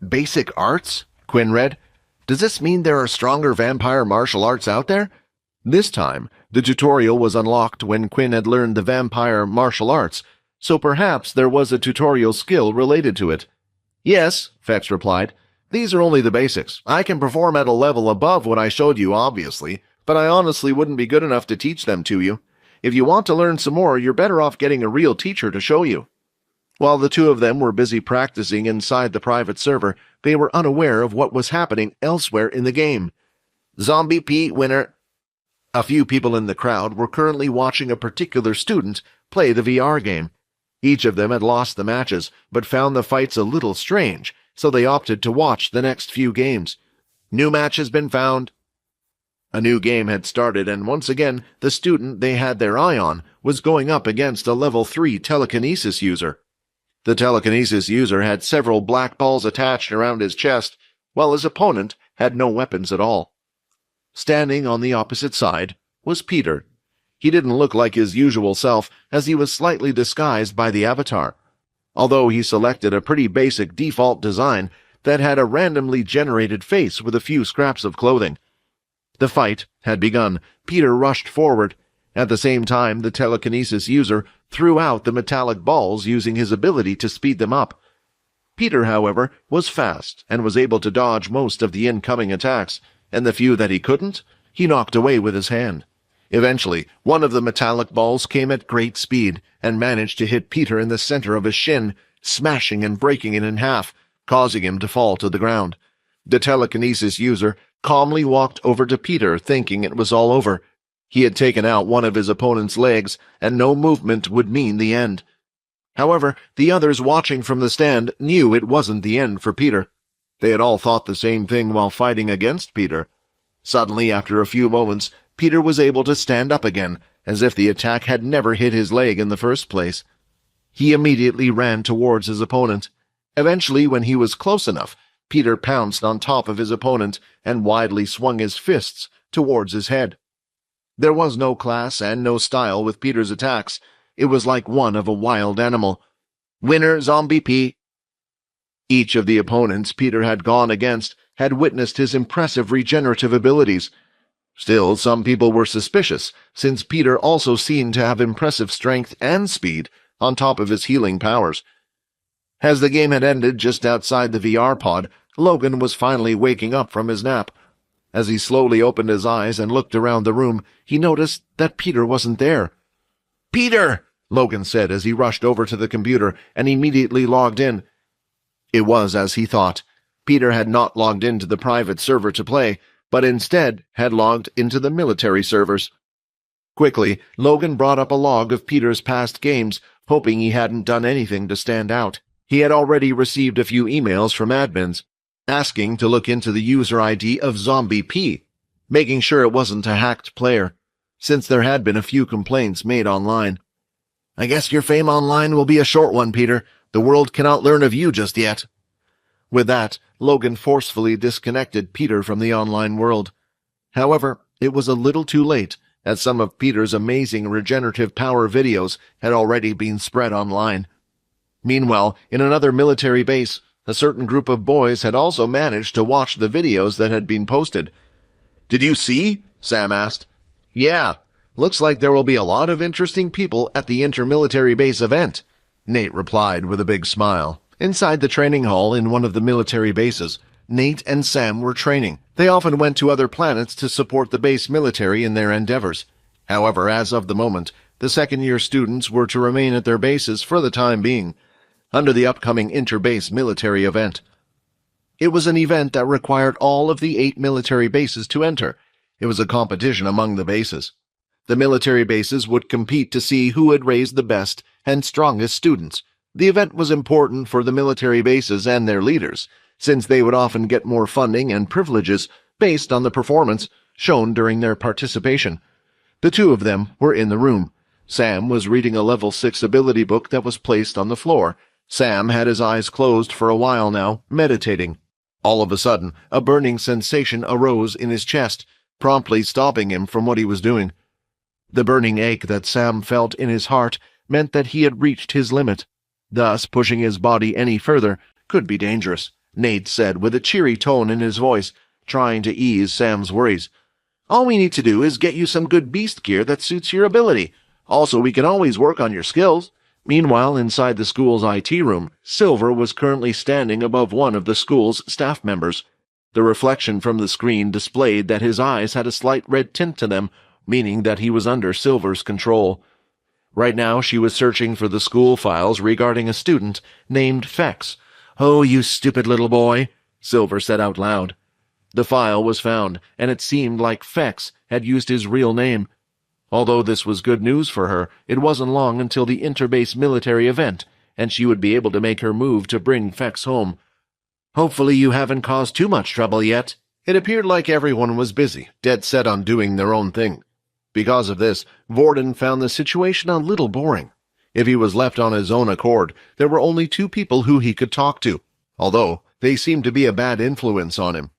Basic arts? Quinn read. Does this mean there are stronger vampire martial arts out there? This time, the tutorial was unlocked when Quinn had learned the vampire martial arts, so perhaps there was a tutorial skill related to it. Yes, Fex replied. These are only the basics. I can perform at a level above what I showed you, obviously, but I honestly wouldn't be good enough to teach them to you. If you want to learn some more, you're better off getting a real teacher to show you. While the two of them were busy practicing inside the private server, they were unaware of what was happening elsewhere in the game. Zombie P, winner. A few people in the crowd were currently watching a particular student play the VR game. Each of them had lost the matches, but found the fights a little strange, so they opted to watch the next few games. New match has been found. A new game had started, and once again, the student they had their eye on was going up against a level 3 telekinesis user. The telekinesis user had several black balls attached around his chest, while his opponent had no weapons at all. Standing on the opposite side was Peter. He didn't look like his usual self, as he was slightly disguised by the avatar, although he selected a pretty basic default design that had a randomly generated face with a few scraps of clothing. The fight had begun. Peter rushed forward. At the same time, the telekinesis user threw out the metallic balls using his ability to speed them up. Peter, however, was fast and was able to dodge most of the incoming attacks, and the few that he couldn't, he knocked away with his hand. Eventually, one of the metallic balls came at great speed and managed to hit Peter in the center of his shin, smashing and breaking it in half, causing him to fall to the ground. The telekinesis user calmly walked over to Peter, thinking it was all over. He had taken out one of his opponent's legs, and no movement would mean the end. However, the others watching from the stand knew it wasn't the end for Peter. They had all thought the same thing while fighting against Peter. Suddenly, after a few moments, Peter was able to stand up again, as if the attack had never hit his leg in the first place. He immediately ran towards his opponent. Eventually, when he was close enough, Peter pounced on top of his opponent and widely swung his fists towards his head. There was no class and no style with Peter's attacks. It was like one of a wild animal. Winner, Zombie P. Each of the opponents Peter had gone against had witnessed his impressive regenerative abilities. Still, some people were suspicious, since Peter also seemed to have impressive strength and speed on top of his healing powers. As the game had ended just outside the VR pod, Logan was finally waking up from his nap. As he slowly opened his eyes and looked around the room, he noticed that Peter wasn't there. "Peter!" Logan said as he rushed over to the computer and immediately logged in. It was as he thought. Peter had not logged into the private server to play, but instead had logged into the military servers. Quickly, Logan brought up a log of Peter's past games, hoping he hadn't done anything to stand out. He had already received a few emails from admins, asking to look into the user ID of Zombie P, making sure it wasn't a hacked player, since there had been a few complaints made online. "I guess your fame online will be a short one, Peter. The world cannot learn of you just yet." With that, Logan forcefully disconnected Peter from the online world. However, it was a little too late, as some of Peter's amazing regenerative power videos had already been spread online. Meanwhile, in another military base, a certain group of boys had also managed to watch the videos that had been posted. "Did you see?" Sam asked. "Yeah. Looks like there will be a lot of interesting people at the intermilitary base event," Nate replied with a big smile. Inside the training hall in one of the military bases, Nate and Sam were training. They often went to other planets to support the base military in their endeavors. However, as of the moment, the second-year students were to remain at their bases for the time being, under the upcoming interbase military event. It was an event that required all of the 8 military bases to enter. It was a competition among the bases. The military bases would compete to see who had raised the best and strongest students. The event was important for the military bases and their leaders, since they would often get more funding and privileges based on the performance shown during their participation. The two of them were in the room. Sam was reading a level 6 ability book that was placed on the floor. Sam had his eyes closed for a while now, meditating. All of a sudden, a burning sensation arose in his chest, promptly stopping him from what he was doing. The burning ache that Sam felt in his heart meant that he had reached his limit. Thus, pushing his body any further could be dangerous. Nate said with a cheery tone in his voice, trying to ease Sam's worries. "All we need to do is get you some good beast gear that suits your ability. Also, we can always work on your skills." Meanwhile, inside the school's IT room, Silver was currently standing above one of the school's staff members. The reflection from the screen displayed that his eyes had a slight red tint to them, meaning that he was under Silver's control. Right now, she was searching for the school files regarding a student named Fex. "Oh, you stupid little boy," Silver said out loud. The file was found, and it seemed like Fex had used his real name. Although this was good news for her, it wasn't long until the interbase military event, and she would be able to make her move to bring Fex home. "Hopefully you haven't caused too much trouble yet." It appeared like everyone was busy, dead set on doing their own thing. Because of this, Vordon found the situation a little boring. If he was left on his own accord, there were only two people who he could talk to, although they seemed to be a bad influence on him.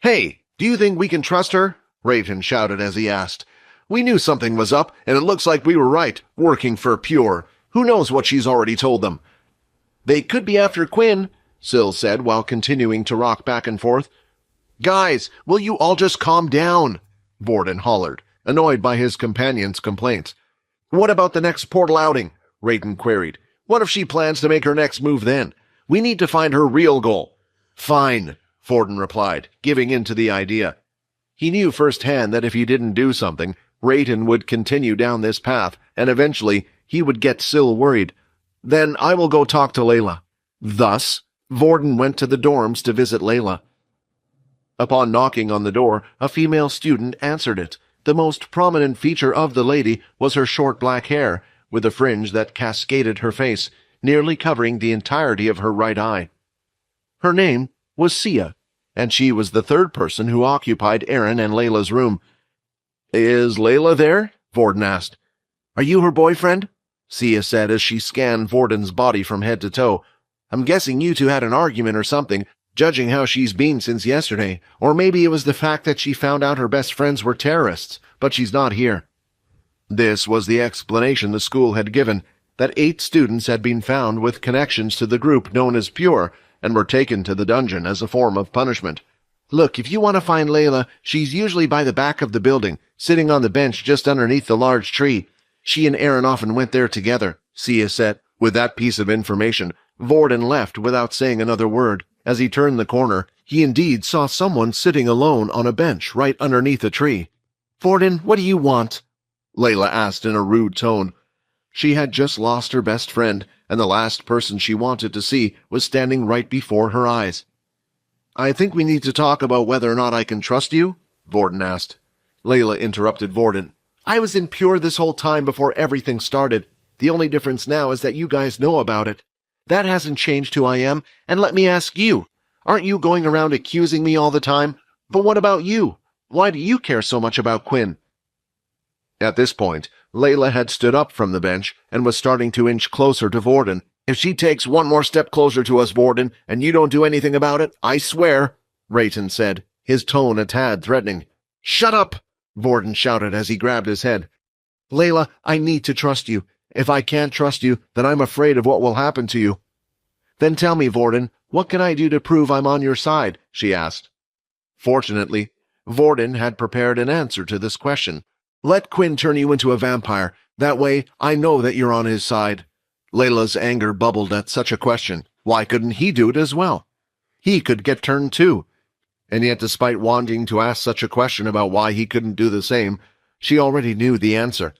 "Hey, do you think we can trust her?" Rayton shouted as he asked. "We knew something was up, and it looks like we were right, working for Pure. Who knows what she's already told them?" "They could be after Quinn," Syl said while continuing to rock back and forth. "Guys, will you all just calm down?" Vordon hollered, annoyed by his companion's complaints. "What about the next portal outing?" Rayton queried. "What if she plans to make her next move then? We need to find her real goal." "Fine," Vordon replied, giving in to the idea. He knew firsthand that if he didn't do something, Rayton would continue down this path, and eventually he would get Syl worried. "Then I will go talk to Layla." Thus, Vordon went to the dorms to visit Layla. Upon knocking on the door, a female student answered it. The most prominent feature of the lady was her short black hair, with a fringe that cascaded her face, nearly covering the entirety of her right eye. Her name was Sia, and she was the third person who occupied Aaron and Layla's room. "Is Layla there?" Vordon asked. "Are you her boyfriend?" Sia said as she scanned Vordon's body from head to toe. "I'm guessing you two had an argument or something, judging how she's been since yesterday. Or maybe it was the fact that she found out her best friends were terrorists, but she's not here." This was the explanation the school had given, that 8 students had been found with connections to the group known as Pure, and were taken to the dungeon as a form of punishment. "Look, if you want to find Layla, she's usually by the back of the building, sitting on the bench just underneath the large tree. She and Aaron often went there together," Sia said. With that piece of information, Vordon left without saying another word. As he turned the corner, he indeed saw someone sitting alone on a bench right underneath a tree. "Vordon, what do you want?" Layla asked in a rude tone. She had just lost her best friend, and the last person she wanted to see was standing right before her eyes. "I think we need to talk about whether or not I can trust you," Vordon asked. Layla interrupted Vordon. "I was in Pure this whole time before everything started. The only difference now is that you guys know about it. That hasn't changed who I am, and let me ask you, aren't you going around accusing me all the time? But what about you? Why do you care so much about Quinn?" At this point, Layla had stood up from the bench and was starting to inch closer to Vordon. "If she takes one more step closer to us, Vordon, and you don't do anything about it, I swear," Rayton said, his tone a tad threatening. "Shut up!" Vordon shouted as he grabbed his head. "Layla, I need to trust you. If I can't trust you, then I'm afraid of what will happen to you." "Then tell me, Vordon, what can I do to prove I'm on your side?" she asked. Fortunately, Vordon had prepared an answer to this question. "Let Quinn turn you into a vampire. That way, I know that you're on his side." Layla's anger bubbled at such a question. Why couldn't he do it as well? He could get turned too. And yet, despite wanting to ask such a question about why he couldn't do the same, she already knew the answer.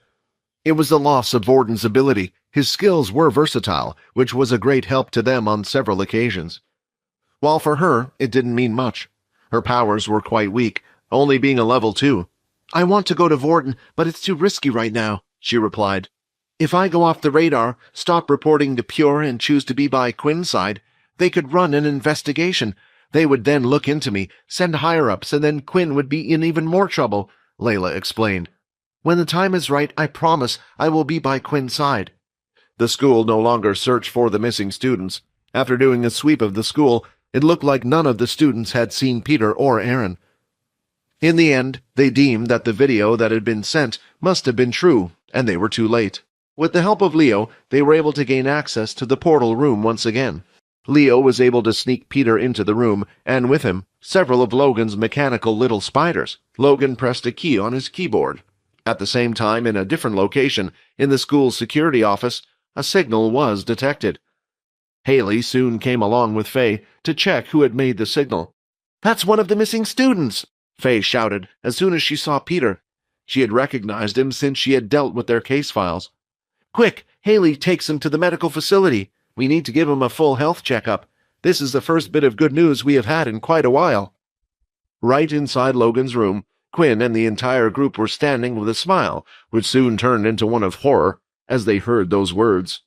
It was the loss of Vordon's ability. His skills were versatile, which was a great help to them on several occasions. While for her, it didn't mean much. Her powers were quite weak, only being a level 2. "I want to go to Vordon, but it's too risky right now," she replied. "If I go off the radar, stop reporting to Pure and choose to be by Quinn's side, they could run an investigation. They would then look into me, send higher-ups, and then Quinn would be in even more trouble," Layla explained. "When the time is right, I promise I will be by Quinn's side." The school no longer searched for the missing students. After doing a sweep of the school, it looked like none of the students had seen Peter or Aaron. In the end, they deemed that the video that had been sent must have been true, and they were too late. With the help of Leo, they were able to gain access to the portal room once again. Leo was able to sneak Peter into the room, and with him, several of Logan's mechanical little spiders. Logan pressed a key on his keyboard. At the same time, in a different location, in the school's security office, a signal was detected. Haley soon came along with Faye to check who had made the signal. "That's one of the missing students!" Faye shouted as soon as she saw Peter. She had recognized him since she had dealt with their case files. "Quick, Haley takes him to the medical facility. We need to give him a full health checkup. This is the first bit of good news we have had in quite a while." Right inside Logan's room, Quinn and the entire group were standing with a smile, which soon turned into one of horror as they heard those words.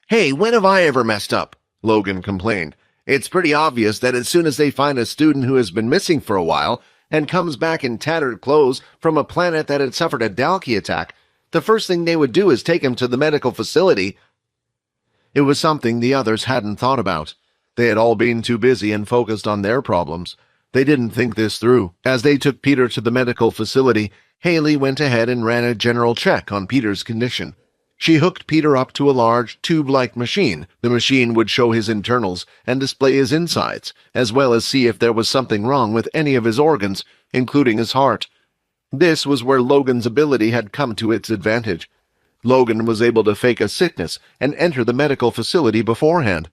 "Hey, when have I ever messed up?" Logan complained. "It's pretty obvious that as soon as they find a student who has been missing for a while and comes back in tattered clothes from a planet that had suffered a Dalkey attack, the first thing they would do is take him to the medical facility." It was something the others hadn't thought about. They had all been too busy and focused on their problems. They didn't think this through. As they took Peter to the medical facility, Haley went ahead and ran a general check on Peter's condition. She hooked Peter up to a large, tube-like machine. The machine would show his internals and display his insides, as well as see if there was something wrong with any of his organs, including his heart. This was where Logan's ability had come to its advantage. Logan was able to fake a sickness and enter the medical facility beforehand.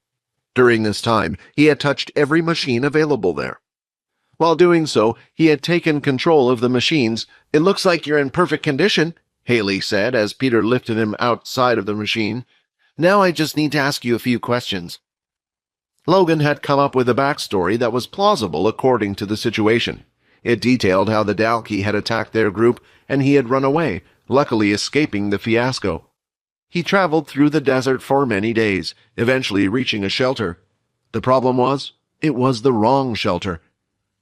During this time, he had touched every machine available there. While doing so, he had taken control of the machines. "It looks like you're in perfect condition," Haley said as Peter lifted him outside of the machine. "Now I just need to ask you a few questions." Logan had come up with a backstory that was plausible according to the situation. It detailed how the Dalkey had attacked their group and he had run away, luckily escaping the fiasco. He traveled through the desert for many days, eventually reaching a shelter. The problem was, it was the wrong shelter.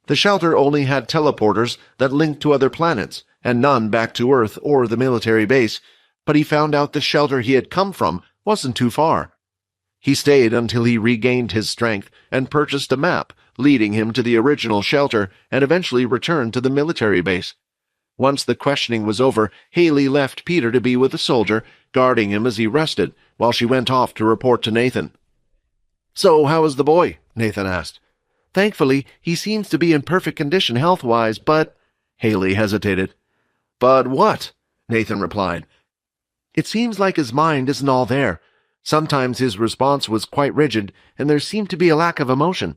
The shelter only had teleporters that linked to other planets, and none back to Earth or the military base, but he found out the shelter he had come from wasn't too far. He stayed until he regained his strength and purchased a map, leading him to the original shelter, and eventually returned to the military base. Once the questioning was over, Haley left Peter to be with a soldier, guarding him as he rested, while she went off to report to Nathan. "So, how is the boy?" Nathan asked. "Thankfully, he seems to be in perfect condition health-wise, but—" Haley hesitated. "But what?" Nathan replied. "It seems like his mind isn't all there. Sometimes his response was quite rigid, and there seemed to be a lack of emotion.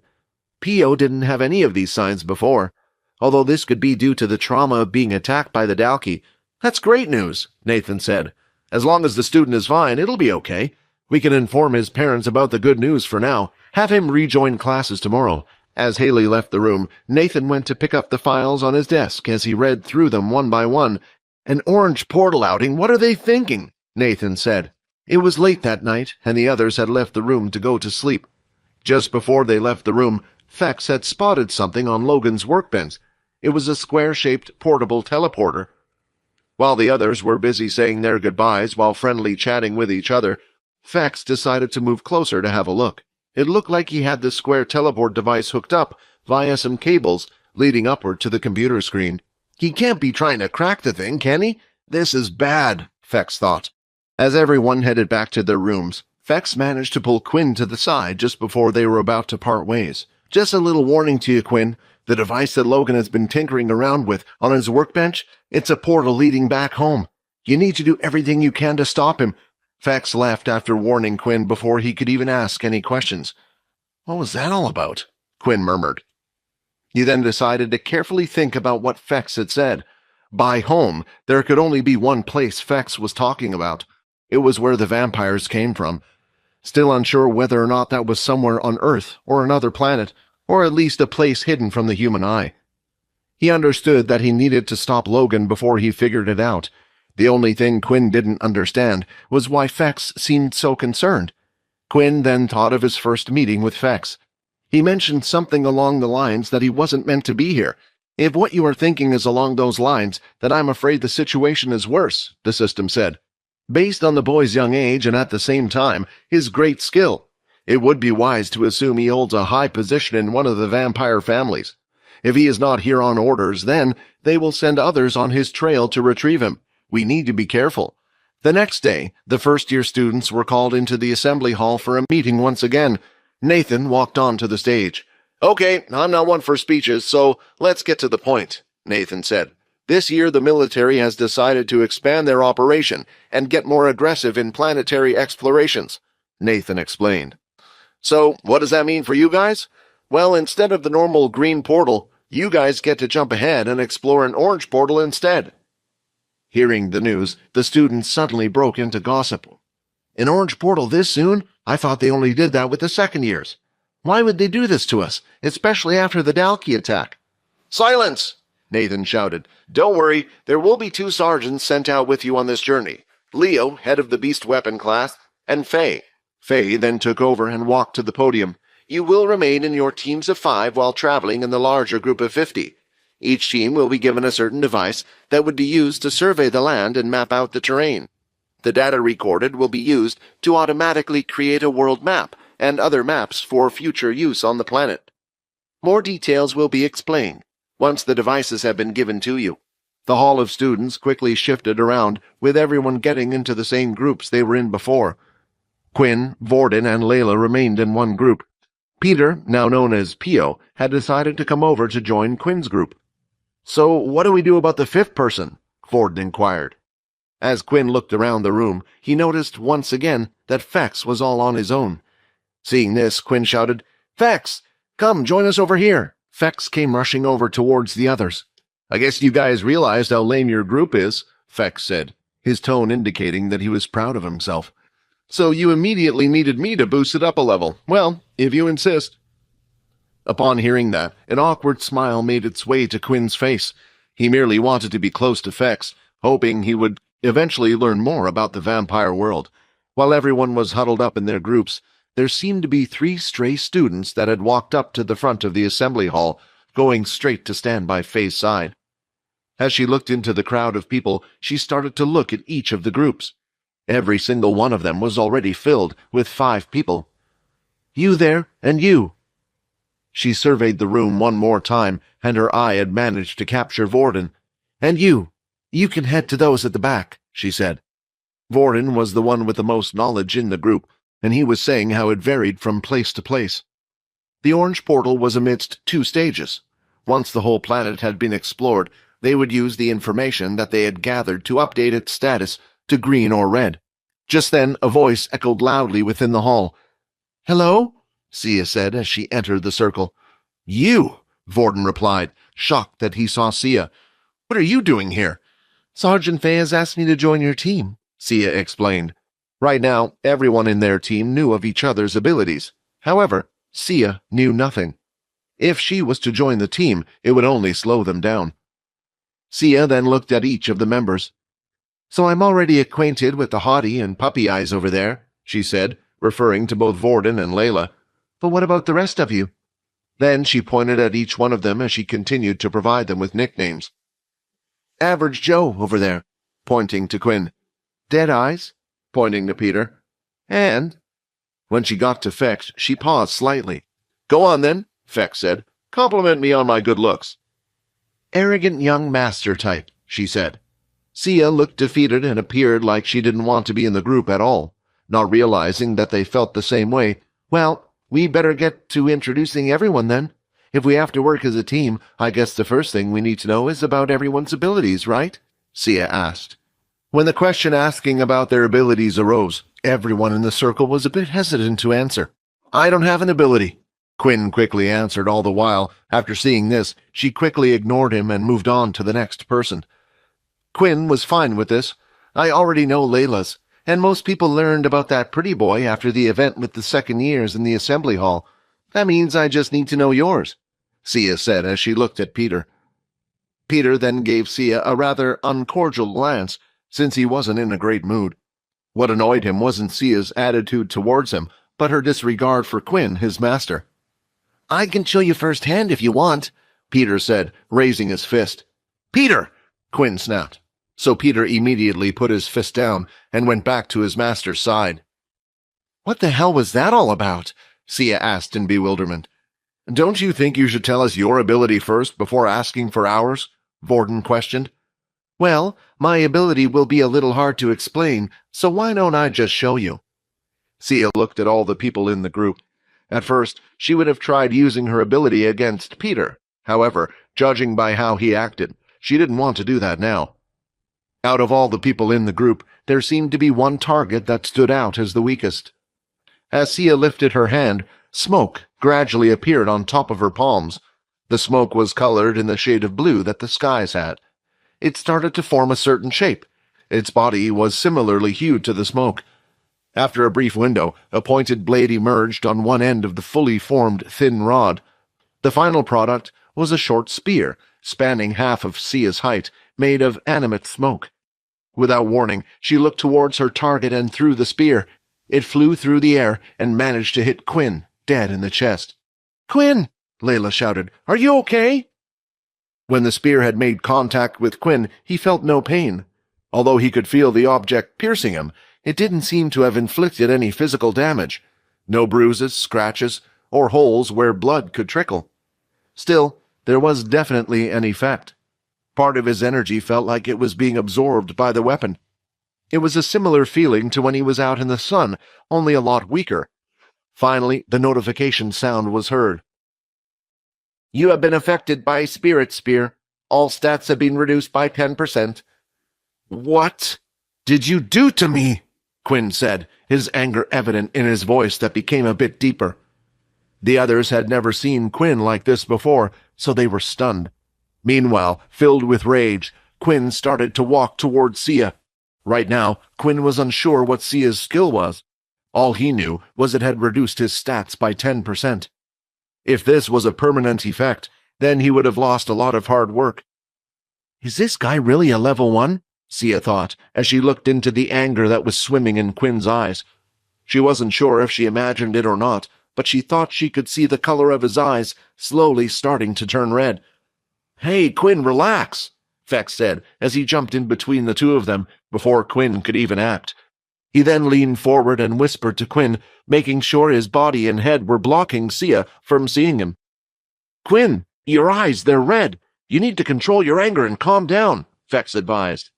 P.O. didn't have any of these signs before, although this could be due to the trauma of being attacked by the Dalkey." "That's great news," Nathan said. "As long as the student is fine, it'll be okay. We can inform his parents about the good news for now. Have him rejoin classes tomorrow." As Haley left the room, Nathan went to pick up the files on his desk as he read through them one by one. "An orange portal outing? What are they thinking?" Nathan said. It was late that night, and the others had left the room to go to sleep. Just before they left the room, Fex had spotted something on Logan's workbench. It was a square-shaped portable teleporter. While the others were busy saying their goodbyes while friendly chatting with each other, Fex decided to move closer to have a look. It looked like he had the square teleport device hooked up via some cables leading upward to the computer screen. "He can't be trying to crack the thing, can he? This is bad," Fex thought. As everyone headed back to their rooms, Fex managed to pull Quinn to the side just before they were about to part ways. "Just a little warning to you, Quinn. The device that Logan has been tinkering around with on his workbench, it's a portal leading back home. You need to do everything you can to stop him." Fex left after warning Quinn before he could even ask any questions. "What was that all about?" Quinn murmured. He then decided to carefully think about what Fex had said. By home, there could only be one place Fex was talking about. It was where the vampires came from. Still unsure whether or not that was somewhere on Earth or another planet, or at least a place hidden from the human eye. He understood that he needed to stop Logan before he figured it out. The only thing Quinn didn't understand was why Fex seemed so concerned. Quinn then thought of his first meeting with Fex. He mentioned something along the lines that he wasn't meant to be here. "If what you are thinking is along those lines, then I'm afraid the situation is worse," the system said. "Based on the boy's young age and at the same time, his great skill, it would be wise to assume he holds a high position in one of the vampire families. If he is not here on orders, then they will send others on his trail to retrieve him. We need to be careful." The next day, the first-year students were called into the assembly hall for a meeting once again. Nathan walked onto the stage. "Okay, I'm not one for speeches, so let's get to the point," Nathan said. "This year the military has decided to expand their operation and get more aggressive in planetary explorations," Nathan explained. "So, what does that mean for you guys? Well, instead of the normal green portal, you guys get to jump ahead and explore an orange portal instead." Hearing the news, the students suddenly broke into gossip. "An orange portal this soon? I thought they only did that with the second years. Why would they do this to us, especially after the Dalkey attack?" "Silence!" Nathan shouted. "Don't worry, there will be 2 sergeants sent out with you on this journey. Leo, head of the beast weapon class, and Faye." Faye then took over and walked to the podium. "You will remain in your teams of 5 while traveling in the larger group of 50. Each team will be given a certain device that would be used to survey the land and map out the terrain. The data recorded will be used to automatically create a world map and other maps for future use on the planet. More details will be explained once the devices have been given to you." The hall of students quickly shifted around, with everyone getting into the same groups they were in before. Quinn, Vordon, and Ila remained in one group. Peter, now known as Pio, had decided to come over to join Quinn's group. "So what do we do about the 5th person?" Vordon inquired. As Quinn looked around the room, he noticed once again that Fex was all on his own. Seeing this, Quinn shouted, "Fex, come join us over here." Fex came rushing over towards the others. "I guess you guys realized how lame your group is," Fex said, his tone indicating that he was proud of himself. "So you immediately needed me to boost it up a level. Well, if you insist." Upon hearing that, an awkward smile made its way to Quinn's face. He merely wanted to be close to Fex, hoping he would eventually learn more about the vampire world. While everyone was huddled up in their groups, there seemed to be 3 stray students that had walked up to the front of the assembly hall, going straight to stand by Faye's side. As she looked into the crowd of people, she started to look at each of the groups. Every single one of them was already filled with 5 people. "You there, and you." She surveyed the room one more time, and her eye had managed to capture Vordon. "And you. You can head to those at the back," she said. Vordon was the one with the most knowledge in the group, and he was saying how it varied from place to place. The orange portal was amidst 2 stages. Once the whole planet had been explored, they would use the information that they had gathered to update its status to green or red. Just then, a voice echoed loudly within the hall. "Hello?" Sia said as she entered the circle. "You," Vordon replied, shocked that he saw Sia. "What are you doing here?" "Sergeant Faye has asked me to join your team," Sia explained. Right now, everyone in their team knew of each other's abilities. However, Sia knew nothing. If she was to join the team, it would only slow them down. Sia then looked at each of the members. "So I'm already acquainted with the haughty and puppy eyes over there," she said, referring to both Vordon and Layla. "But what about the rest of you?" Then she pointed at each one of them as she continued to provide them with nicknames. "Average Joe over there," pointing to Quinn. "Dead Eyes," pointing to Peter. "And—" When she got to Fex, she paused slightly. "Go on, then," Fex said. "Compliment me on my good looks." "Arrogant young master type," she said. Sia looked defeated and appeared like she didn't want to be in the group at all. Not realizing that they felt the same way, "Well, we better get to introducing everyone then. If we have to work as a team, I guess the first thing we need to know is about everyone's abilities, right?" Sia asked. When the question asking about their abilities arose, everyone in the circle was a bit hesitant to answer. "I don't have an ability," Quinn quickly answered. All the while, after seeing this, she quickly ignored him and moved on to the next person. Quinn was fine with this. "I already know Layla's, and most people learned about that pretty boy after the event with the second years in the assembly hall. That means I just need to know yours," Sia said as she looked at Peter. Peter then gave Sia a rather uncordial glance, since he wasn't in a great mood. What annoyed him wasn't Sia's attitude towards him, but her disregard for Quinn, his master. "I can show you firsthand if you want," Peter said, raising his fist. "Peter!" Quinn snapped. So Peter immediately put his fist down and went back to his master's side. "What the hell was that all about?" Sia asked in bewilderment. "Don't you think you should tell us your ability first before asking for ours?" Vordon questioned. "Well, my ability will be a little hard to explain, so why don't I just show you?" Sia looked at all the people in the group. At first, she would have tried using her ability against Peter. However, judging by how he acted, she didn't want to do that now. Out of all the people in the group, there seemed to be one target that stood out as the weakest. As Sia lifted her hand, smoke gradually appeared on top of her palms. The smoke was colored in the shade of blue that the skies had. It started to form a certain shape. Its body was similarly hued to the smoke. After a brief window, a pointed blade emerged on one end of the fully formed thin rod. The final product was a short spear, spanning half of Sia's height, made of animate smoke. Without warning, she looked towards her target and threw the spear. It flew through the air and managed to hit Quinn, dead in the chest. "Quinn!" Layla shouted. "Are you okay?" When the spear had made contact with Quinn, he felt no pain. Although he could feel the object piercing him, it didn't seem to have inflicted any physical damage. No bruises, scratches, or holes where blood could trickle. Still, there was definitely an effect. Part of his energy felt like it was being absorbed by the weapon. It was a similar feeling to when he was out in the sun, only a lot weaker. Finally, the notification sound was heard. "You have been affected by Spirit Spear. All stats have been reduced by 10%. "What did you do to me?" Quinn said, his anger evident in his voice that became a bit deeper. The others had never seen Quinn like this before, so they were stunned. Meanwhile, filled with rage, Quinn started to walk toward Sia. Right now, Quinn was unsure what Sia's skill was. All he knew was it had reduced his stats by 10%. If this was a permanent effect, then he would have lost a lot of hard work. "Is this guy really a level 1? Sia thought, as she looked into the anger that was swimming in Quinn's eyes. She wasn't sure if she imagined it or not, but she thought she could see the color of his eyes slowly starting to turn red. "Hey, Quinn, relax," Fex said, as he jumped in between the two of them, before Quinn could even act. He then leaned forward and whispered to Quinn, making sure his body and head were blocking Sia from seeing him. "Quinn, your eyes, they're red. You need to control your anger and calm down," Fex advised.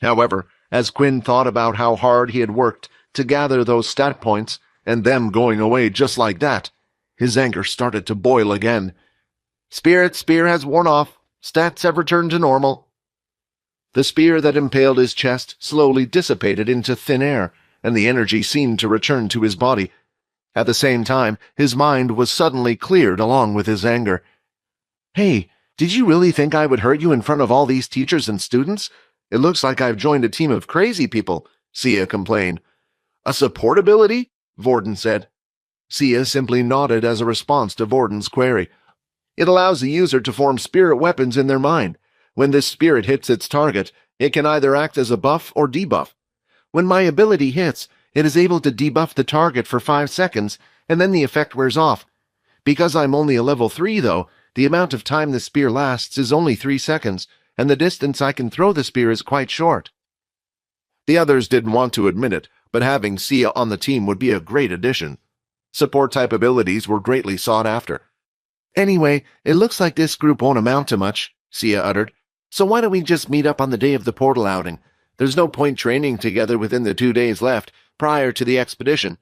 However, as Quinn thought about how hard he had worked to gather those stat points, and them going away just like that, his anger started to boil again. "Spirit Spear has worn off. Stats have returned to normal." The spear that impaled his chest slowly dissipated into thin air, and the energy seemed to return to his body. At the same time, his mind was suddenly cleared along with his anger. "Hey, did you really think I would hurt you in front of all these teachers and students? It looks like I've joined a team of crazy people," Sia complained. "A support ability?" Vordon said. Sia simply nodded as a response to Vordon's query. "It allows the user to form spirit weapons in their mind. When this spirit hits its target, it can either act as a buff or debuff. When my ability hits, it is able to debuff the target for 5 seconds, and then the effect wears off. Because I'm only a level 3, though, the amount of time the spear lasts is only 3 seconds, and the distance I can throw the spear is quite short." The others didn't want to admit it, but having Sia on the team would be a great addition. Support-type abilities were greatly sought after. "Anyway, it looks like this group won't amount to much," Sia uttered. "So why don't we just meet up on the day of the portal outing? There's no point training together within the 2 days left, prior to the expedition."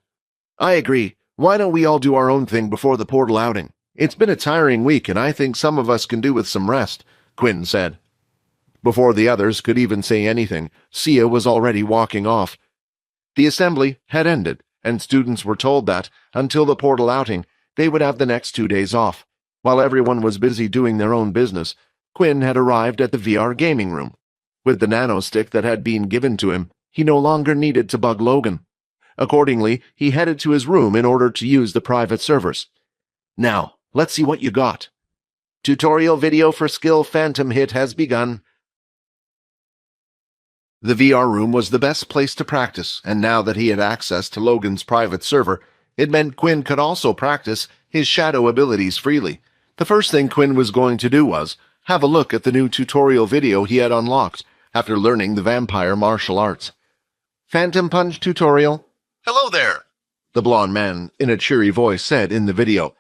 "I agree. Why don't we all do our own thing before the portal outing? It's been a tiring week, and I think some of us can do with some rest," Quinn said. Before the others could even say anything, Sia was already walking off. The assembly had ended, and students were told that, until the portal outing, they would have the next 2 days off. While everyone was busy doing their own business, Quinn had arrived at the VR gaming room. With the nanostick that had been given to him, he no longer needed to bug Logan. Accordingly, he headed to his room in order to use the private servers. "Now, let's see what you got. Tutorial video for skill Phantom Hit has begun." The VR room was the best place to practice, and now that he had access to Logan's private server, it meant Quinn could also practice his shadow abilities freely. The first thing Quinn was going to do was have a look at the new tutorial video he had unlocked after learning the vampire martial arts. "Phantom Punch tutorial." "Hello there," the blonde man in a cheery voice said in the video.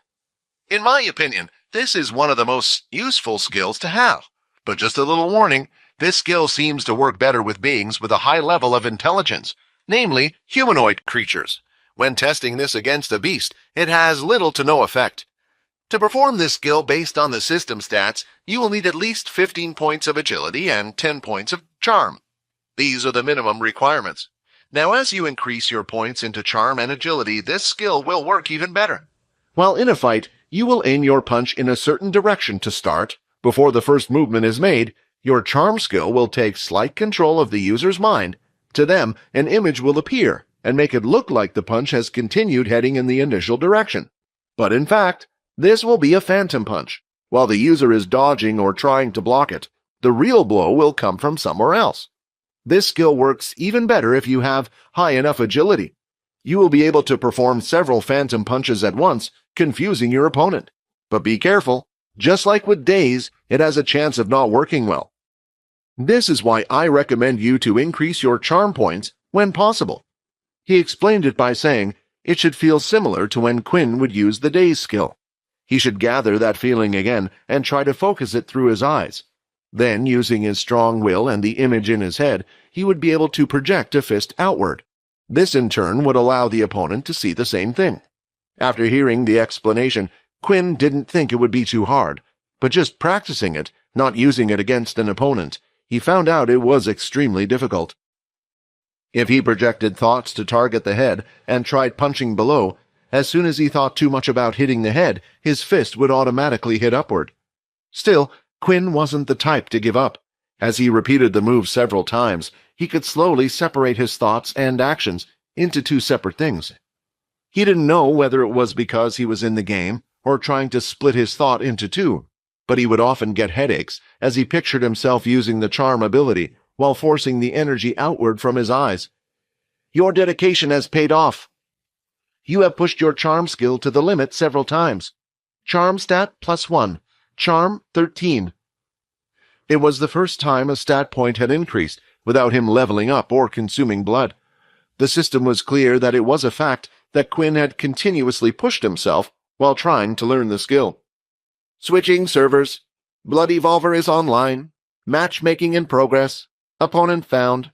"In my opinion, this is one of the most useful skills to have. But just a little warning, this skill seems to work better with beings with a high level of intelligence, namely humanoid creatures. When testing this against a beast, it has little to no effect. To perform this skill based on the system stats, you will need at least 15 points of agility and 10 points of charm. These are the minimum requirements. Now, as you increase your points into charm and agility, this skill will work even better. While in a fight, you will aim your punch in a certain direction to start. Before the first movement is made, your charm skill will take slight control of the user's mind. To them, an image will appear and make it look like the punch has continued heading in the initial direction. But in fact, this will be a phantom punch. While the user is dodging or trying to block it, the real blow will come from somewhere else. This skill works even better if you have high enough agility. You will be able to perform several phantom punches at once, confusing your opponent. But be careful. Just like with Daze, it has a chance of not working well. This is why I recommend you to increase your charm points when possible. He explained it by saying it should feel similar to when Quinn would use the Daze skill. He should gather that feeling again and try to focus it through his eyes. Then, using his strong will and the image in his head, he would be able to project a fist outward. This in turn would allow the opponent to see the same thing. After hearing the explanation, Quinn didn't think it would be too hard, but just practicing it, not using it against an opponent, he found out it was extremely difficult. If he projected thoughts to target the head and tried punching below, as soon as he thought too much about hitting the head, his fist would automatically hit upward. Still, Quinn wasn't the type to give up. As he repeated the move several times, he could slowly separate his thoughts and actions into two separate things. He didn't know whether it was because he was in the game or trying to split his thought into two, but he would often get headaches as he pictured himself using the charm ability while forcing the energy outward from his eyes. Your dedication has paid off. You have pushed your charm skill to the limit several times. Charm stat +1. Charm 13. It was the first time a stat point had increased without him leveling up or consuming blood. The system was clear that it was a fact that Quinn had continuously pushed himself while trying to learn the skill. Switching servers. Blood Evolver is online. Matchmaking in progress. Opponent found.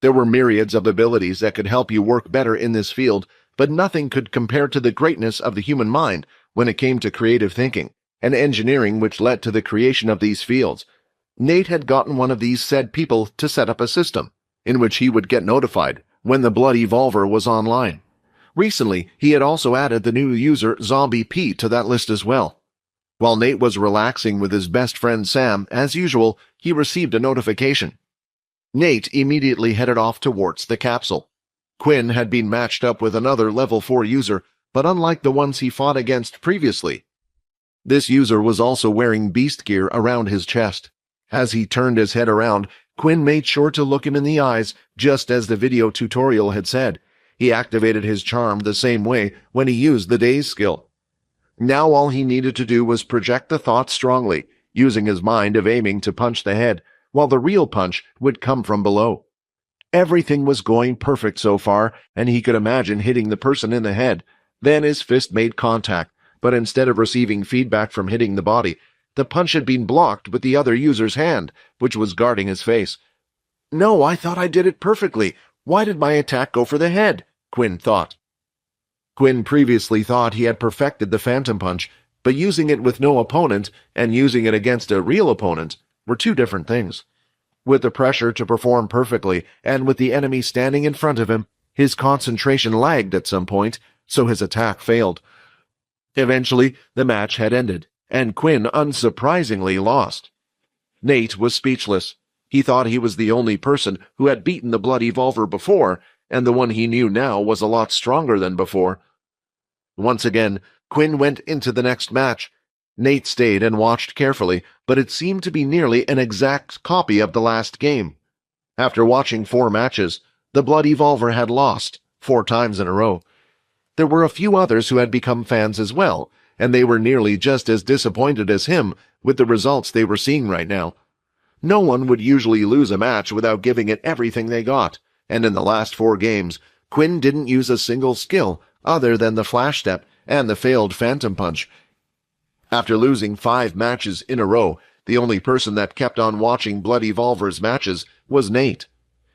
There were myriads of abilities that could help you work better in this field, but nothing could compare to the greatness of the human mind when it came to creative thinking and engineering which led to the creation of these fields. Nate had gotten one of these said people to set up a system in which he would get notified when the Blood Evolver was online. Recently, he had also added the new user Zombie Pete to that list as well. While Nate was relaxing with his best friend Sam, as usual, he received a notification. Nate immediately headed off towards the capsule. Quinn had been matched up with another level 4 user, but unlike the ones he fought against previously. This user was also wearing beast gear around his chest. As he turned his head around, Quinn made sure to look him in the eyes, just as the video tutorial had said. He activated his charm the same way when he used the Daze skill. Now all he needed to do was project the thought strongly, using his mind of aiming to punch the head, while the real punch would come from below. Everything was going perfect so far, and he could imagine hitting the person in the head. Then his fist made contact, but instead of receiving feedback from hitting the body, the punch had been blocked with the other user's hand, which was guarding his face. No, I thought I did it perfectly. Why did my attack go for the head? Quinn thought. Quinn previously thought he had perfected the phantom punch, but using it with no opponent and using it against a real opponent were two different things. With the pressure to perform perfectly and with the enemy standing in front of him, his concentration lagged at some point, so his attack failed. Eventually, the match had ended, and Quinn unsurprisingly lost. Nate was speechless. He thought he was the only person who had beaten the Blood Evolver before, and the one he knew now was a lot stronger than before. Once again, Quinn went into the next match. Nate stayed and watched carefully, but it seemed to be nearly an exact copy of the last game. After watching 4 matches, the Blood Evolver had lost 4 times in a row. There were a few others who had become fans as well, and they were nearly just as disappointed as him with the results they were seeing right now. No one would usually lose a match without giving it everything they got, and in the last 4 games, Quinn didn't use a single skill other than the flash step and the failed phantom punch. After losing 5 matches in a row, the only person that kept on watching Blood Evolver's matches was Nate.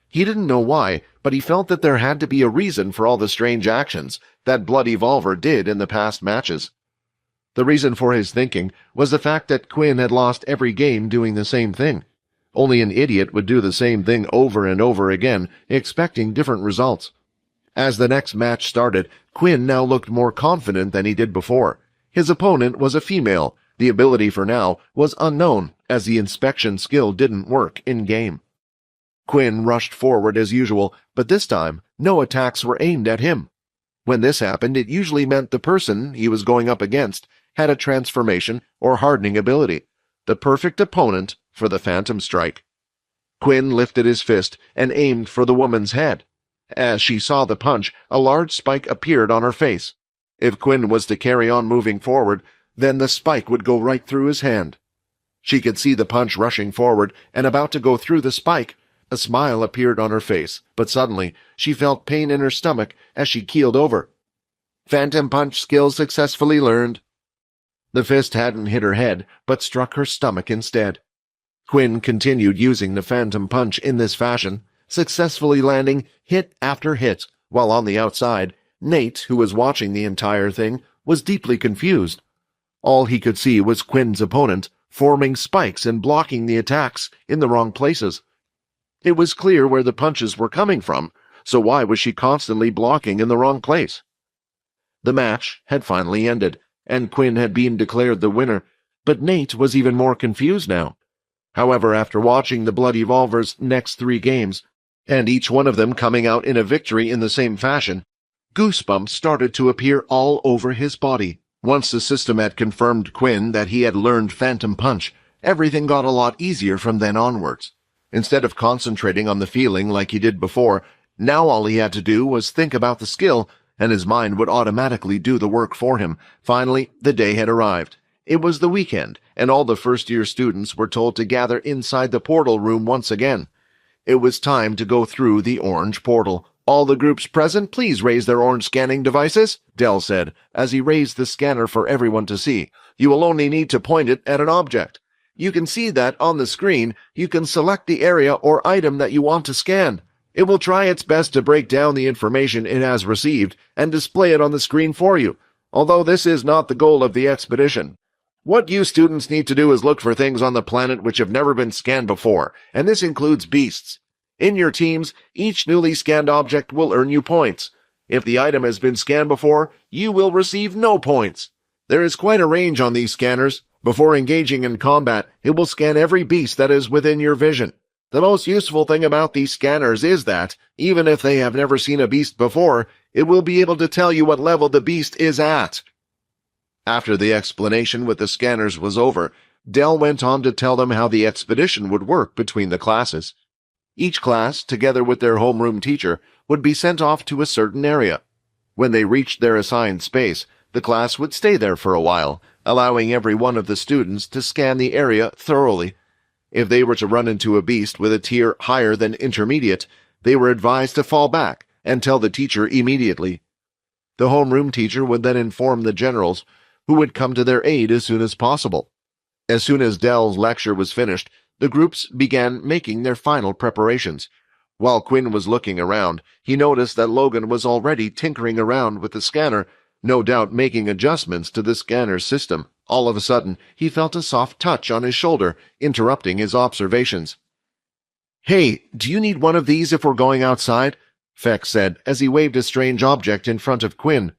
He didn't know why, but he felt that there had to be a reason for all the strange actions that Blood Evolver did in the past matches. The reason for his thinking was the fact that Quinn had lost every game doing the same thing. Only an idiot would do the same thing over and over again, expecting different results. As the next match started, Quinn now looked more confident than he did before. His opponent was a female. The ability for now was unknown, as the inspection skill didn't work in-game. Quinn rushed forward as usual, but this time, no attacks were aimed at him. When this happened, it usually meant the person he was going up against had a transformation or hardening ability, the perfect opponent for the Phantom Strike. Quinn lifted his fist and aimed for the woman's head. As she saw the punch, a large spike appeared on her face. If Quinn was to carry on moving forward, then the spike would go right through his hand. She could see the punch rushing forward and about to go through the spike. A smile appeared on her face, but suddenly she felt pain in her stomach as she keeled over. Phantom Punch skill successfully learned. The fist hadn't hit her head, but struck her stomach instead. Quinn continued using the Phantom Punch in this fashion, successfully landing hit after hit, while on the outside, Nate, who was watching the entire thing, was deeply confused. All he could see was Quinn's opponent forming spikes and blocking the attacks in the wrong places. It was clear where the punches were coming from, so why was she constantly blocking in the wrong place? The match had finally ended, and Quinn had been declared the winner, but Nate was even more confused now. However, after watching the Blood Evolver's next 3 games, and each one of them coming out in a victory in the same fashion, goosebumps started to appear all over his body. Once the system had confirmed Quinn that he had learned Phantom Punch, everything got a lot easier from then onwards. Instead of concentrating on the feeling like he did before, now all he had to do was think about the skill, and his mind would automatically do the work for him. Finally, the day had arrived. It was the weekend, and all the first-year students were told to gather inside the portal room once again. It was time to go through the orange portal. All the groups present, please raise their orange scanning devices, Dell said, as he raised the scanner for everyone to see. You will only need to point it at an object. You can see that on the screen. You can select the area or item that you want to scan. It will try its best to break down the information it has received and display it on the screen for you, although this is not the goal of the expedition. What you students need to do is look for things on the planet which have never been scanned before, and this includes beasts. In your teams, each newly scanned object will earn you points. If the item has been scanned before, you will receive no points. There is quite a range on these scanners. Before engaging in combat, it will scan every beast that is within your vision. The most useful thing about these scanners is that, even if they have never seen a beast before, it will be able to tell you what level the beast is at. After the explanation with the scanners was over, Dell went on to tell them how the expedition would work between the classes. Each class, together with their homeroom teacher, would be sent off to a certain area. When they reached their assigned space, the class would stay there for a while, allowing every one of the students to scan the area thoroughly. If they were to run into a beast with a tier higher than intermediate, they were advised to fall back and tell the teacher immediately. The homeroom teacher would then inform the generals, who would come to their aid as soon as possible. As soon as Dell's lecture was finished, the groups began making their final preparations. While Quinn was looking around, he noticed that Logan was already tinkering around with the scanner, no doubt making adjustments to the scanner's system. All of a sudden, he felt a soft touch on his shoulder, interrupting his observations. "Hey, do you need one of these if we're going outside?" Fex said as he waved a strange object in front of Quinn.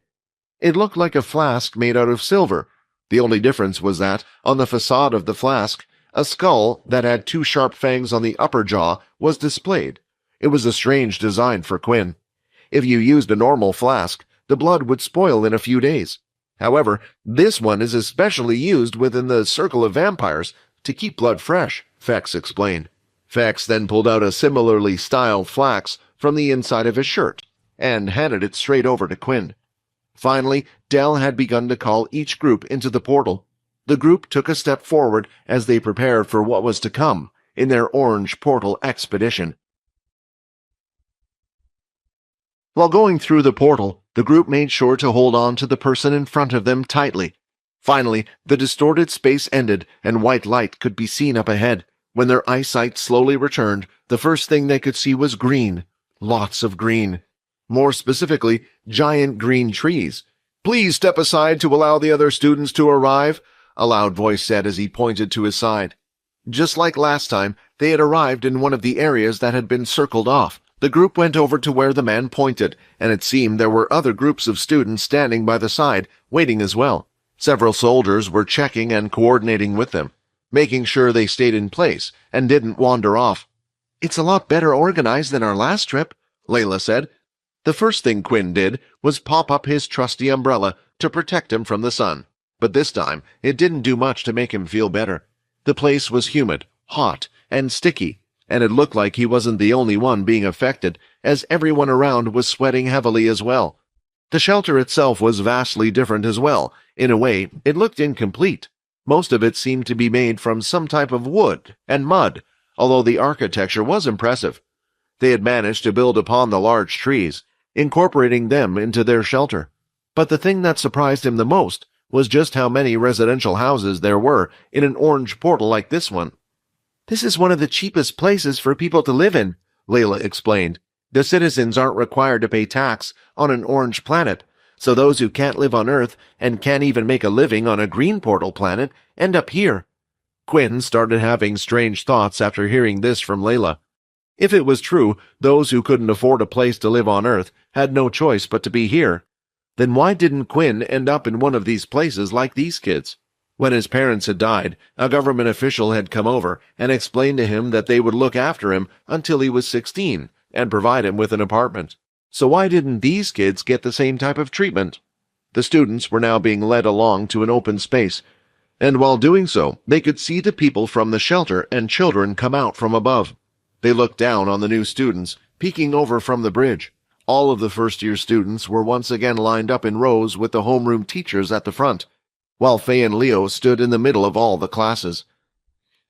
It looked like a flask made out of silver. The only difference was that, on the facade of the flask, a skull that had 2 sharp fangs on the upper jaw was displayed. It was a strange design for Quinn. If you used a normal flask, the blood would spoil in a few days. However, this one is especially used within the circle of vampires to keep blood fresh, Fex explained. Fex then pulled out a similarly styled flask from the inside of his shirt and handed it straight over to Quinn. Finally, Dell had begun to call each group into the portal. The group took a step forward as they prepared for what was to come in their orange portal expedition. While going through the portal, the group made sure to hold on to the person in front of them tightly. Finally, the distorted space ended and white light could be seen up ahead. When their eyesight slowly returned, the first thing they could see was green. Lots of green. More specifically, giant green trees. "Please step aside to allow the other students to arrive," a loud voice said as he pointed to his side. Just like last time, they had arrived in one of the areas that had been circled off. The group went over to where the man pointed, and it seemed there were other groups of students standing by the side, waiting as well. Several soldiers were checking and coordinating with them, making sure they stayed in place and didn't wander off. "It's a lot better organized than our last trip," Layla said. The first thing Quinn did was pop up his trusty umbrella to protect him from the sun. But this time, it didn't do much to make him feel better. The place was humid, hot, and sticky, and it looked like he wasn't the only one being affected, as everyone around was sweating heavily as well. The shelter itself was vastly different as well. In a way, it looked incomplete. Most of it seemed to be made from some type of wood and mud, although the architecture was impressive. They had managed to build upon the large trees, incorporating them into their shelter. But the thing that surprised him the most was just how many residential houses there were in an orange portal like this one. "This is one of the cheapest places for people to live in," Layla explained. "The citizens aren't required to pay tax on an orange planet, so those who can't live on Earth and can't even make a living on a green portal planet end up here." Quinn started having strange thoughts after hearing this from Layla. If it was true, those who couldn't afford a place to live on Earth had no choice but to be here. Then why didn't Quinn end up in one of these places like these kids? When his parents had died, a government official had come over and explained to him that they would look after him until he was 16 and provide him with an apartment. So why didn't these kids get the same type of treatment? The students were now being led along to an open space, and while doing so, they could see the people from the shelter and children come out from above. They looked down on the new students, peeking over from the bridge. All of the first-year students were once again lined up in rows with the homeroom teachers at the front, while Faye and Leo stood in the middle of all the classes.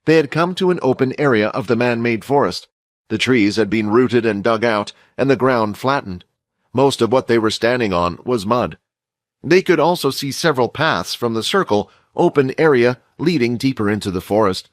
They had come to an open area of the man-made forest. The trees had been rooted and dug out, and the ground flattened. Most of what they were standing on was mud. They could also see several paths from the circle, open area leading deeper into the forest.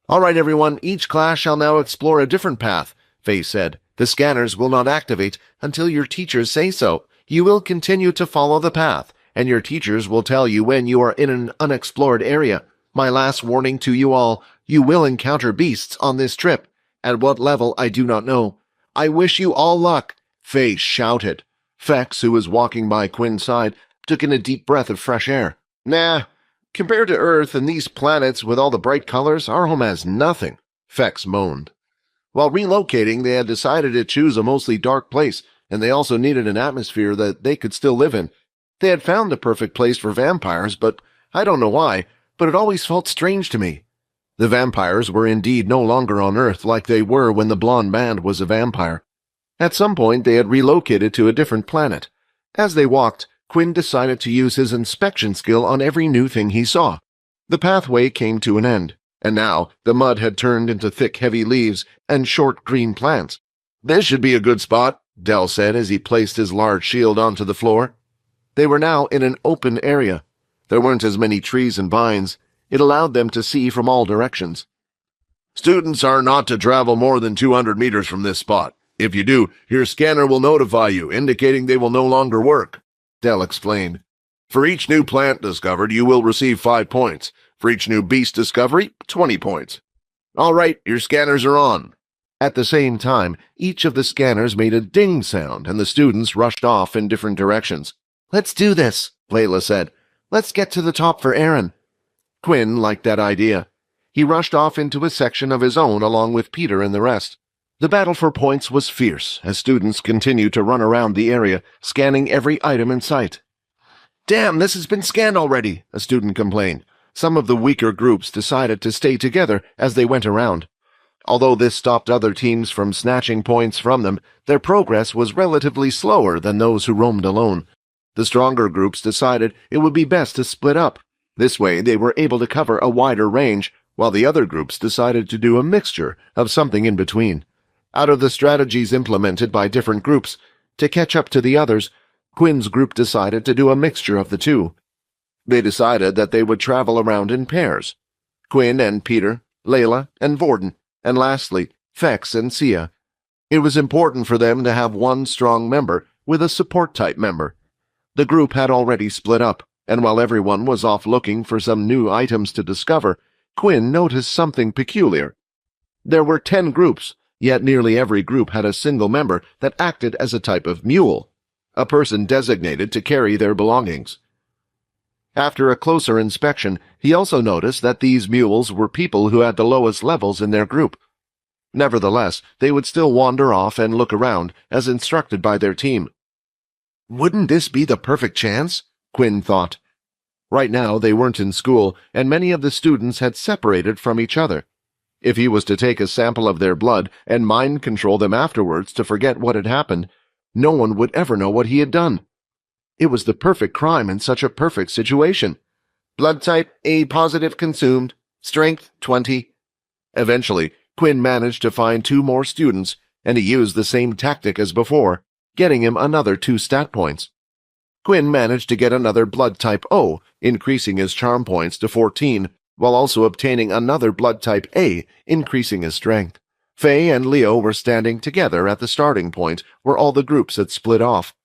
"All right, everyone, each class shall now explore a different path," Faye said. "The scanners will not activate until your teachers say so. You will continue to follow the path, and your teachers will tell you when you are in an unexplored area. My last warning to you all, you will encounter beasts on this trip. At what level, I do not know. I wish you all luck," Faye shouted. Fex, who was walking by Quinn's side, took in a deep breath of fresh air. "Nah, compared to Earth and these planets with all the bright colors, our home has nothing," Fex moaned. While relocating, they had decided to choose a mostly dark place, and they also needed an atmosphere that they could still live in. They had found the perfect place for vampires, but I don't know why, but it always felt strange to me. The vampires were indeed no longer on Earth like they were when the blonde man was a vampire. At some point, they had relocated to a different planet. As they walked, Quinn decided to use his inspection skill on every new thing he saw. The pathway came to an end, and now the mud had turned into thick, heavy leaves and short green plants. "This should be a good spot," Dell said as he placed his large shield onto the floor. They were now in an open area. There weren't as many trees and vines. It allowed them to see from all directions. "Students are not to travel more than 200 meters from this spot. If you do, your scanner will notify you, indicating they will no longer work," Dell explained. "For each new plant discovered, you will receive 5 points. For each new beast discovery, 20 points. All right, your scanners are on." At the same time, each of the scanners made a ding sound, and the students rushed off in different directions. "Let's do this," Layla said. "Let's get to the top for Aaron." Quinn liked that idea. He rushed off into a section of his own along with Peter and the rest. The battle for points was fierce as students continued to run around the area, scanning every item in sight. "Damn, this has been scanned already," a student complained. Some of the weaker groups decided to stay together as they went around. Although this stopped other teams from snatching points from them, their progress was relatively slower than those who roamed alone. The stronger groups decided it would be best to split up. This way they were able to cover a wider range, while the other groups decided to do a mixture of something in between. Out of the strategies implemented by different groups, to catch up to the others, Quinn's group decided to do a mixture of the two. They decided that they would travel around in pairs. Quinn and Peter, Layla and Vordon, and lastly, Fex and Sia. It was important for them to have one strong member with a support-type member. The group had already split up, and while everyone was off looking for some new items to discover, Quinn noticed something peculiar. There were 10 groups, yet nearly every group had a single member that acted as a type of mule, a person designated to carry their belongings. After a closer inspection, he also noticed that these mules were people who had the lowest levels in their group. Nevertheless, they would still wander off and look around, as instructed by their team. Wouldn't this be the perfect chance? Quinn thought. Right now they weren't in school, and many of the students had separated from each other. If he was to take a sample of their blood and mind control them afterwards to forget what had happened, no one would ever know what he had done. It was the perfect crime in such a perfect situation. Blood type A positive consumed. Strength 20. Eventually, Quinn managed to find 2 more students, and he used the same tactic as before, getting him another 2 stat points. Quinn managed to get another blood type O, increasing his charm points to 14, while also obtaining another blood type A, increasing his strength. Faye and Leo were standing together at the starting point, where all the groups had split off.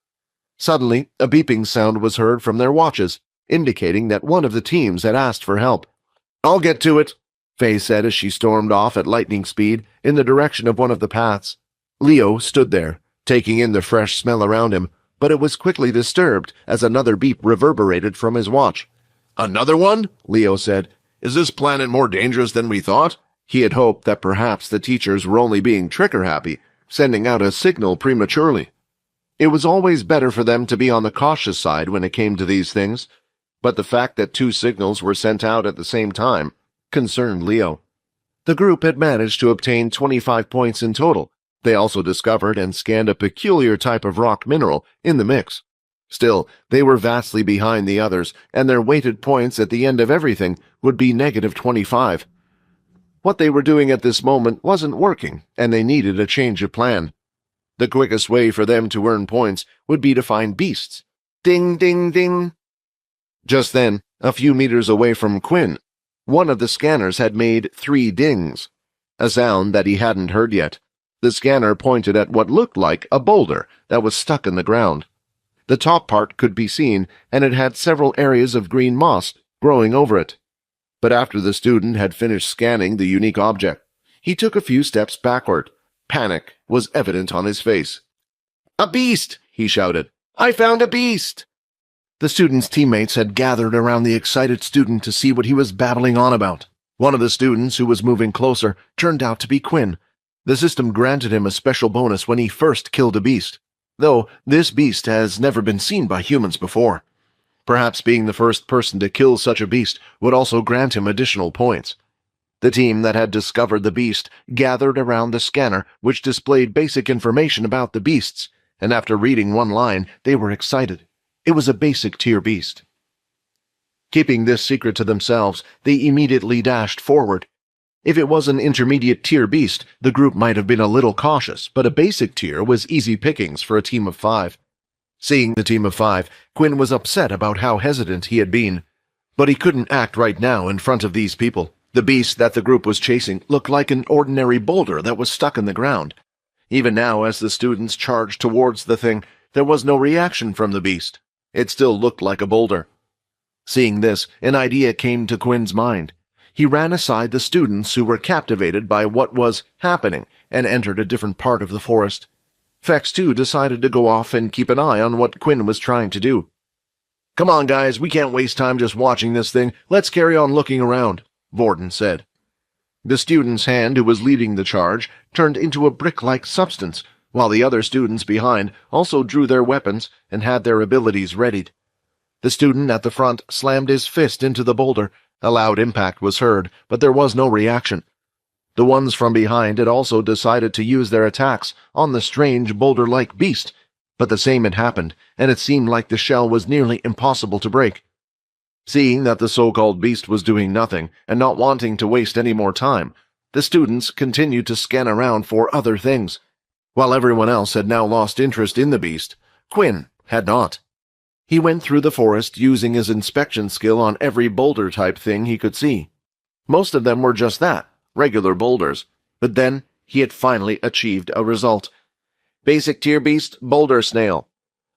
Suddenly, a beeping sound was heard from their watches, indicating that one of the teams had asked for help. "I'll get to it," Faye said as she stormed off at lightning speed in the direction of one of the paths. Leo stood there, taking in the fresh smell around him, but it was quickly disturbed as another beep reverberated from his watch. "Another one?" Leo said. "Is this planet more dangerous than we thought?" He had hoped that perhaps the teachers were only being trigger-happy, sending out a signal prematurely. It was always better for them to be on the cautious side when it came to these things, but the fact that 2 signals were sent out at the same time concerned Leo. The group had managed to obtain 25 points in total. They also discovered and scanned a peculiar type of rock mineral in the mix. Still, they were vastly behind the others, and their weighted points at the end of everything would be negative 25. What they were doing at this moment wasn't working, and they needed a change of plan. The quickest way for them to earn points would be to find beasts. Ding, ding, ding. Just then, a few meters away from Quinn, one of the scanners had made 3 dings, a sound that he hadn't heard yet. The scanner pointed at what looked like a boulder that was stuck in the ground. The top part could be seen, and it had several areas of green moss growing over it. But after the student had finished scanning the unique object, he took a few steps backward. Panic was evident on his face. "A beast!" he shouted. "I found a beast!" The student's teammates had gathered around the excited student to see what he was babbling on about. One of the students, who was moving closer, turned out to be Quinn. The system granted him a special bonus when he first killed a beast, though this beast has never been seen by humans before. Perhaps being the first person to kill such a beast would also grant him additional points. The team that had discovered the beast gathered around the scanner, which displayed basic information about the beasts, and after reading one line, they were excited. It was a basic tier beast. Keeping this secret to themselves, they immediately dashed forward. If it was an intermediate tier beast, the group might have been a little cautious, but a basic tier was easy pickings for a team of 5. Seeing the team of 5, Quinn was upset about how hesitant he had been. But he couldn't act right now in front of these people. The beast that the group was chasing looked like an ordinary boulder that was stuck in the ground. Even now, as the students charged towards the thing, there was no reaction from the beast. It still looked like a boulder. Seeing this, an idea came to Quinn's mind. He ran aside the students who were captivated by what was happening and entered a different part of the forest. Fex, too, decided to go off and keep an eye on what Quinn was trying to do. "Come on, guys, we can't waste time just watching this thing. Let's carry on looking around," Vordon said. The student's hand, who was leading the charge, turned into a brick-like substance, while the other students behind also drew their weapons and had their abilities readied. The student at the front slammed his fist into the boulder. A loud impact was heard, but there was no reaction. The ones from behind had also decided to use their attacks on the strange boulder-like beast, but the same had happened, and it seemed like the shell was nearly impossible to break. Seeing that the so-called beast was doing nothing, and not wanting to waste any more time, the students continued to scan around for other things. While everyone else had now lost interest in the beast, Quinn had not. He went through the forest using his inspection skill on every boulder-type thing he could see. Most of them were just that, regular boulders. But then he had finally achieved a result. Basic tier beast, boulder snail.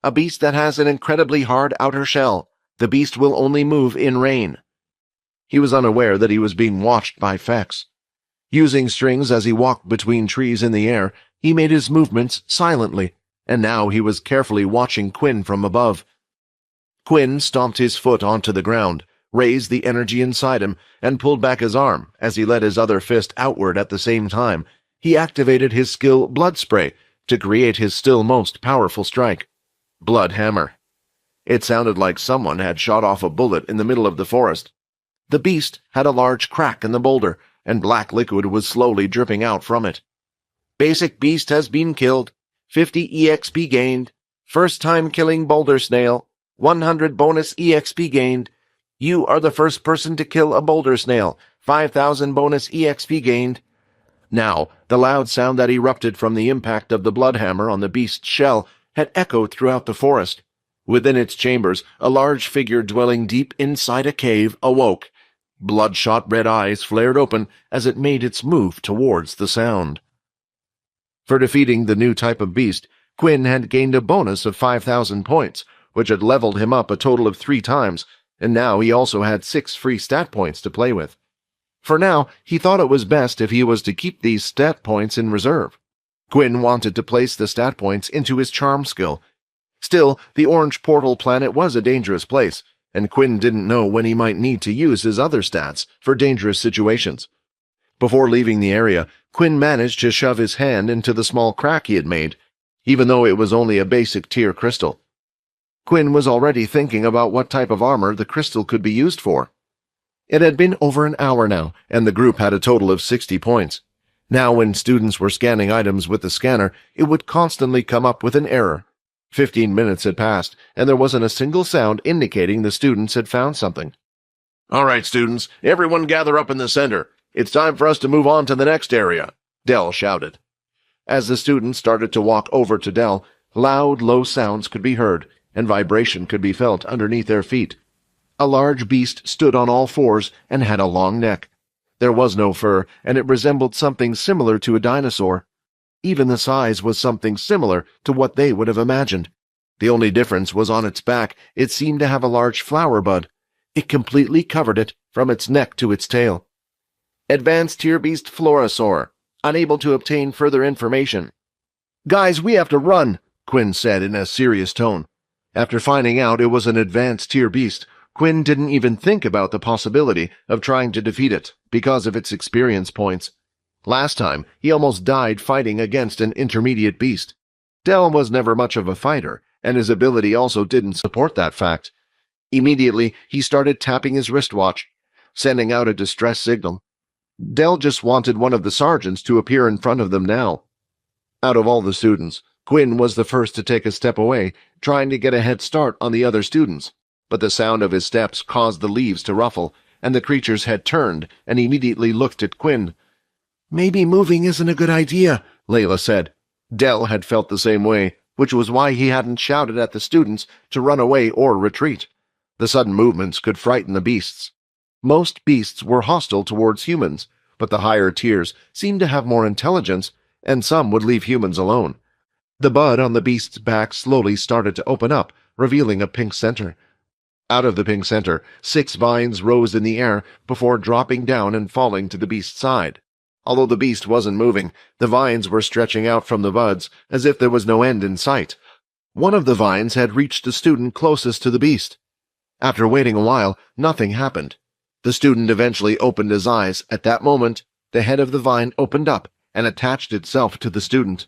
A beast that has an incredibly hard outer shell. The beast will only move in rain. He was unaware that he was being watched by Fex. Using strings as he walked between trees in the air, he made his movements silently, and now he was carefully watching Quinn from above. Quinn stomped his foot onto the ground, raised the energy inside him, and pulled back his arm as he let his other fist outward at the same time. He activated his skill Blood Spray to create his still most powerful strike, Blood Hammer. It sounded like someone had shot off a bullet in the middle of the forest. The beast had a large crack in the boulder, and black liquid was slowly dripping out from it. Basic beast has been killed. 50 EXP gained. First time killing boulder snail. 100 bonus EXP gained. You are the first person to kill a boulder snail. 5,000 bonus EXP gained. Now, the loud sound that erupted from the impact of the blood hammer on the beast's shell had echoed throughout the forest. Within its chambers, a large figure dwelling deep inside a cave awoke. Bloodshot red eyes flared open as it made its move towards the sound. For defeating the new type of beast, Quinn had gained a bonus of 5,000 points, which had leveled him up a total of 3 times, and now he also had 6 free stat points to play with. For now, he thought it was best if he was to keep these stat points in reserve. Quinn wanted to place the stat points into his charm skill. Still, the Orange Portal planet was a dangerous place, and Quinn didn't know when he might need to use his other stats for dangerous situations. Before leaving the area, Quinn managed to shove his hand into the small crack he had made, even though it was only a basic tier crystal. Quinn was already thinking about what type of armor the crystal could be used for. It had been over an hour now, and the group had a total of 60 points. Now when students were scanning items with the scanner, it would constantly come up with an error. 15 minutes had passed, and there wasn't a single sound indicating the students had found something. "All right, students, everyone gather up in the center. It's time for us to move on to the next area," Dell shouted. As the students started to walk over to Dell, loud, low sounds could be heard, and vibration could be felt underneath their feet. A large beast stood on all fours and had a long neck. There was no fur, and it resembled something similar to a dinosaur. Even the size was something similar to what they would have imagined. The only difference was on its back. It seemed to have a large flower bud. It completely covered it from its neck to its tail. Advanced tier beast Florosaur, unable to obtain further information. "Guys, we have to run," Quinn said in a serious tone. After finding out it was an advanced tier beast, Quinn didn't even think about the possibility of trying to defeat it because of its experience points. Last time, he almost died fighting against an intermediate beast. Dell was never much of a fighter, and his ability also didn't support that fact. Immediately, he started tapping his wristwatch, sending out a distress signal. Dell just wanted one of the sergeants to appear in front of them now. Out of all the students, Quinn was the first to take a step away, trying to get a head start on the other students. But the sound of his steps caused the leaves to ruffle, and the creature's head turned and immediately looked at Quinn. "Maybe moving isn't a good idea," Layla said. Dell had felt the same way, which was why he hadn't shouted at the students to run away or retreat. The sudden movements could frighten the beasts. Most beasts were hostile towards humans, but the higher tiers seemed to have more intelligence, and some would leave humans alone. The bud on the beast's back slowly started to open up, revealing a pink center. Out of the pink center, 6 vines rose in the air before dropping down and falling to the beast's side. Although the beast wasn't moving, the vines were stretching out from the buds as if there was no end in sight. One of the vines had reached the student closest to the beast. After waiting a while, nothing happened. The student eventually opened his eyes. At that moment, the head of the vine opened up and attached itself to the student.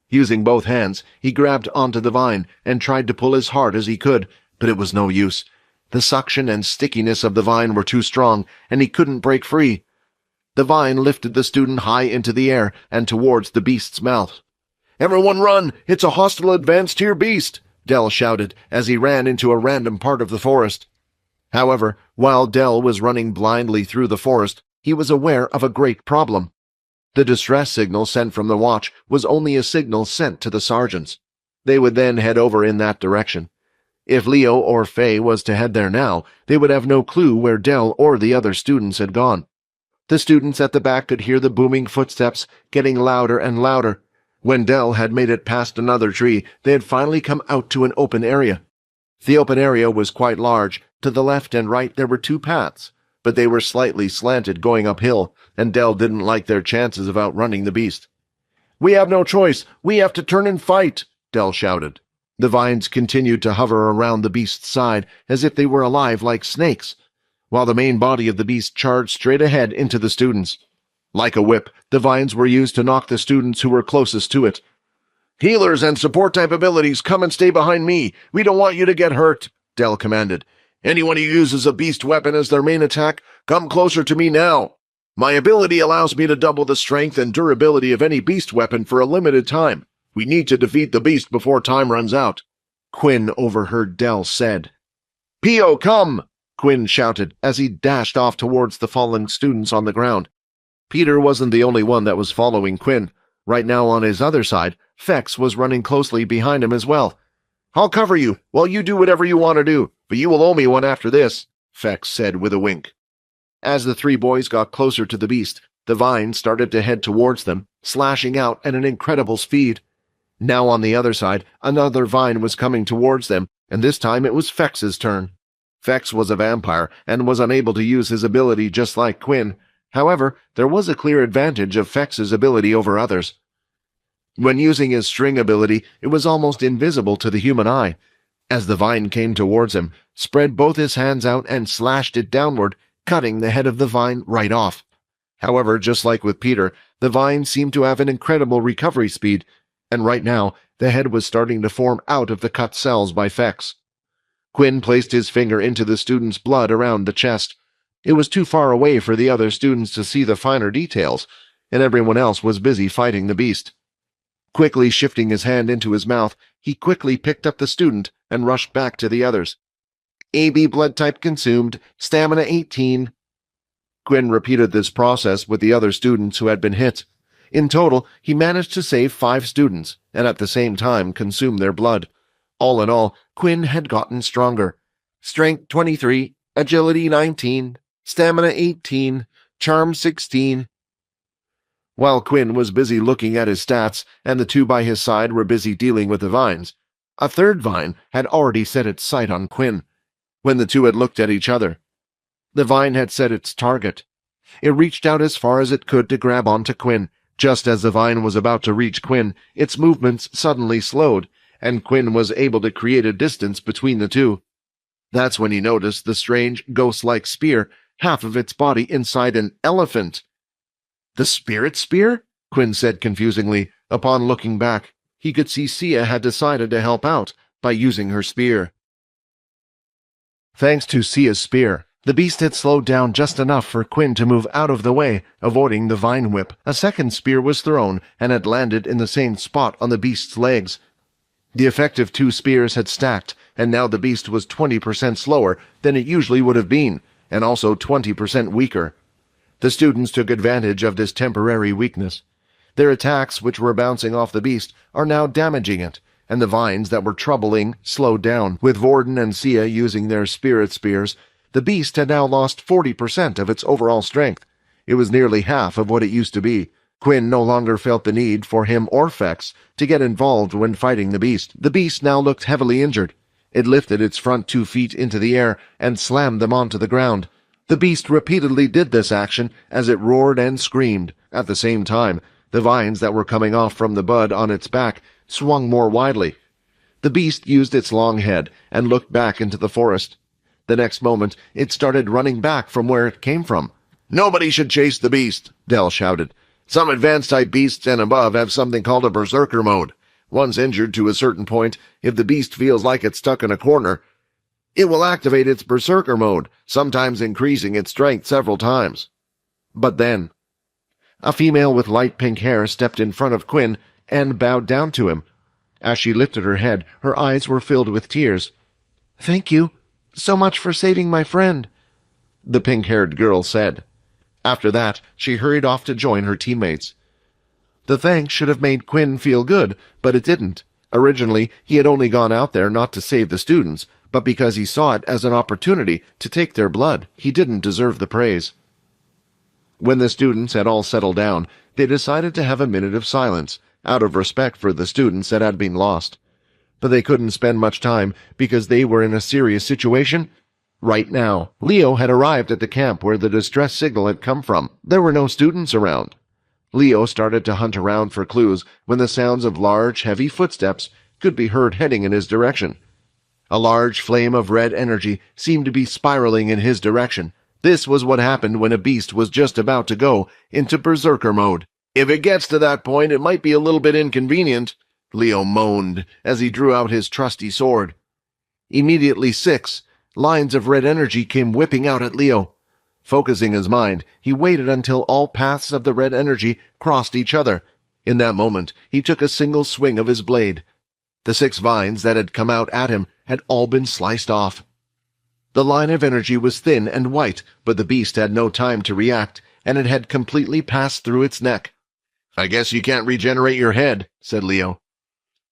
Using both hands, he grabbed onto the vine and tried to pull as hard as he could, but it was no use. The suction and stickiness of the vine were too strong, and he couldn't break free. The vine lifted the student high into the air and towards the beast's mouth. "Everyone run! It's a hostile advanced tier beast!" Dell shouted as he ran into a random part of the forest. However, while Dell was running blindly through the forest, he was aware of a great problem. The distress signal sent from the watch was only a signal sent to the sergeants. They would then head over in that direction. If Leo or Faye was to head there now, they would have no clue where Dell or the other students had gone. The students at the back could hear the booming footsteps getting louder and louder. When Dell had made it past another tree, they had finally come out to an open area. The open area was quite large. To the left and right there were two paths, but they were slightly slanted going uphill, and Dell didn't like their chances of outrunning the beast. "We have no choice. We have to turn and fight," Dell shouted. The vines continued to hover around the beast's side as if they were alive like snakes, while the main body of the beast charged straight ahead into the students. Like a whip, the vines were used to knock the students who were closest to it. "Healers and support-type abilities, come and stay behind me. We don't want you to get hurt," Dell commanded. "Anyone who uses a beast weapon as their main attack, come closer to me now. My ability allows me to double the strength and durability of any beast weapon for a limited time. We need to defeat the beast before time runs out," Quinn overheard Dell said. "Pio, come!" Quinn shouted as he dashed off towards the fallen students on the ground. Peter wasn't the only one that was following Quinn. Right now on his other side, Fex was running closely behind him as well. "I'll cover you while you do whatever you want to do, but you will owe me one after this," Fex said with a wink. As the three boys got closer to the beast, the vine started to head towards them, slashing out at an incredible speed. Now on the other side, another vine was coming towards them, and this time it was Fex's turn. Fex was a vampire and was unable to use his ability just like Quinn. However, there was a clear advantage of Fex's ability over others. When using his string ability, it was almost invisible to the human eye. As the vine came towards him, spread both his hands out and slashed it downward, cutting the head of the vine right off. However, just like with Peter, the vine seemed to have an incredible recovery speed, and right now, the head was starting to form out of the cut cells by Fex. Quinn placed his finger into the student's blood around the chest. It was too far away for the other students to see the finer details, and everyone else was busy fighting the beast. Quickly shifting his hand into his mouth, he quickly picked up the student and rushed back to the others. "AB blood type consumed, stamina 18. Quinn repeated this process with the other students who had been hit. In total, he managed to save 5 students, and at the same time consume their blood. All in all, Quinn had gotten stronger. Strength 23, agility 19, stamina 18, charm 16. While Quinn was busy looking at his stats, and the two by his side were busy dealing with the vines, a third vine had already set its sight on Quinn. When the two had looked at each other, the vine had set its target. It reached out as far as it could to grab onto Quinn. Just as the vine was about to reach Quinn, its movements suddenly slowed, and Quinn was able to create a distance between the two. That's when he noticed the strange, ghost-like spear, half of its body inside an elephant. "The spirit spear?" Quinn said confusingly. Upon looking back, he could see Sia had decided to help out by using her spear. Thanks to Sia's spear, the beast had slowed down just enough for Quinn to move out of the way, avoiding the vine whip. A second spear was thrown and had landed in the same spot on the beast's legs. The effective 2 spears had stacked, and now the beast was 20% slower than it usually would have been, and also 20% weaker. The students took advantage of this temporary weakness. Their attacks, which were bouncing off the beast, are now damaging it, and the vines that were troubling slowed down. With Vordon and Sia using their spirit spears, the beast had now lost 40% of its overall strength. It was nearly half of what it used to be. Quinn no longer felt the need for him or Fex to get involved when fighting the beast. The beast now looked heavily injured. It lifted its front 2 feet into the air and slammed them onto the ground. The beast repeatedly did this action as it roared and screamed. At the same time, the vines that were coming off from the bud on its back swung more widely. The beast used its long head and looked back into the forest. The next moment, it started running back from where it came from. "Nobody should chase the beast," Dell shouted. "Some advanced-type beasts and above have something called a berserker mode. Once injured to a certain point, if the beast feels like it's stuck in a corner, it will activate its berserker mode, sometimes increasing its strength several times." But then, a female with light pink hair stepped in front of Quinn and bowed down to him. As she lifted her head, her eyes were filled with tears. "Thank you so much for saving my friend," the pink-haired girl said. After that, she hurried off to join her teammates. The thanks should have made Quinn feel good, but it didn't. Originally, he had only gone out there not to save the students, but because he saw it as an opportunity to take their blood, he didn't deserve the praise. When the students had all settled down, they decided to have a minute of silence, out of respect for the students that had been lost. But they couldn't spend much time because they were in a serious situation right now. Leo had arrived at the camp where the distress signal had come from. There were no students around. Leo started to hunt around for clues when the sounds of large, heavy footsteps could be heard heading in his direction. A large flame of red energy seemed to be spiraling in his direction. This was what happened when a beast was just about to go into berserker mode. "If it gets to that point, it might be a little bit inconvenient," Leo moaned as he drew out his trusty sword. Immediately 6 lines of red energy came whipping out at Leo. Focusing his mind, he waited until all paths of the red energy crossed each other. In that moment, he took a single swing of his blade. The 6 vines that had come out at him had all been sliced off. The line of energy was thin and white, but the beast had no time to react, and it had completely passed through its neck. "I guess you can't regenerate your head," said Leo.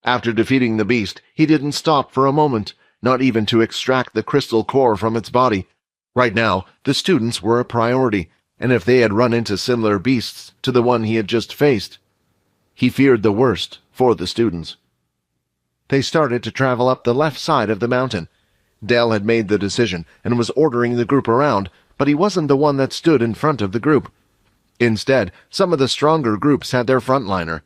After defeating the beast, he didn't stop for a moment, not even to extract the crystal core from its body. Right now, the students were a priority, and if they had run into similar beasts to the one he had just faced, he feared the worst for the students. They started to travel up the left side of the mountain. Dell had made the decision and was ordering the group around, but he wasn't the one that stood in front of the group. Instead, some of the stronger groups had their frontliner.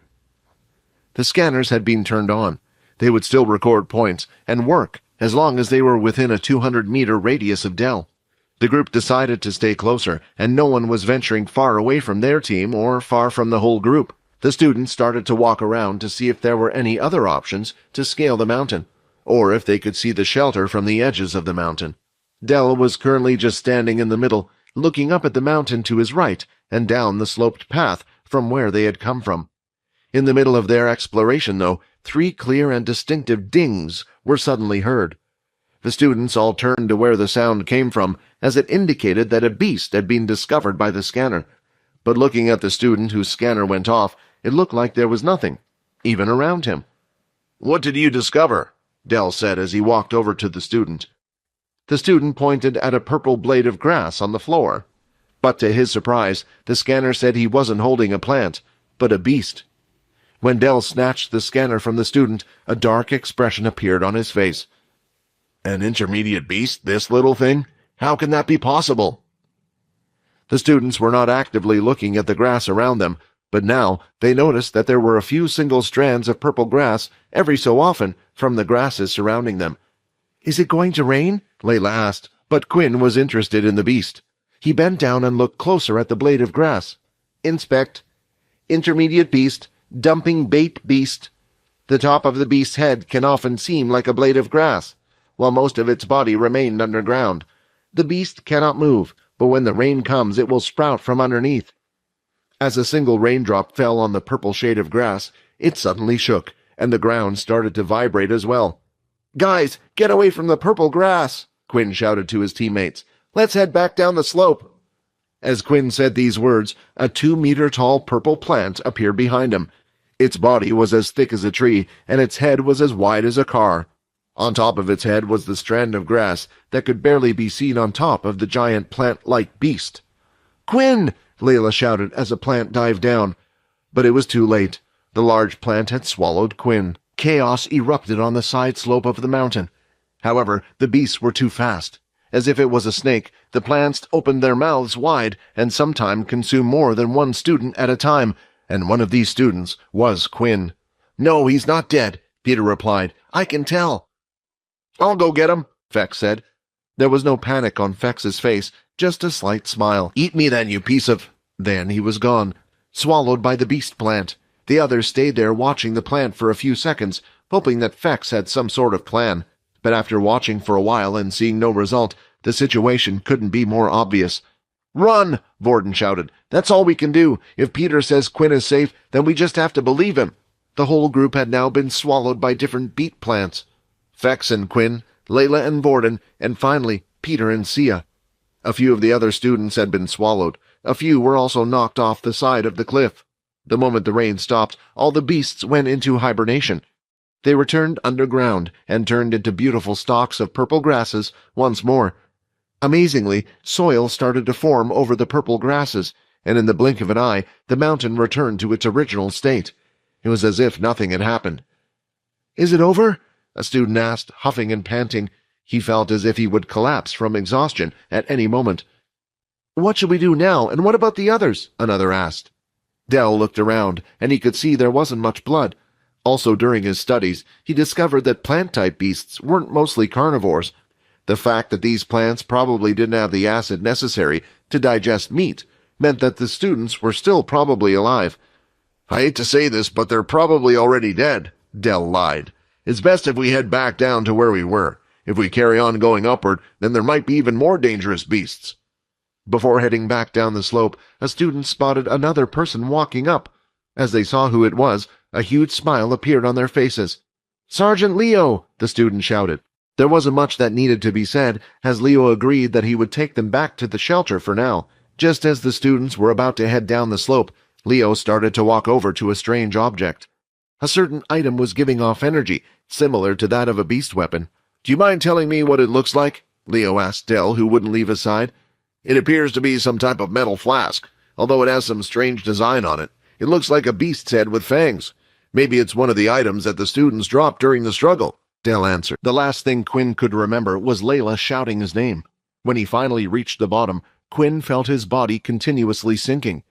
The scanners had been turned on. They would still record points and work as long as they were within a 200-meter radius of Dell. The group decided to stay closer, and no one was venturing far away from their team or far from the whole group. The students started to walk around to see if there were any other options to scale the mountain, or if they could see the shelter from the edges of the mountain. Dell was currently just standing in the middle, looking up at the mountain to his right and down the sloped path from where they had come from. In the middle of their exploration, though, 3 clear and distinctive dings were suddenly heard. The students all turned to where the sound came from, as it indicated that a beast had been discovered by the scanner. But looking at the student whose scanner went off, it looked like there was nothing, even around him. "What did you discover?" Dell said as he walked over to the student. The student pointed at a purple blade of grass on the floor. But to his surprise, the scanner said he wasn't holding a plant, but a beast. When Dell snatched the scanner from the student, a dark expression appeared on his face. "An intermediate beast, this little thing? How can that be possible?" The students were not actively looking at the grass around them, but now they noticed that there were a few single strands of purple grass every so often from the grasses surrounding them. "Is it going to rain?" Layla asked, but Quinn was interested in the beast. He bent down and looked closer at the blade of grass. "Inspect. Intermediate beast. Dumping bait beast. The top of the beast's head can often seem like a blade of grass, while most of its body remained underground. The beast cannot move, but when the rain comes it will sprout from underneath." As a single raindrop fell on the purple shade of grass, it suddenly shook, and the ground started to vibrate as well. "Guys, get away from the purple grass!" Quinn shouted to his teammates. "Let's head back down the slope." As Quinn said these words, a 2-meter-tall purple plant appeared behind him. Its body was as thick as a tree, and its head was as wide as a car. On top of its head was the strand of grass that could barely be seen on top of the giant plant-like beast. "Quinn!" Layla shouted as a plant dived down. But it was too late. The large plant had swallowed Quinn. Chaos erupted on the side slope of the mountain. However, the beasts were too fast. As if it was a snake, the plants opened their mouths wide and sometimes consumed more than one student at a time, and one of these students was Quinn. "No, he's not dead," Peter replied. "I can tell." "I'll go get him," Fex said. There was no panic on Fex's face, just a slight smile. "Eat me then, you piece of—" Then he was gone, swallowed by the beast plant. The others stayed there watching the plant for a few seconds, hoping that Fex had some sort of plan. But after watching for a while and seeing no result, the situation couldn't be more obvious. "Run!" Vordon shouted. "That's all we can do. If Peter says Quinn is safe, then we just have to believe him." The whole group had now been swallowed by different beet plants. Fex and Quinn, Layla and Vordon, and finally Peter and Sia. A few of the other students had been swallowed. A few were also knocked off the side of the cliff. The moment the rain stopped, all the beasts went into hibernation. They returned underground and turned into beautiful stalks of purple grasses once more. Amazingly, soil started to form over the purple grasses, and in the blink of an eye, the mountain returned to its original state. It was as if nothing had happened. "Is it over?" a student asked, huffing and panting. He felt as if he would collapse from exhaustion at any moment. "What should we do now, and what about the others?" another asked. Dell looked around, and he could see there wasn't much blood. Also, during his studies, he discovered that plant-type beasts weren't mostly carnivores. The fact that these plants probably didn't have the acid necessary to digest meat meant that the students were still probably alive. "I hate to say this, but they're probably already dead," Dell lied. "It's best if we head back down to where we were. If we carry on going upward, then there might be even more dangerous beasts." Before heading back down the slope, a student spotted another person walking up. As they saw who it was, a huge smile appeared on their faces. "Sergeant Leo!" the student shouted. There wasn't much that needed to be said, as Leo agreed that he would take them back to the shelter for now. Just as the students were about to head down the slope, Leo started to walk over to a strange object. A certain item was giving off energy, similar to that of a beast weapon. "Do you mind telling me what it looks like?" Leo asked Dell, who wouldn't leave his side. "It appears to be some type of metal flask, although it has some strange design on it. It looks like a beast's head with fangs. Maybe it's one of the items that the students dropped during the struggle," Dell answered. The last thing Quinn could remember was Layla shouting his name. When he finally reached the bottom, Quinn felt his body continuously sinking.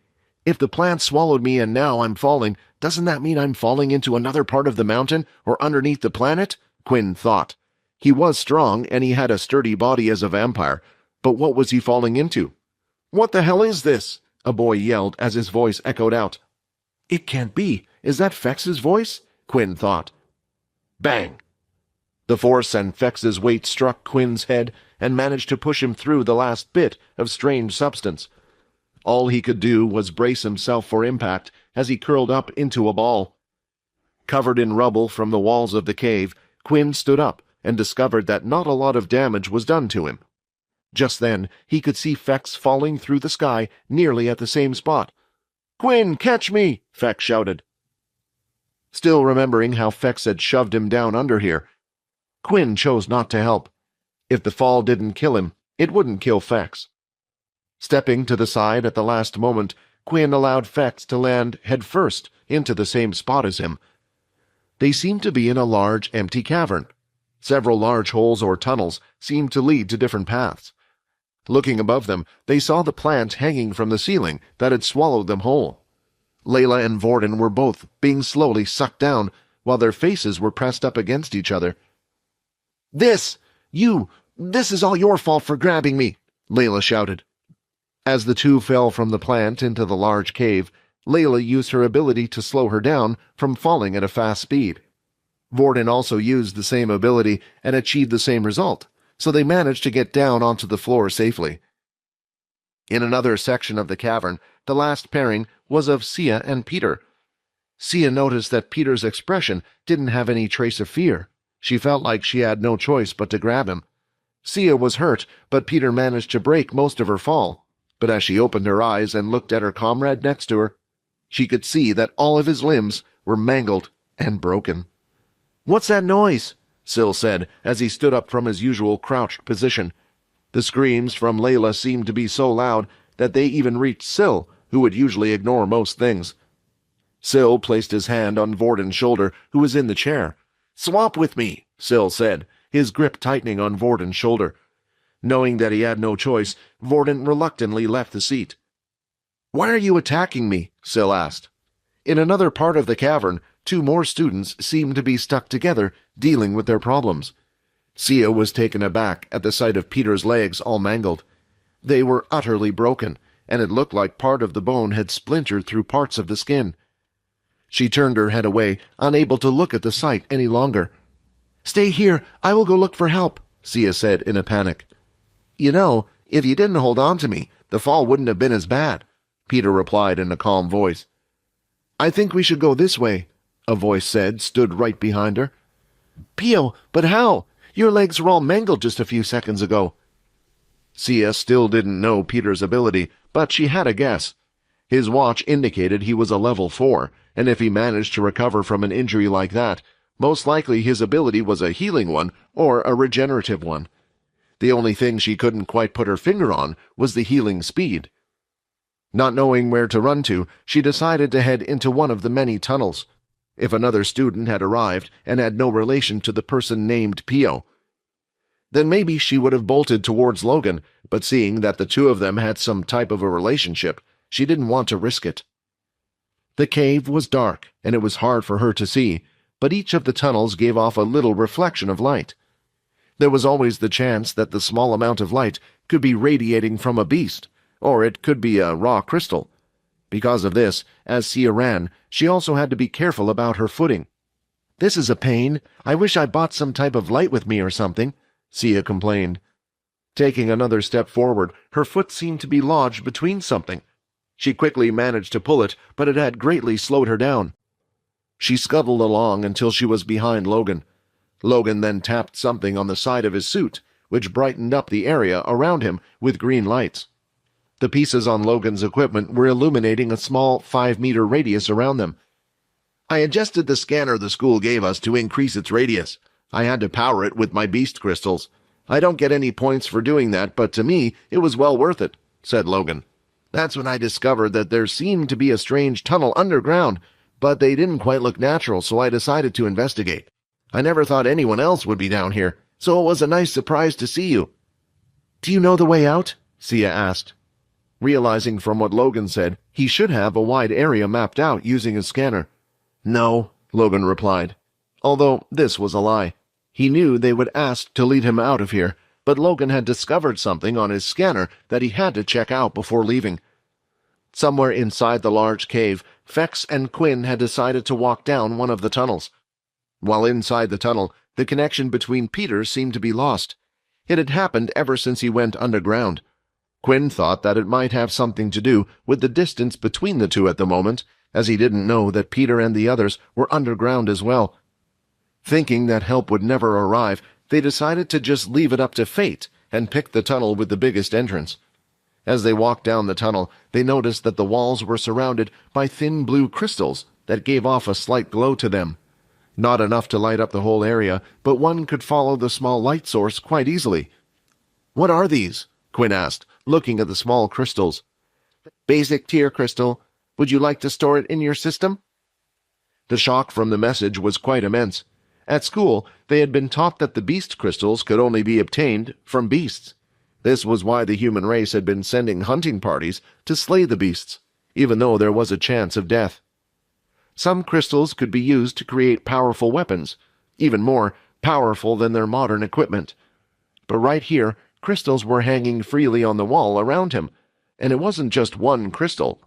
"If the plant swallowed me and now I'm falling, doesn't that mean I'm falling into another part of the mountain or underneath the planet?" Quinn thought. He was strong and he had a sturdy body as a vampire, but what was he falling into? "What the hell is this?" a boy yelled as his voice echoed out. "It can't be. Is that Fex's voice?" Quinn thought. Bang! The force and Fex's weight struck Quinn's head and managed to push him through the last bit of strange substance. All he could do was brace himself for impact as he curled up into a ball. Covered in rubble from the walls of the cave, Quinn stood up and discovered that not a lot of damage was done to him. Just then, he could see Fex falling through the sky nearly at the same spot. "Quinn, catch me!" Fex shouted. Still remembering how Fex had shoved him down under here, Quinn chose not to help. If the fall didn't kill him, it wouldn't kill Fex. Stepping to the side at the last moment, Quinn allowed Fex to land headfirst into the same spot as him. They seemed to be in a large, empty cavern. Several large holes or tunnels seemed to lead to different paths. Looking above them, they saw the plant hanging from the ceiling that had swallowed them whole. Layla and Vordon were both being slowly sucked down, while their faces were pressed up against each other. This is all your fault for grabbing me," Layla shouted. As the two fell from the plant into the large cave, Layla used her ability to slow her down from falling at a fast speed. Vordon also used the same ability and achieved the same result, so they managed to get down onto the floor safely. In another section of the cavern, the last pairing was of Sia and Peter. Sia noticed that Peter's expression didn't have any trace of fear. She felt like she had no choice but to grab him. Sia was hurt, but Peter managed to break most of her fall. But as she opened her eyes and looked at her comrade next to her, she could see that all of his limbs were mangled and broken. "What's that noise?" Syl said as he stood up from his usual crouched position. The screams from Layla seemed to be so loud that they even reached Syl, who would usually ignore most things. Syl placed his hand on Vordon's shoulder, who was in the chair. "Swap with me," Syl said, his grip tightening on Vordon's shoulder. Knowing that he had no choice, Vordon reluctantly left the seat. "Why are you attacking me?" Syl asked. In another part of the cavern, two more students seemed to be stuck together, dealing with their problems. Sia was taken aback at the sight of Peter's legs all mangled. They were utterly broken, and it looked like part of the bone had splintered through parts of the skin. She turned her head away, unable to look at the sight any longer. "Stay here, I will go look for help," Sia said in a panic. "You know, if you didn't hold on to me, the fall wouldn't have been as bad," Peter replied in a calm voice. "I think we should go this way," a voice said, stood right behind her. "Pio, but how? Your legs were all mangled just a few seconds ago." Sia still didn't know Peter's ability, but she had a guess. His watch indicated he was a level 4, and if he managed to recover from an injury like that, most likely his ability was a healing one or a regenerative one. The only thing she couldn't quite put her finger on was the healing speed. Not knowing where to run to, she decided to head into one of the many tunnels. If another student had arrived and had no relation to the person named Pio, then maybe she would have bolted towards Logan, but seeing that the two of them had some type of a relationship, she didn't want to risk it. The cave was dark, and it was hard for her to see, but each of the tunnels gave off a little reflection of light. There was always the chance that the small amount of light could be radiating from a beast, or it could be a raw crystal. Because of this, as Sia ran, she also had to be careful about her footing. "This is a pain. I wish I bought some type of light with me or something," Sia complained. Taking another step forward, her foot seemed to be lodged between something. She quickly managed to pull it, but it had greatly slowed her down. She scuttled along until she was behind Logan. Logan then tapped something on the side of his suit, which brightened up the area around him with green lights. The pieces on Logan's equipment were illuminating a small 5-meter radius around them. "I adjusted the scanner the school gave us to increase its radius. I had to power it with my beast crystals. I don't get any points for doing that, but to me it was well worth it," said Logan. "That's when I discovered that there seemed to be a strange tunnel underground, but they didn't quite look natural, so I decided to investigate. I never thought anyone else would be down here, so it was a nice surprise to see you." "Do you know the way out?" Sia asked. Realizing from what Logan said, he should have a wide area mapped out using his scanner. "No," Logan replied. Although this was a lie. He knew they would ask to lead him out of here, but Logan had discovered something on his scanner that he had to check out before leaving. Somewhere inside the large cave, Fex and Quinn had decided to walk down one of the tunnels. While inside the tunnel, the connection between Peter seemed to be lost. It had happened ever since he went underground. Quinn thought that it might have something to do with the distance between the two at the moment, as he didn't know that Peter and the others were underground as well. Thinking that help would never arrive, they decided to just leave it up to fate and pick the tunnel with the biggest entrance. As they walked down the tunnel, they noticed that the walls were surrounded by thin blue crystals that gave off a slight glow to them. Not enough to light up the whole area, but one could follow the small light source quite easily. "What are these?" Quinn asked, looking at the small crystals. "Basic tier crystal. Would you like to store it in your system?" The shock from the message was quite immense. At school, they had been taught that the beast crystals could only be obtained from beasts. This was why the human race had been sending hunting parties to slay the beasts, even though there was a chance of death. Some crystals could be used to create powerful weapons, even more powerful than their modern equipment. But right here, crystals were hanging freely on the wall around him, and it wasn't just one crystal.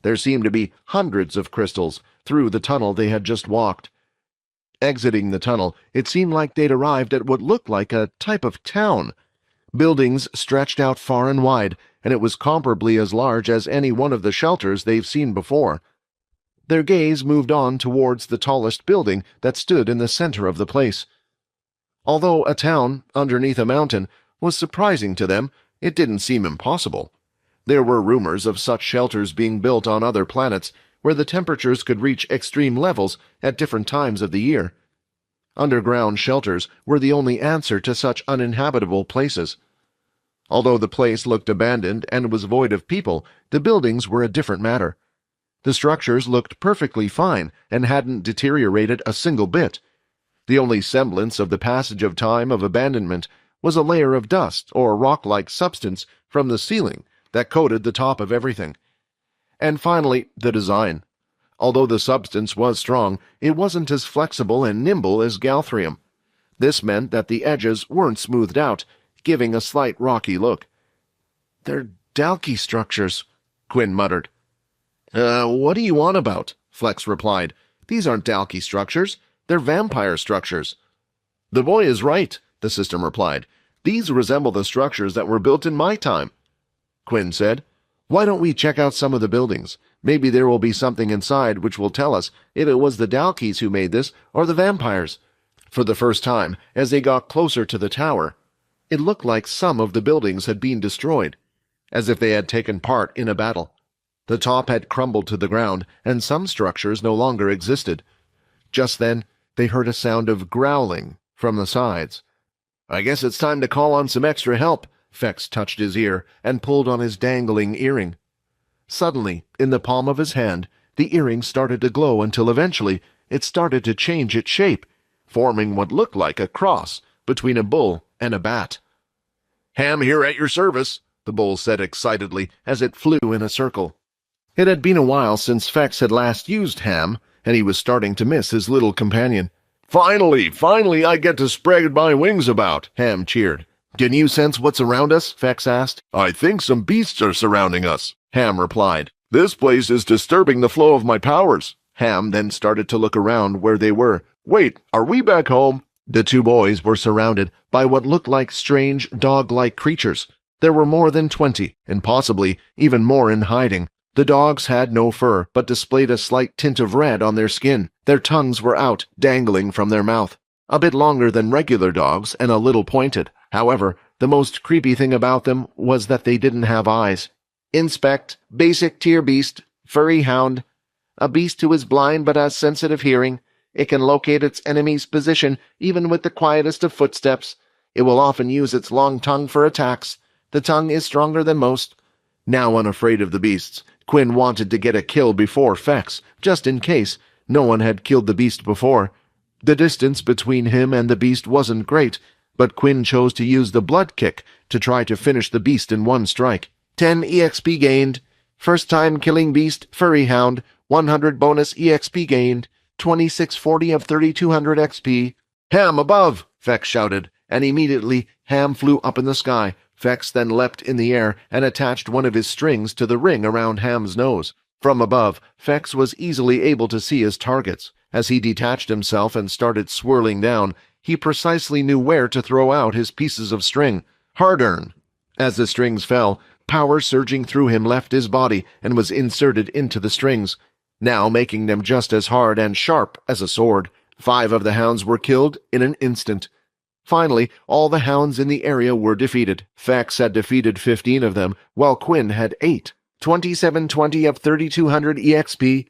There seemed to be hundreds of crystals through the tunnel they had just walked. Exiting the tunnel, it seemed like they'd arrived at what looked like a type of town. Buildings stretched out far and wide, and it was comparably as large as any one of the shelters they've seen before. Their gaze moved on towards the tallest building that stood in the center of the place. Although a town underneath a mountain was surprising to them, it didn't seem impossible. There were rumors of such shelters being built on other planets where the temperatures could reach extreme levels at different times of the year. Underground shelters were the only answer to such uninhabitable places. Although the place looked abandoned and was void of people, the buildings were a different matter. The structures looked perfectly fine and hadn't deteriorated a single bit. The only semblance of the passage of time of abandonment was a layer of dust or rock-like substance from the ceiling that coated the top of everything. And finally, the design. Although the substance was strong, it wasn't as flexible and nimble as Galthrium. This meant that the edges weren't smoothed out, giving a slight rocky look. "They're Dalky structures," Quinn muttered. What are you on about?" Flex replied. "These aren't Dalky structures. They're vampire structures." "The boy is right," the system replied. "These resemble the structures that were built in my time." Quinn said, "Why don't we check out some of the buildings? Maybe there will be something inside which will tell us if it was the Dalkies who made this or the vampires." For the first time, as they got closer to the tower, it looked like some of the buildings had been destroyed, as if they had taken part in a battle. The top had crumbled to the ground, and some structures no longer existed. Just then, they heard a sound of growling from the sides. "I guess it's time to call on some extra help." Fex touched his ear and pulled on his dangling earring. Suddenly, in the palm of his hand, the earring started to glow until eventually it started to change its shape, forming what looked like a cross between a bull and a bat. "Ham here at your service," the bull said excitedly as it flew in a circle. It had been a while since Fex had last used Ham, and he was starting to miss his little companion. Finally, I get to spread my wings about," Ham cheered. "Can you sense what's around us?" Fex asked. "I think some beasts are surrounding us," Ham replied. "This place is disturbing the flow of my powers." Ham then started to look around where they were. "Wait, are we back home?" The two boys were surrounded by what looked like strange, dog-like creatures. There were more than 20, and possibly even more in hiding. The dogs had no fur, but displayed a slight tint of red on their skin. Their tongues were out, dangling from their mouth. A bit longer than regular dogs, and a little pointed. However, the most creepy thing about them was that they didn't have eyes. Inspect, basic tier beast, furry hound. A beast who is blind but has sensitive hearing. It can locate its enemy's position even with the quietest of footsteps. It will often use its long tongue for attacks. The tongue is stronger than most. Now unafraid of the beasts, Quinn wanted to get a kill before Fex, just in case no one had killed the beast before. The distance between him and the beast wasn't great, but Quinn chose to use the blood kick to try to finish the beast in one strike. 10 EXP gained. First time killing beast, Furry Hound. 100 bonus EXP gained. 2640 of 3200 XP. "Ham above!" Fex shouted, and immediately Ham flew up in the sky. Fex then leapt in the air and attached one of his strings to the ring around Ham's nose. From above, Fex was easily able to see his targets. As he detached himself and started swirling down, he precisely knew where to throw out his pieces of string. Hard-earn. As the strings fell, power surging through him left his body and was inserted into the strings, now making them just as hard and sharp as a sword. 5 of the hounds were killed in an instant. Finally, all the hounds in the area were defeated. Fex had defeated 15 of them, while Quinn had 8. 2720 of 3200 EXP.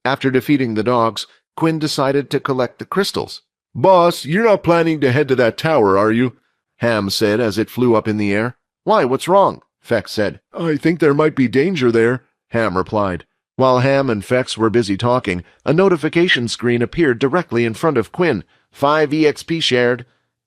After defeating the dogs, Quinn decided to collect the crystals. "Boss, you're not planning to head to that tower, are you?" Ham said as it flew up in the air. "Why, what's wrong?" Fex said. "I think there might be danger there," Ham replied. While Ham and Fex were busy talking, a notification screen appeared directly in front of Quinn. 5 EXP shared.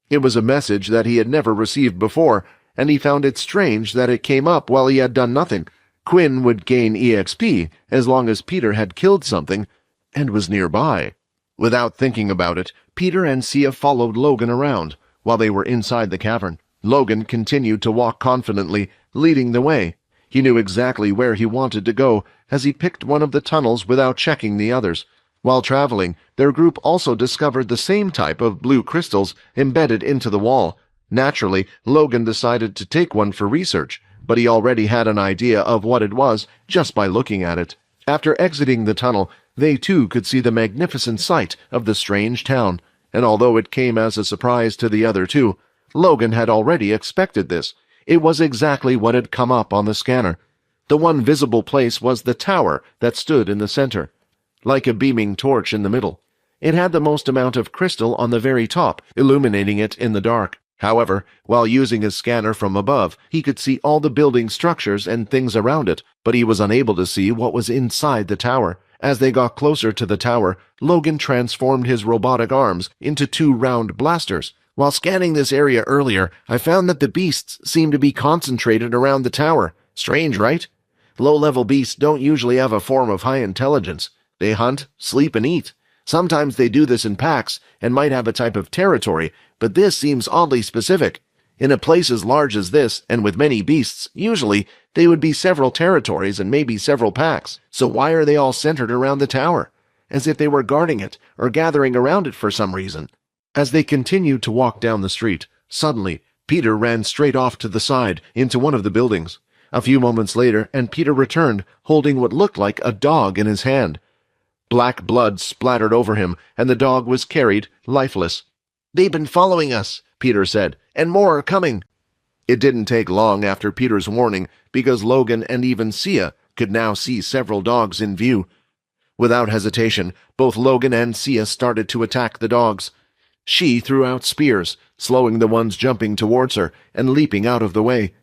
It was a message that he had never received before, and he found it strange that it came up while he had done nothing. Quinn would gain EXP as long as Peter had killed something and was nearby. Without thinking about it, Peter and Sia followed Logan around. While they were inside the cavern, Logan continued to walk confidently, leading the way. He knew exactly where he wanted to go, as he picked one of the tunnels without checking the others. While traveling, their group also discovered the same type of blue crystals embedded into the wall. Naturally, Logan decided to take one for research, but he already had an idea of what it was just by looking at it. After exiting the tunnel, they too could see the magnificent sight of the strange town, and although it came as a surprise to the other two, Logan had already expected this. It was exactly what had come up on the scanner. The one visible place was the tower that stood in the center, like a beaming torch in the middle. It had the most amount of crystal on the very top, illuminating it in the dark. However, while using his scanner from above, he could see all the building structures and things around it, but he was unable to see what was inside the tower. As they got closer to the tower, Logan transformed his robotic arms into 2 round blasters. "While scanning this area earlier, I found that the beasts seem to be concentrated around the tower. Strange, right? Low-level beasts don't usually have a form of high intelligence. They hunt, sleep, and eat. Sometimes they do this in packs and might have a type of territory, but this seems oddly specific. In a place as large as this, and with many beasts, usually they would be several territories and maybe several packs. So why are they all centered around the tower? As if they were guarding it or gathering around it for some reason." As they continued to walk down the street, suddenly Peter ran straight off to the side into one of the buildings. A few moments later, and Peter returned, holding what looked like a dog in his hand. Black blood splattered over him, and the dog was carried, lifeless. "They've been following us," Peter said, "and more are coming." It didn't take long after Peter's warning, because Logan and even Sia could now see several dogs in view. Without hesitation, both Logan and Sia started to attack the dogs. She threw out spears, slowing the ones jumping towards her and leaping out of the way.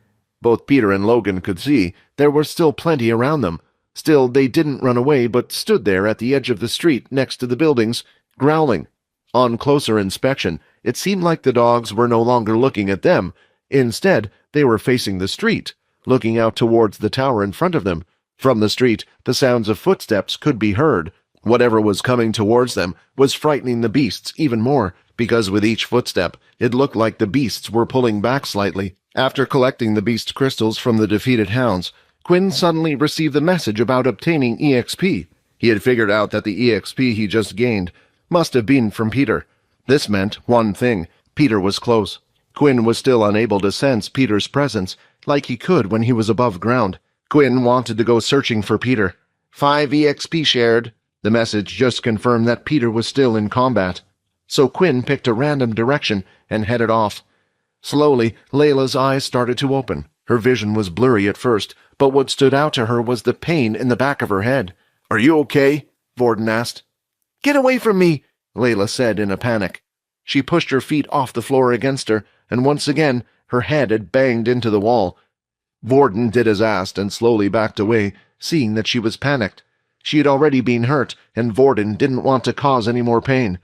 Both Peter and Logan could see there were still plenty around them, Still, they didn't run away but stood there at the edge of the street next to the buildings, growling. On closer inspection, it seemed like the dogs were no longer looking at them. Instead, they were facing the street, looking out towards the tower in front of them. From the street, the sounds of footsteps could be heard. Whatever was coming towards them was frightening the beasts even more, because with each footstep, it looked like the beasts were pulling back slightly. After collecting the beast crystals from the defeated hounds, Quinn suddenly received the message about obtaining EXP. He had figured out that the EXP he just gained must have been from Peter. This meant one thing: Peter was close. Quinn was still unable to sense Peter's presence like he could when he was above ground. Quinn wanted to go searching for Peter. 5 EXP shared. The message just confirmed that Peter was still in combat. So Quinn picked a random direction and headed off. Slowly, Layla's eyes started to open. Her vision was blurry at first, but what stood out to her was the pain in the back of her head. "Are you okay?" Vordon asked. "Get away from me," Layla said in a panic. She pushed her feet off the floor against her, and once again her head had banged into the wall. Vordon did as asked and slowly backed away, seeing that she was panicked. She had already been hurt, and Vordon didn't want to cause any more pain.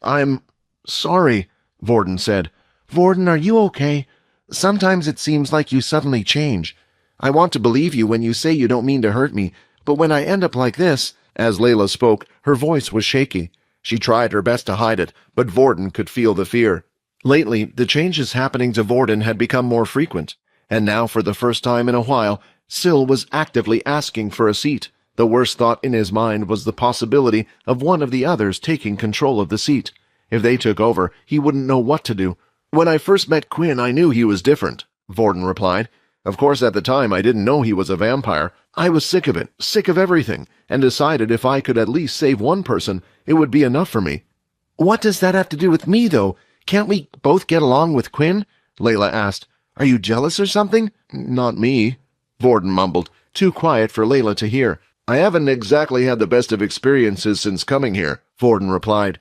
"I'm sorry," Vordon said. "Vordon, are you okay? Sometimes it seems like you suddenly change. I want to believe you when you say you don't mean to hurt me, but when I end up like this—" As Layla spoke, her voice was shaky. She tried her best to hide it, but Vordon could feel the fear. Lately, the changes happening to Vordon had become more frequent, and now for the first time in a while, Syl was actively asking for a seat. The worst thought in his mind was the possibility of one of the others taking control of the seat. If they took over, he wouldn't know what to do. "When I first met Quinn, I knew he was different," Vordon replied. "Of course, at the time, I didn't know he was a vampire. I was sick of it, sick of everything, and decided if I could at least save one person, it would be enough for me." "What does that have to do with me, though? Can't we both get along with Quinn?" Layla asked. "Are you jealous or something?" "Not me," Vordon mumbled, too quiet for Layla to hear. "I haven't exactly had the best of experiences since coming here," Vordon replied.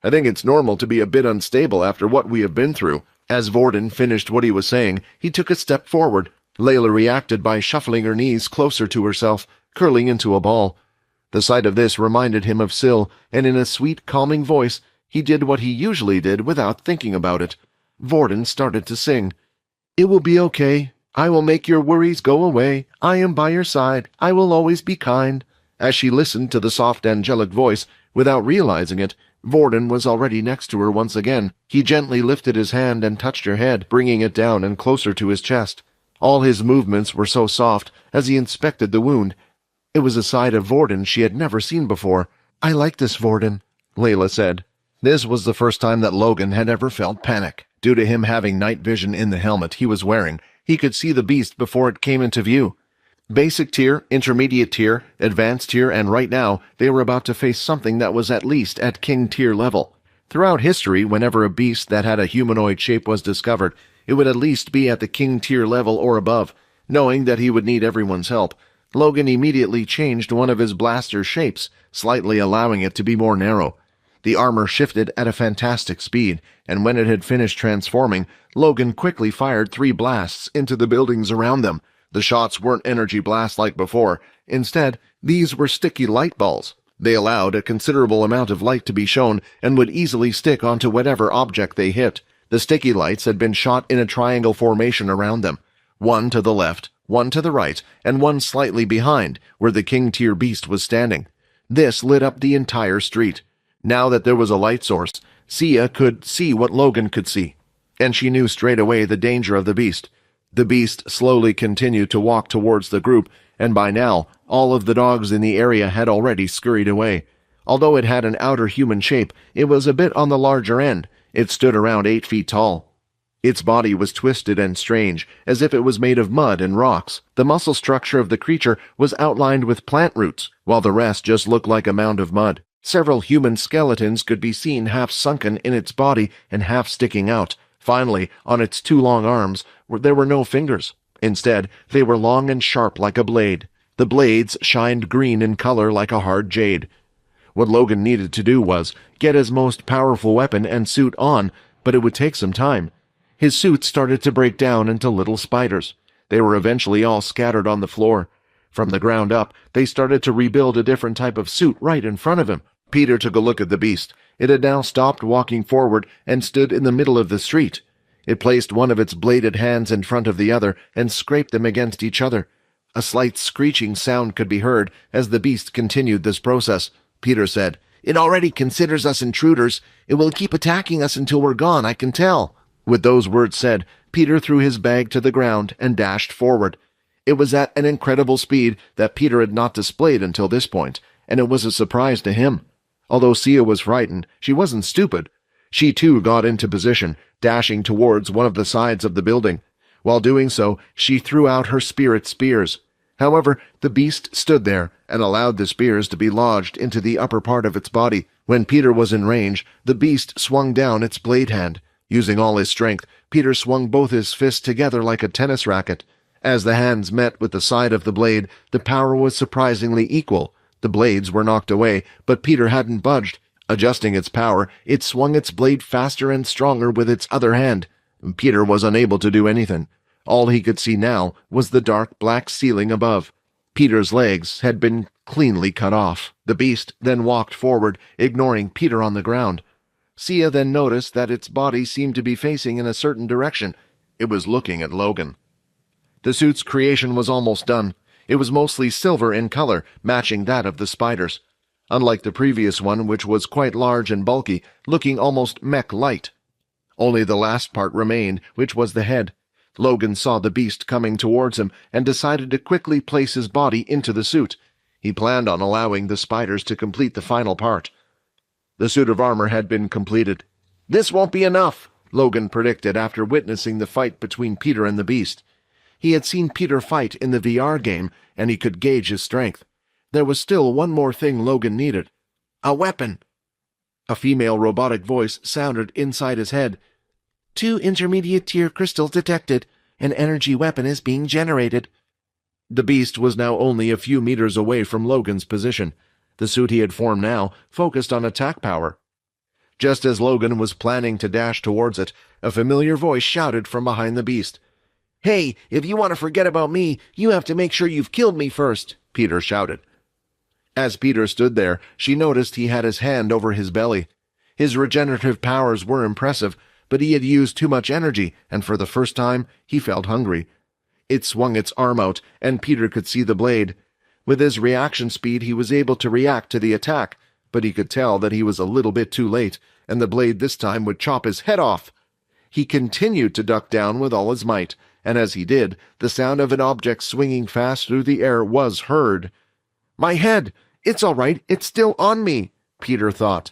"I think it's normal to be a bit unstable after what we have been through." As Vordon finished what he was saying, he took a step forward. Layla reacted by shuffling her knees closer to herself, curling into a ball. The sight of this reminded him of Syl, and in a sweet, calming voice, he did what he usually did without thinking about it. Vordon started to sing. "It will be okay. I will make your worries go away. I am by your side. I will always be kind." As she listened to the soft, angelic voice, without realizing it, Vordon was already next to her once again. He gently lifted his hand and touched her head, bringing it down and closer to his chest. All his movements were so soft as he inspected the wound. It was a side of Vordon she had never seen before. "I like this, Vordon," Layla said. This was the first time that Logan had ever felt panic. Due to him having night vision in the helmet he was wearing, he could see the beast before it came into view. Basic tier, intermediate tier, advanced tier, and right now they were about to face something that was at least at king tier level. Throughout history, whenever a beast that had a humanoid shape was discovered, it would at least be at the king tier level or above. Knowing that he would need everyone's help, Logan immediately changed one of his blaster shapes, slightly allowing it to be more narrow. The armor shifted at a fantastic speed, and when it had finished transforming, Logan quickly fired 3 blasts into the buildings around them. The shots weren't energy blasts like before. Instead, these were sticky light balls. They allowed a considerable amount of light to be shown and would easily stick onto whatever object they hit. The sticky lights had been shot in a triangle formation around them, one to the left, one to the right, and one slightly behind, where the king-tier beast was standing. This lit up the entire street. Now that there was a light source, Sia could see what Logan could see, and she knew straight away the danger of the beast. The beast slowly continued to walk towards the group, and by now, all of the dogs in the area had already scurried away. Although it had an outer human shape, it was a bit on the larger end. It stood around 8 feet tall. Its body was twisted and strange, as if it was made of mud and rocks. The muscle structure of the creature was outlined with plant roots, while the rest just looked like a mound of mud. Several human skeletons could be seen half sunken in its body and half sticking out. Finally, on its 2 long arms, there were no fingers. Instead, they were long and sharp like a blade. The blades shined green in color like a hard jade. What Logan needed to do was get his most powerful weapon and suit on, but it would take some time. His suit started to break down into little spiders. They were eventually all scattered on the floor. From the ground up, they started to rebuild a different type of suit right in front of him. Peter took a look at the beast. It had now stopped walking forward and stood in the middle of the street. It placed one of its bladed hands in front of the other and scraped them against each other. A slight screeching sound could be heard as the beast continued this process. Peter said, "It already considers us intruders. It will keep attacking us until we're gone, I can tell." With those words said, Peter threw his bag to the ground and dashed forward. It was at an incredible speed that Peter had not displayed until this point, and it was a surprise to him. Although Sia was frightened, she wasn't stupid. She too got into position, dashing towards one of the sides of the building. While doing so, she threw out her spirit spears. However, the beast stood there and allowed the spears to be lodged into the upper part of its body. When Peter was in range, the beast swung down its blade hand. Using all his strength, Peter swung both his fists together like a tennis racket. As the hands met with the side of the blade, the power was surprisingly equal. The blades were knocked away, but Peter hadn't budged. Adjusting its power, it swung its blade faster and stronger with its other hand. Peter was unable to do anything. All he could see now was the dark black ceiling above. Peter's legs had been cleanly cut off. The beast then walked forward, ignoring Peter on the ground. Sia then noticed that its body seemed to be facing in a certain direction. It was looking at Logan. The suit's creation was almost done. It was mostly silver in color, matching that of the spiders. Unlike the previous one, which was quite large and bulky, looking almost mech-light. Only the last part remained, which was the head. Logan saw the beast coming towards him and decided to quickly place his body into the suit. He planned on allowing the spiders to complete the final part. The suit of armor had been completed. "This won't be enough," Logan predicted after witnessing the fight between Peter and the beast. He had seen Peter fight in the VR game, and he could gauge his strength. There was still one more thing Logan needed. A weapon. A female robotic voice sounded inside his head. 2 intermediate-tier crystals detected. An energy weapon is being generated. The beast was now only a few meters away from Logan's position. The suit he had formed now focused on attack power. Just as Logan was planning to dash towards it, a familiar voice shouted from behind the beast. "Hey, if you want to forget about me, you have to make sure you've killed me first," Peter shouted. As Peter stood there, she noticed he had his hand over his belly. His regenerative powers were impressive, but he had used too much energy, and for the first time, he felt hungry. It swung its arm out, and Peter could see the blade. With his reaction speed, he was able to react to the attack, but he could tell that he was a little bit too late, and the blade this time would chop his head off. He continued to duck down with all his might, and as he did, the sound of an object swinging fast through the air was heard. "My head! It's all right, it's still on me," Peter thought.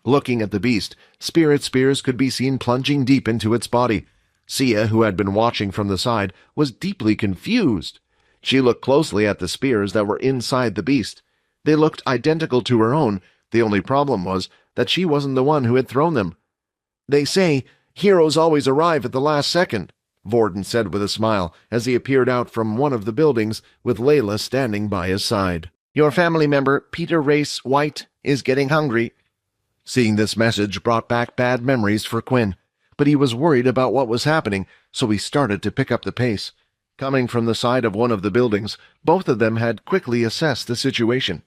Looking at the beast, spirit spears could be seen plunging deep into its body. Sia, who had been watching from the side, was deeply confused. She looked closely at the spears that were inside the beast. They looked identical to her own. The only problem was that she wasn't the one who had thrown them. "They say heroes always arrive at the last second," Vordon said with a smile as he appeared out from one of the buildings with Layla standing by his side. "Your family member, Peter Race White, is getting hungry." Seeing this message brought back bad memories for Quinn, but he was worried about what was happening, so he started to pick up the pace. Coming from the side of one of the buildings, both of them had quickly assessed the situation.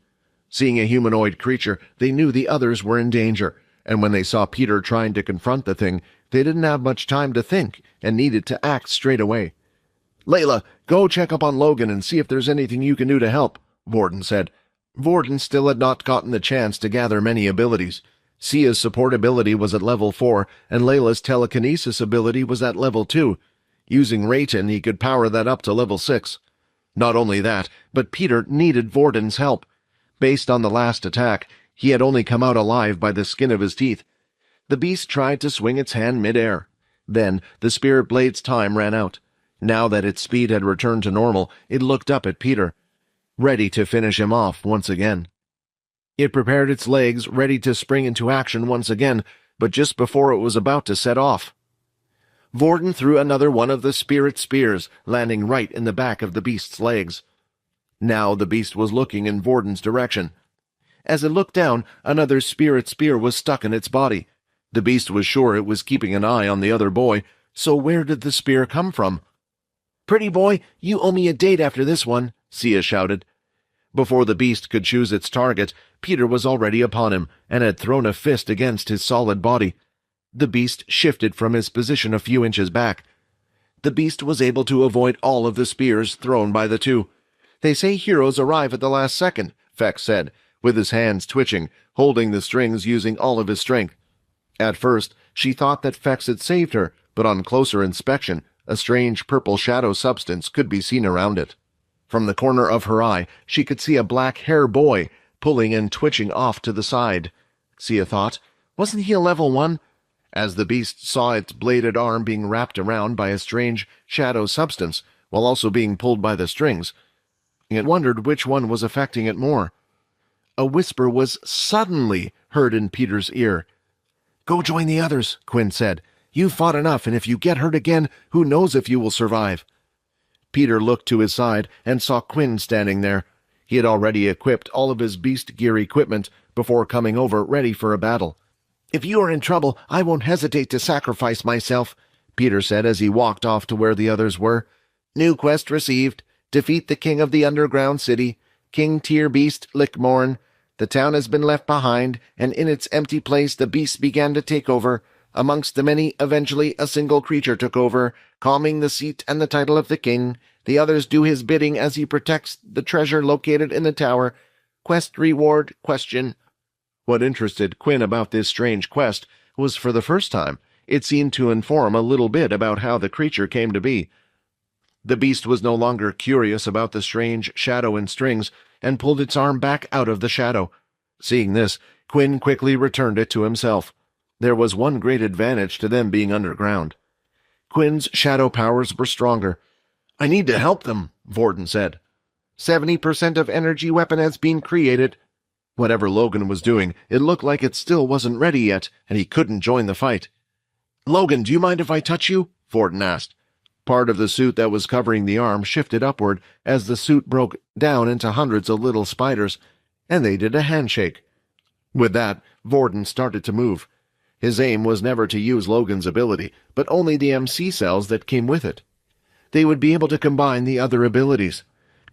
Seeing a humanoid creature, they knew the others were in danger, and when they saw Peter trying to confront the thing, they didn't have much time to think and needed to act straight away. "Layla, go check up on Logan and see if there's anything you can do to help," Vordon said. Vordon still had not gotten the chance to gather many abilities. Sia's support ability was at level 4, and Layla's telekinesis ability was at level 2. Using Rayton, he could power that up to level 6. Not only that, but Peter needed Vordon's help. Based on the last attack, he had only come out alive by the skin of his teeth. The beast tried to swing its hand mid-air. Then, the spirit blade's time ran out. Now that its speed had returned to normal, it looked up at Peter, ready to finish him off once again. It prepared its legs, ready to spring into action once again, but just before it was about to set off, Vordon threw another one of the spirit spears, landing right in the back of the beast's legs. Now the beast was looking in Vordon's direction. As it looked down, another spirit spear was stuck in its body. The beast was sure it was keeping an eye on the other boy, so where did the spear come from? "Pretty boy, you owe me a date after this one," Sia shouted. Before the beast could choose its target, Peter was already upon him and had thrown a fist against his solid body. The beast shifted from his position a few inches back. The beast was able to avoid all of the spears thrown by the two. "They say heroes arrive at the last second," Fex said, with his hands twitching, holding the strings using all of his strength. At first, she thought that Fex had saved her, but on closer inspection, a strange purple shadow substance could be seen around it. From the corner of her eye, she could see a black hair boy pulling and twitching off to the side. Sia thought, wasn't he a level 1? As the beast saw its bladed arm being wrapped around by a strange shadow substance, while also being pulled by the strings, it wondered which one was affecting it more. A whisper was suddenly heard in Peter's ear. "Go join the others," Quinn said. "You've fought enough, and if you get hurt again, who knows if you will survive." Peter looked to his side and saw Quinn standing there. He had already equipped all of his beast gear equipment before coming over ready for a battle. "If you are in trouble, I won't hesitate to sacrifice myself," Peter said as he walked off to where the others were. "New quest received. Defeat the king of the underground city, King Tyr Beast Lickmorn. The town has been left behind, and in its empty place the beasts began to take over. Amongst the many, eventually a single creature took over, calming the seat and the title of the king. The others do his bidding as he protects the treasure located in the tower. Quest reward question." What interested Quinn about this strange quest was, for the first time, it seemed to inform a little bit about how the creature came to be. The beast was no longer curious about the strange shadow and strings, and pulled its arm back out of the shadow. Seeing this, Quinn quickly returned it to himself. There was one great advantage to them being underground. Quinn's shadow powers were stronger. "I need to help them," Vordon said. 70% of energy weapon has been created." Whatever Logan was doing, it looked like it still wasn't ready yet, and he couldn't join the fight. "Logan, do you mind if I touch you?" Vordon asked. Part of the suit that was covering the arm shifted upward as the suit broke down into hundreds of little spiders, and they did a handshake. With that, Vordon started to move. His aim was never to use Logan's ability, but only the MC cells that came with it. They would be able to combine the other abilities,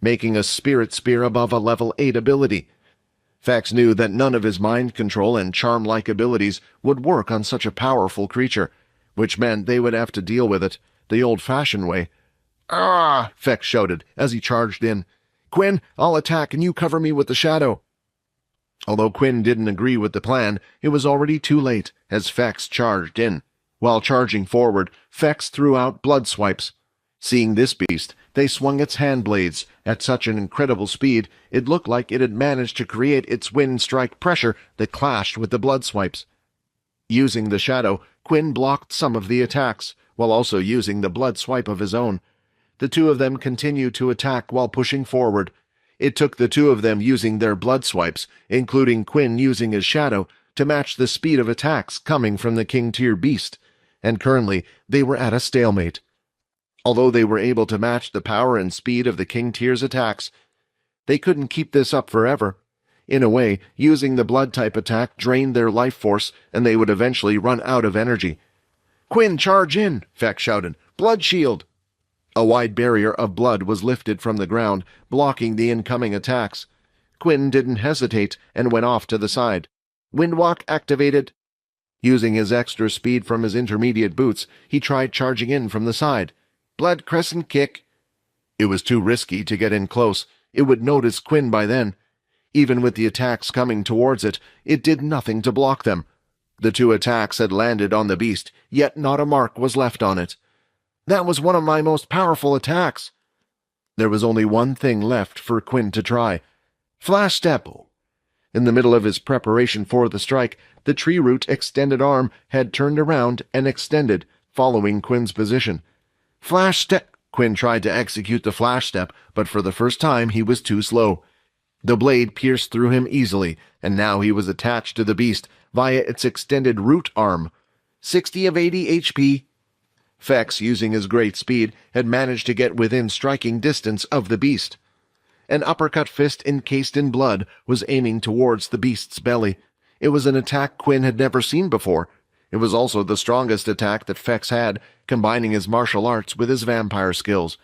making a spirit spear above a level 8 ability. Fax knew that none of his mind control and charm-like abilities would work on such a powerful creature, which meant they would have to deal with it the old-fashioned way. "Ah!" Fex shouted as he charged in. "Quinn, I'll attack and you cover me with the shadow." Although Quinn didn't agree with the plan, it was already too late as Fex charged in. While charging forward, Fex threw out blood swipes. Seeing this beast, they swung its hand blades at such an incredible speed it looked like it had managed to create its wind strike pressure that clashed with the blood swipes. Using the shadow, Quinn blocked some of the attacks, while also using the blood swipe of his own. The two of them continued to attack while pushing forward. It took the two of them using their blood swipes, including Quinn using his shadow, to match the speed of attacks coming from the King Tyr beast, and currently they were at a stalemate. Although they were able to match the power and speed of the King Tyr's attacks, they couldn't keep this up forever. In a way, using the blood-type attack drained their life force, and they would eventually run out of energy. "Quinn, charge in!" Fex shouted. "Blood shield!" A wide barrier of blood was lifted from the ground, blocking the incoming attacks. Quinn didn't hesitate and went off to the side. Windwalk activated. Using his extra speed from his intermediate boots, he tried charging in from the side. Blood crescent kick. It was too risky to get in close. It would notice Quinn by then. Even with the attacks coming towards it, it did nothing to block them. The two attacks had landed on the beast, yet not a mark was left on it. "That was one of my most powerful attacks." There was only one thing left for Quinn to try. Flash step. In the middle of his preparation for the strike, the tree root extended arm had turned around and extended, following Quinn's position. Flash step. Quinn tried to execute the flash step, but for the first time he was too slow. The blade pierced through him easily, and now he was attached to the beast via its extended root arm. 60 of 80 HP. Fex, using his great speed, had managed to get within striking distance of the beast. An uppercut fist encased in blood was aiming towards the beast's belly. It was an attack Quinn had never seen before. It was also the strongest attack that Fex had, combining his martial arts with his vampire skills.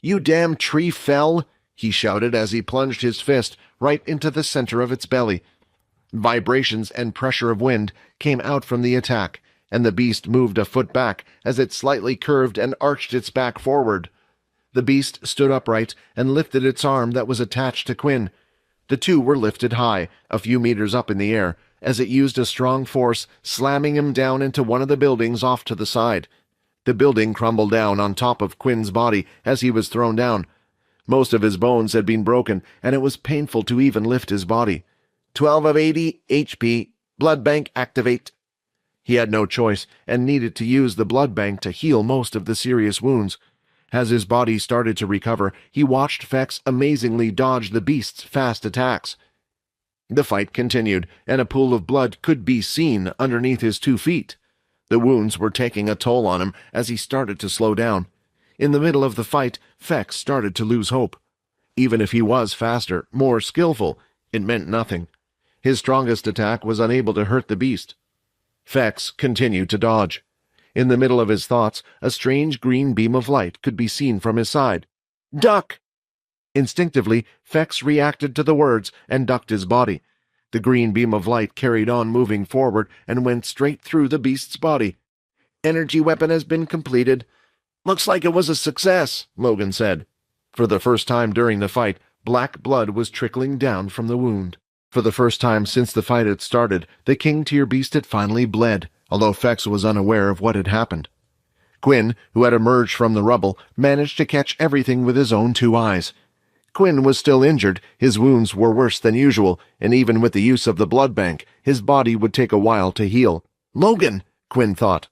"You damn tree fell!" he shouted as he plunged his fist right into the center of its belly. Vibrations and pressure of wind came out from the attack, and the beast moved a foot back as it slightly curved and arched its back forward. The beast stood upright and lifted its arm that was attached to Quinn. The two were lifted high, a few meters up in the air, as it used a strong force, slamming him down into one of the buildings off to the side. The building crumbled down on top of Quinn's body as he was thrown down. Most of his bones had been broken, and it was painful to even lift his body. 12 of 80 HP. Blood bank activate. He had no choice, and needed to use the blood bank to heal most of the serious wounds. As his body started to recover, he watched Fex amazingly dodge the beast's fast attacks. The fight continued, and a pool of blood could be seen underneath his 2 feet. The wounds were taking a toll on him as he started to slow down. In the middle of the fight, Fex started to lose hope. Even if he was faster, more skillful, it meant nothing. His strongest attack was unable to hurt the beast. Fex continued to dodge. In the middle of his thoughts, a strange green beam of light could be seen from his side. "Duck!" Instinctively, Fex reacted to the words and ducked his body. The green beam of light carried on moving forward and went straight through the beast's body. "Energy weapon has been completed." "Looks like it was a success," Logan said. For the first time during the fight, black blood was trickling down from the wound. For the first time since the fight had started, the king-tier beast had finally bled, although Fex was unaware of what had happened. Quinn, who had emerged from the rubble, managed to catch everything with his own 2 eyes. Quinn was still injured, his wounds were worse than usual, and even with the use of the blood bank, his body would take a while to heal. "Logan," Quinn thought.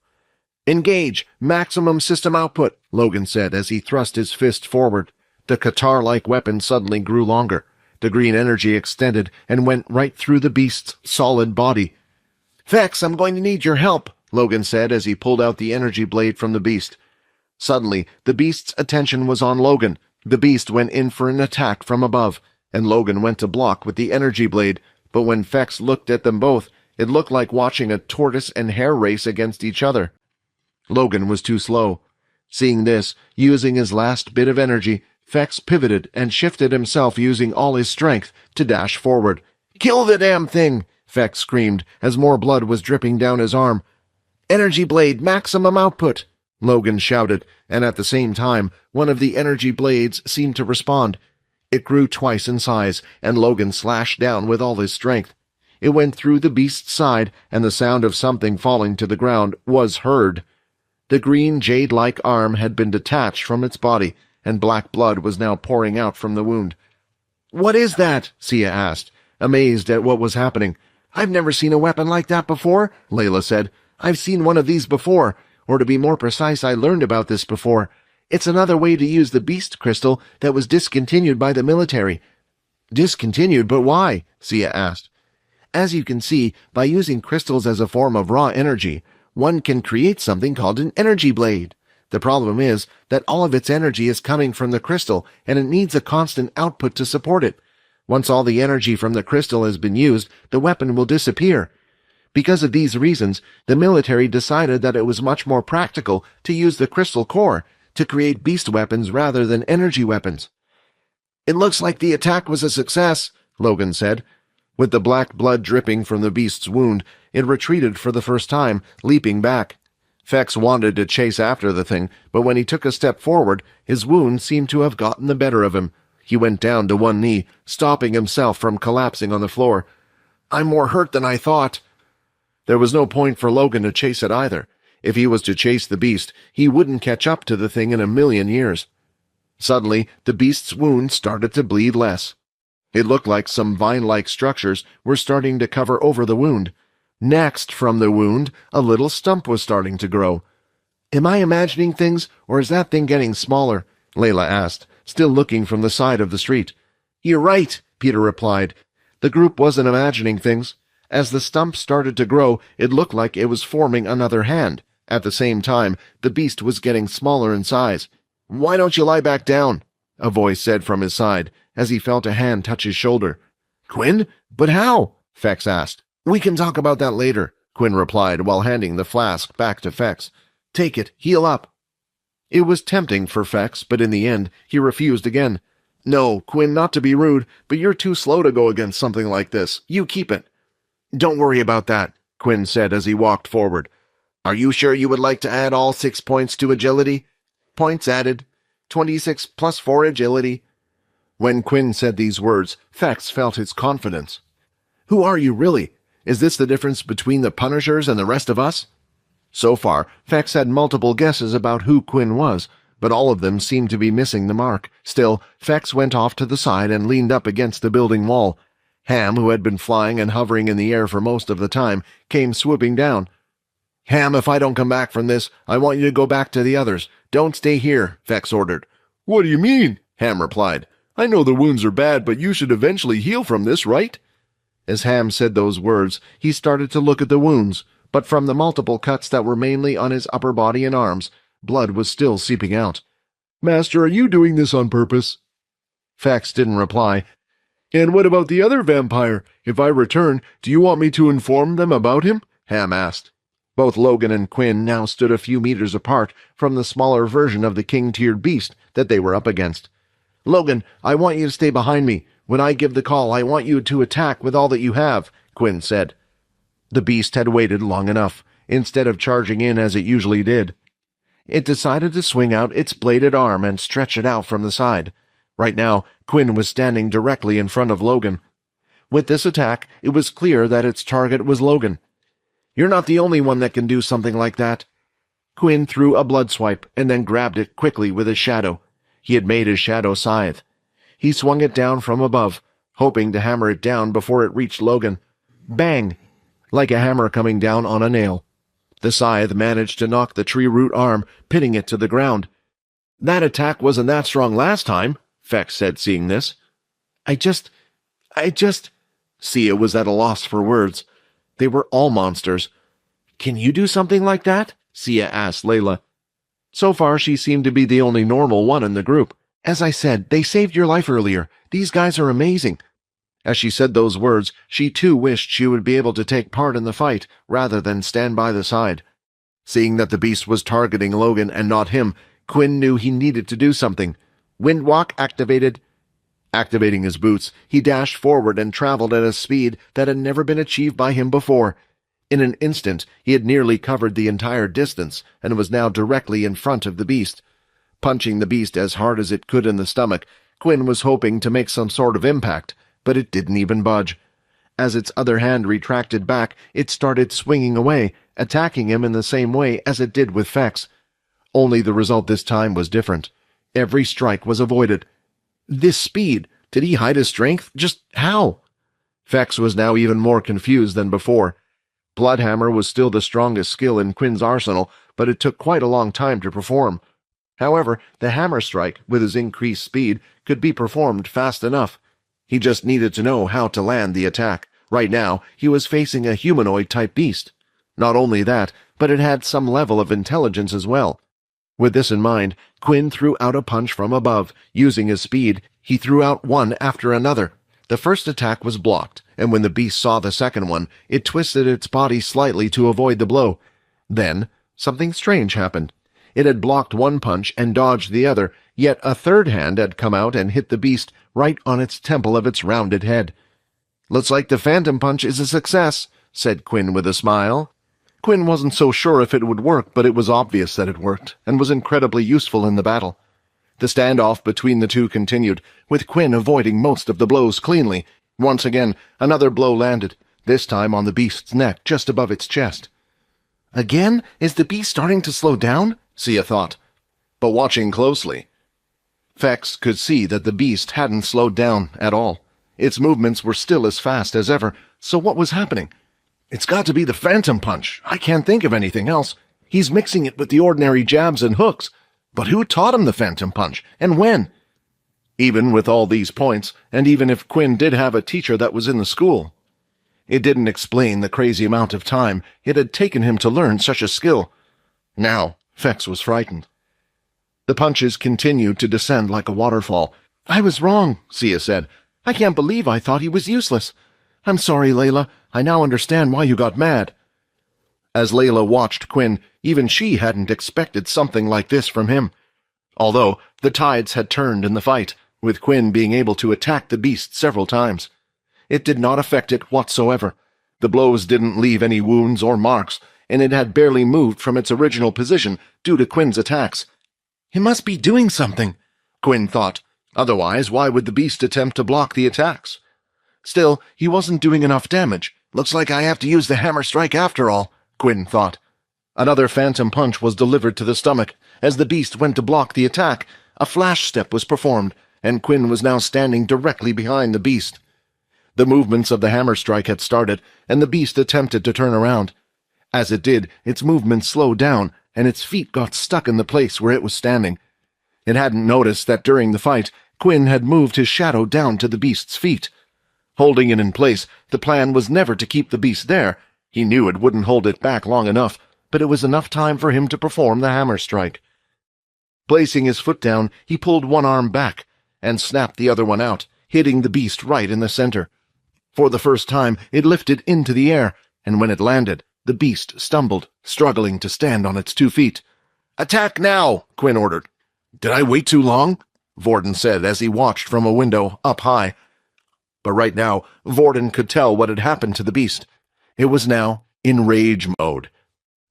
"Engage, maximum system output," Logan said as he thrust his fist forward. The Qatar-like weapon suddenly grew longer. The green energy extended and went right through the beast's solid body. "Fex, I'm going to need your help," Logan said as he pulled out the energy blade from the beast. Suddenly, the beast's attention was on Logan. The beast went in for an attack from above, and Logan went to block with the energy blade, but when Fex looked at them both, it looked like watching a tortoise and hare race against each other. Logan was too slow. Seeing this, using his last bit of energy, Fex pivoted and shifted himself using all his strength to dash forward. "Kill the damn thing!" Fex screamed as more blood was dripping down his arm. "Energy blade, maximum output!" Logan shouted, and at the same time, one of the energy blades seemed to respond. It grew twice in size, and Logan slashed down with all his strength. It went through the beast's side, and the sound of something falling to the ground was heard. The green jade-like arm had been detached from its body, and black blood was now pouring out from the wound. "What is that?" Sia asked, amazed at what was happening. "I've never seen a weapon like that before," Layla said. "I've seen one of these before, or to be more precise, I learned about this before. It's another way to use the beast crystal that was discontinued by the military." "Discontinued, but why?" Sia asked. "As you can see, by using crystals as a form of raw energy, one can create something called an energy blade. The problem is that all of its energy is coming from the crystal, and it needs a constant output to support it. Once all the energy from the crystal has been used, the weapon will disappear. Because of these reasons, the military decided that it was much more practical to use the crystal core to create beast weapons rather than energy weapons." "It looks like the attack was a success," Logan said. With the black blood dripping from the beast's wound, it retreated for the first time, leaping back. Fex wanted to chase after the thing, but when he took a step forward, his wound seemed to have gotten the better of him. He went down to one knee, stopping himself from collapsing on the floor. "I'm more hurt than I thought." There was no point for Logan to chase it either. If he was to chase the beast, he wouldn't catch up to the thing in a million years. Suddenly, the beast's wound started to bleed less. It looked like some vine-like structures were starting to cover over the wound. Next from the wound, a little stump was starting to grow. "Am I imagining things, or is that thing getting smaller?" Layla asked, still looking from the side of the street. "You're right," Peter replied. The group wasn't imagining things. As the stump started to grow, it looked like it was forming another hand. At the same time, the beast was getting smaller in size. "Why don't you lie back down?" a voice said from his side, as he felt a hand touch his shoulder. "Quinn? But how?" Fex asked. "We can talk about that later," Quinn replied while handing the flask back to Fex. "Take it, heal up." It was tempting for Fex, but in the end, he refused again. No, Quinn, not to be rude, but you're too slow to go against something like this. You keep it. Don't worry about that, Quinn said as he walked forward. Are you sure you would like to add all 6 points to agility? Points added. 26 plus 4 agility. When Quinn said these words, Fex felt his confidence. Who are you really? Is this the difference between the Punishers and the rest of us? So far, Fex had multiple guesses about who Quinn was, but all of them seemed to be missing the mark. Still, Fex went off to the side and leaned up against the building wall. Ham, who had been flying and hovering in the air for most of the time, came swooping down. Ham, if I don't come back from this, I want you to go back to the others. Don't stay here, Fex ordered. What do you mean? Ham replied. I know the wounds are bad, but you should eventually heal from this, right? As Ham said those words, he started to look at the wounds, but from the multiple cuts that were mainly on his upper body and arms, blood was still seeping out. Master, are you doing this on purpose? Fex didn't reply. And what about the other vampire? If I return, do you want me to inform them about him? Ham asked. Both Logan and Quinn now stood a few meters apart from the smaller version of the king-tiered beast that they were up against. Logan, I want you to stay behind me. When I give the call, I want you to attack with all that you have, Quinn said. The beast had waited long enough, instead of charging in as it usually did. It decided to swing out its bladed arm and stretch it out from the side. Right now, Quinn was standing directly in front of Logan. With this attack, it was clear that its target was Logan. You're not the only one that can do something like that. Quinn threw a blood swipe and then grabbed it quickly with his shadow. He had made his shadow scythe. He swung it down from above, hoping to hammer it down before it reached Logan. Bang! Like a hammer coming down on a nail. The scythe managed to knock the tree root arm, pinning it to the ground. That attack wasn't that strong last time, Fex said, seeing this. I just... Sia was at a loss for words. They were all monsters. Can you do something like that? Sia asked Layla. So far, she seemed to be the only normal one in the group. As I said, they saved your life earlier. These guys are amazing. As she said those words, she too wished she would be able to take part in the fight, rather than stand by the side. Seeing that the beast was targeting Logan and not him, Quinn knew he needed to do something. Windwalk activated. Activating his boots, he dashed forward and traveled at a speed that had never been achieved by him before. In an instant, he had nearly covered the entire distance, and was now directly in front of the beast. Punching the beast as hard as it could in the stomach, Quinn was hoping to make some sort of impact, but it didn't even budge. As its other hand retracted back, it started swinging away, attacking him in the same way as it did with Fex. Only the result this time was different. Every strike was avoided. This speed! Did he hide his strength? Just how? Fex was now even more confused than before. Bloodhammer was still the strongest skill in Quinn's arsenal, but it took quite a long time to perform. However, the hammer strike, with his increased speed, could be performed fast enough. He just needed to know how to land the attack. Right now, he was facing a humanoid-type beast. Not only that, but it had some level of intelligence as well. With this in mind, Quinn threw out a punch from above. Using his speed, he threw out one after another. The first attack was blocked, and when the beast saw the second one, it twisted its body slightly to avoid the blow. Then, something strange happened. It had blocked one punch and dodged the other, yet a third hand had come out and hit the beast right on its temple of its rounded head. "Looks like the phantom punch is a success," said Quinn with a smile. Quinn wasn't so sure if it would work, but it was obvious that it worked, and was incredibly useful in the battle. The standoff between the two continued, with Quinn avoiding most of the blows cleanly. Once again, another blow landed, this time on the beast's neck, just above its chest. Again? Is the beast starting to slow down? Sia thought. But watching closely, Fex could see that the beast hadn't slowed down at all. Its movements were still as fast as ever, so what was happening? It's got to be the phantom punch. I can't think of anything else. He's mixing it with the ordinary jabs and hooks. But who taught him the phantom punch, and when? Even with all these points, and even if Quinn did have a teacher that was in the school, it didn't explain the crazy amount of time it had taken him to learn such a skill. Now, Fex was frightened. The punches continued to descend like a waterfall. I was wrong, Sia said. I can't believe I thought he was useless. I'm sorry, Layla. I now understand why you got mad. As Layla watched Quinn, even she hadn't expected something like this from him. Although the tides had turned in the fight, with Quinn being able to attack the beast several times. It did not affect it whatsoever. The blows didn't leave any wounds or marks, and it had barely moved from its original position due to Quinn's attacks. He must be doing something, Quinn thought. Otherwise, why would the beast attempt to block the attacks? Still, he wasn't doing enough damage. Looks like I have to use the hammer strike after all, Quinn thought. Another phantom punch was delivered to the stomach. As the beast went to block the attack, a flash step was performed, and Quinn was now standing directly behind the beast. The movements of the hammer strike had started, and the beast attempted to turn around. As it did, its movement slowed down, and its feet got stuck in the place where it was standing. It hadn't noticed that during the fight, Quinn had moved his shadow down to the beast's feet. Holding it in place, the plan was never to keep the beast there. He knew it wouldn't hold it back long enough, but it was enough time for him to perform the hammer strike. Placing his foot down, he pulled one arm back and snapped the other one out, hitting the beast right in the center. For the first time, it lifted into the air, and when it landed, the beast stumbled, struggling to stand on its 2 feet. "Attack now!" Quinn ordered. "Did I wait too long?" Vordon said as he watched from a window up high. But right now, Vordon could tell what had happened to the beast. It was now in rage mode.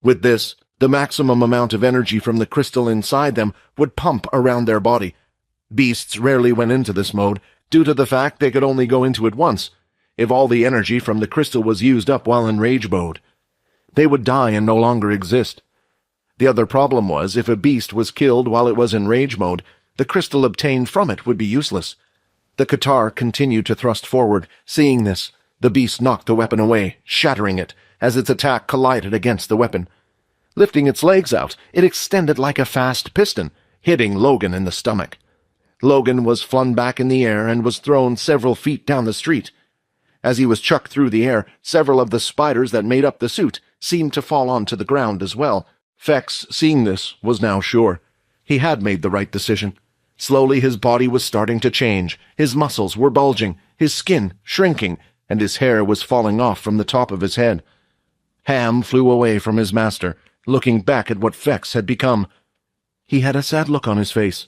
With this, the maximum amount of energy from the crystal inside them would pump around their body. Beasts rarely went into this mode, due to the fact they could only go into it once, if all the energy from the crystal was used up while in rage mode. They would die and no longer exist. The other problem was, if a beast was killed while it was in rage mode, the crystal obtained from it would be useless. The Qatar continued to thrust forward. Seeing this, the beast knocked the weapon away, shattering it, as its attack collided against the weapon. Lifting its legs out, it extended like a fast piston, hitting Logan in the stomach. Logan was flung back in the air and was thrown several feet down the street. As he was chucked through the air, several of the spiders that made up the suit seemed to fall onto the ground as well. Fex, seeing this, was now sure. He had made the right decision. Slowly his body was starting to change. His muscles were bulging, his skin shrinking, and his hair was falling off from the top of his head. Ham flew away from his master, looking back at what Fex had become. He had a sad look on his face.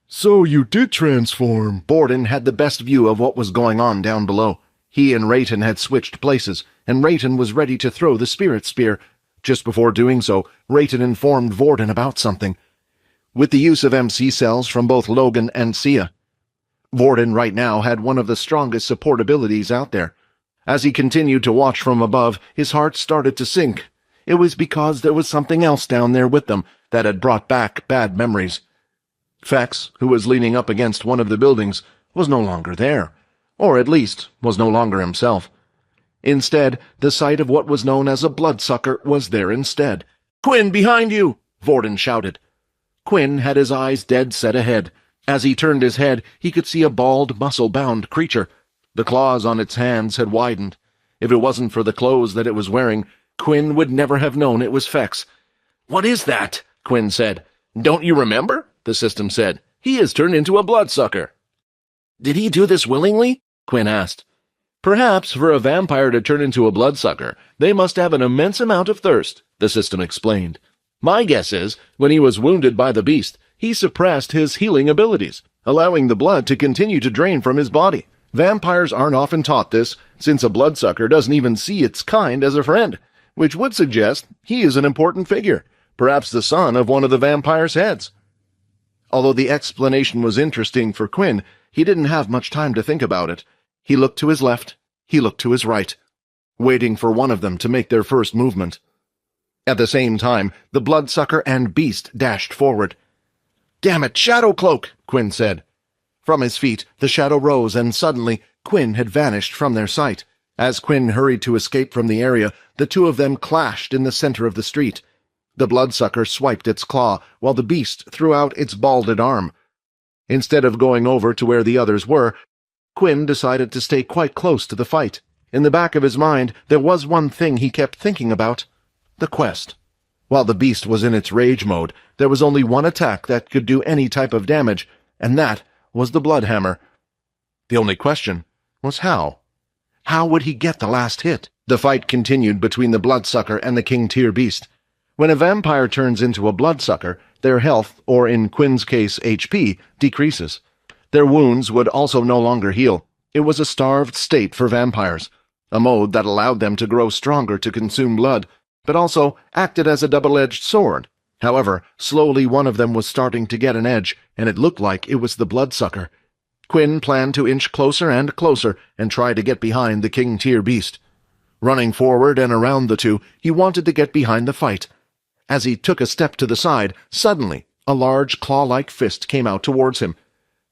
"So you did transform." Vordon had the best view of what was going on down below. He and Rayton had switched places, and Rayton was ready to throw the spirit spear. Just before doing so, Rayton informed Vordon about something. With the use of MC cells from both Logan and Sia, Vordon right now had one of the strongest support abilities out there. As he continued to watch from above, his heart started to sink. It was because there was something else down there with them that had brought back bad memories. Fex, who was leaning up against one of the buildings, was no longer there, or at least was no longer himself. Instead, the sight of what was known as a bloodsucker was there instead. "Quinn, behind you!" Vordon shouted. Quinn had his eyes dead set ahead. As he turned his head, he could see a bald, muscle-bound creature. The claws on its hands had widened. If it wasn't for the clothes that it was wearing, Quinn would never have known it was Fex. "What is that?" Quinn said. "Don't you remember?" the system said. "He has turned into a bloodsucker." "Did he do this willingly?" Quinn asked. "Perhaps for a vampire to turn into a bloodsucker, they must have an immense amount of thirst," the system explained. "My guess is, when he was wounded by the beast, he suppressed his healing abilities, allowing the blood to continue to drain from his body. Vampires aren't often taught this, since a bloodsucker doesn't even see its kind as a friend, which would suggest he is an important figure, perhaps the son of one of the vampire's heads." Although the explanation was interesting for Quinn, he didn't have much time to think about it. He looked to his left, he looked to his right, waiting for one of them to make their first movement. At the same time, the bloodsucker and beast dashed forward. "Damn it, Shadow Cloak!" Quinn said. From his feet, the shadow rose, and suddenly Quinn had vanished from their sight. As Quinn hurried to escape from the area, the two of them clashed in the center of the street. The bloodsucker swiped its claw, while the beast threw out its balded arm. Instead of going over to where the others were, Quinn decided to stay quite close to the fight. In the back of his mind, there was one thing he kept thinking about: the quest. While the beast was in its rage mode, there was only one attack that could do any type of damage, and that was the blood hammer. The only question was how. How would he get the last hit? The fight continued between the bloodsucker and the king-tier beast. When a vampire turns into a bloodsucker, their health, or in Quinn's case HP, decreases. Their wounds would also no longer heal. It was a starved state for vampires, a mode that allowed them to grow stronger to consume blood, but also acted as a double-edged sword. However, slowly one of them was starting to get an edge, and it looked like it was the bloodsucker. Quinn planned to inch closer and closer and try to get behind the king-tier beast. Running forward and around the two, he wanted to get behind the fight. As he took a step to the side, suddenly, a large claw-like fist came out towards him.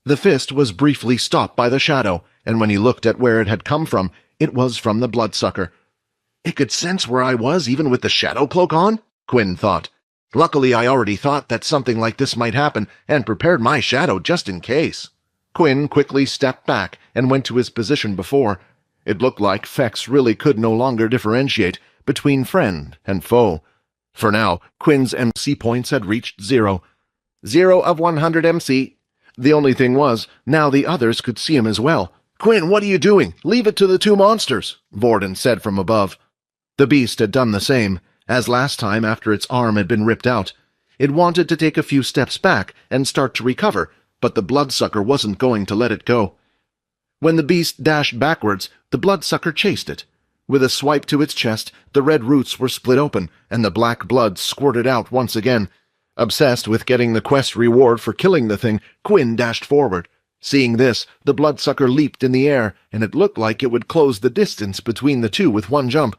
The fist was briefly stopped by the shadow, and when he looked at where it had come from, it was from the bloodsucker. It could sense where I was even with the shadow cloak on, Quinn thought. Luckily, I already thought that something like this might happen and prepared my shadow just in case. Quinn quickly stepped back and went to his position before. It looked like Fex really could no longer differentiate between friend and foe. For now, Quinn's MC points had reached 0. 0 of 100 MC. The only thing was, now the others could see him as well. "Quinn, what are you doing? Leave it to the two monsters," Vordon said from above. The beast had done the same, as last time after its arm had been ripped out. It wanted to take a few steps back and start to recover, but the bloodsucker wasn't going to let it go. When the beast dashed backwards, the bloodsucker chased it. With a swipe to its chest, the red roots were split open, and the black blood squirted out once again. Obsessed with getting the quest reward for killing the thing, Quinn dashed forward. Seeing this, the bloodsucker leaped in the air, and it looked like it would close the distance between the two with one jump.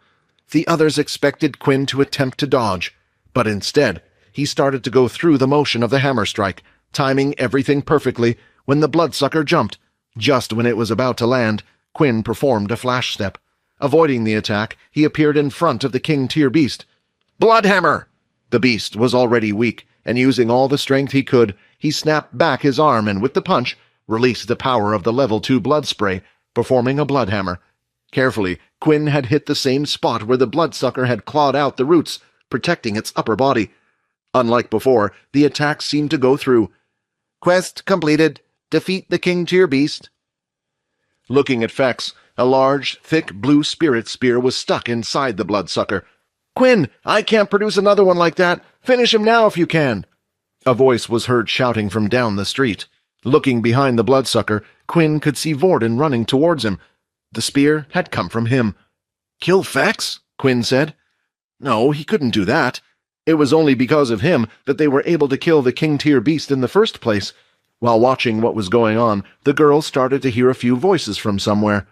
The others expected Quinn to attempt to dodge, but instead, he started to go through the motion of the hammer strike, timing everything perfectly when the bloodsucker jumped. Just when it was about to land, Quinn performed a flash step. Avoiding the attack, he appeared in front of the king-tier beast. "Bloodhammer!" The beast was already weak, and using all the strength he could, he snapped back his arm and with the punch, released the power of the level 2 blood spray, performing a bloodhammer. Carefully, Quinn had hit the same spot where the bloodsucker had clawed out the roots, protecting its upper body. Unlike before, the attack seemed to go through. Quest completed. Defeat the king-tier beast. Looking at Fex, a large, thick blue spirit spear was stuck inside the bloodsucker. "Quinn, I can't produce another one like that. Finish him now if you can." A voice was heard shouting from down the street. Looking behind the bloodsucker, Quinn could see Vordon running towards him. The spear had come from him. "Kill Fex?" Quinn said. No, he couldn't do that. It was only because of him that they were able to kill the king-tier beast in the first place. While watching what was going on, the girl started to hear a few voices from somewhere.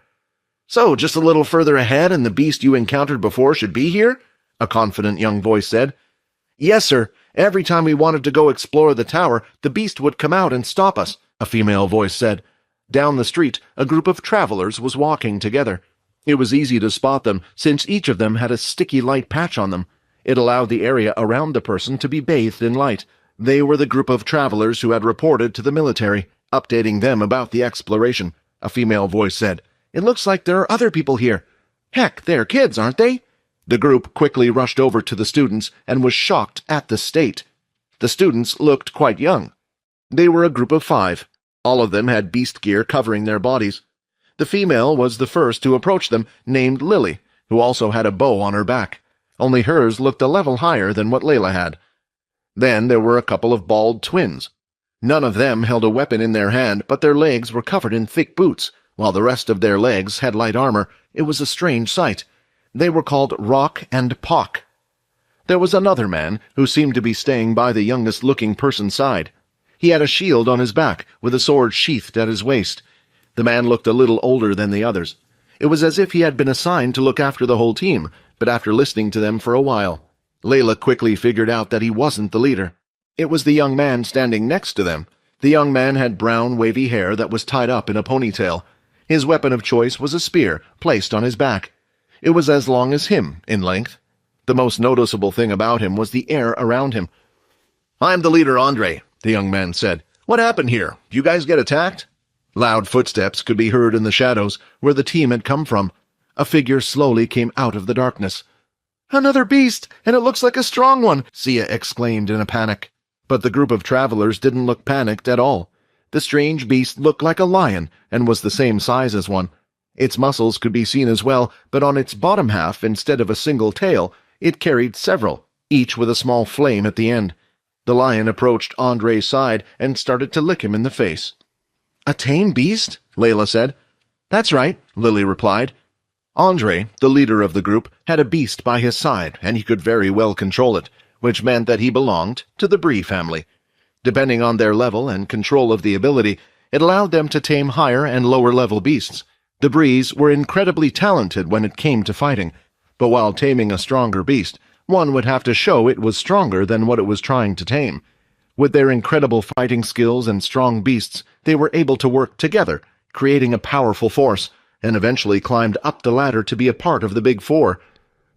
"So, just a little further ahead and the beast you encountered before should be here?" a confident young voice said. "Yes, sir. Every time we wanted to go explore the tower, the beast would come out and stop us," a female voice said. Down the street, a group of travelers was walking together. It was easy to spot them, since each of them had a sticky light patch on them. It allowed the area around the person to be bathed in light. They were the group of travelers who had reported to the military, updating them about the exploration, a female voice said. "It looks like there are other people here. Heck, they're kids, aren't they?" The group quickly rushed over to the students and was shocked at the state. The students looked quite young. They were a group of 5. All of them had beast gear covering their bodies. The female was the first to approach them, named Lily, who also had a bow on her back. Only hers looked a level higher than what Layla had. Then there were a couple of bald twins. None of them held a weapon in their hand, but their legs were covered in thick boots, while the rest of their legs had light armor. It was a strange sight. They were called Rock and Pock. There was another man who seemed to be staying by the youngest-looking person's side. He had a shield on his back, with a sword sheathed at his waist. The man looked a little older than the others. It was as if he had been assigned to look after the whole team, but after listening to them for a while, Layla quickly figured out that he wasn't the leader. It was the young man standing next to them. The young man had brown, wavy hair that was tied up in a ponytail. His weapon of choice was a spear, placed on his back. It was as long as him in length. The most noticeable thing about him was the air around him. "I'm the leader, Andre," the young man said. "What happened here? You guys get attacked?" Loud footsteps could be heard in the shadows, where the team had come from. A figure slowly came out of the darkness. "Another beast, and it looks like a strong one," Sia exclaimed in a panic. But the group of travelers didn't look panicked at all. The strange beast looked like a lion, and was the same size as one. Its muscles could be seen as well, but on its bottom half, instead of a single tail, it carried several, each with a small flame at the end. The lion approached Andre's side and started to lick him in the face. A tame beast? Layla said. That's right, Lily replied. Andre, the leader of the group, had a beast by his side, and he could very well control it, which meant that he belonged to the Bree family. Depending on their level and control of the ability, it allowed them to tame higher and lower-level beasts. The Brees were incredibly talented when it came to fighting, but while taming a stronger beast, one would have to show it was stronger than what it was trying to tame. With their incredible fighting skills and strong beasts, they were able to work together, creating a powerful force, and eventually climbed up the ladder to be a part of the Big Four.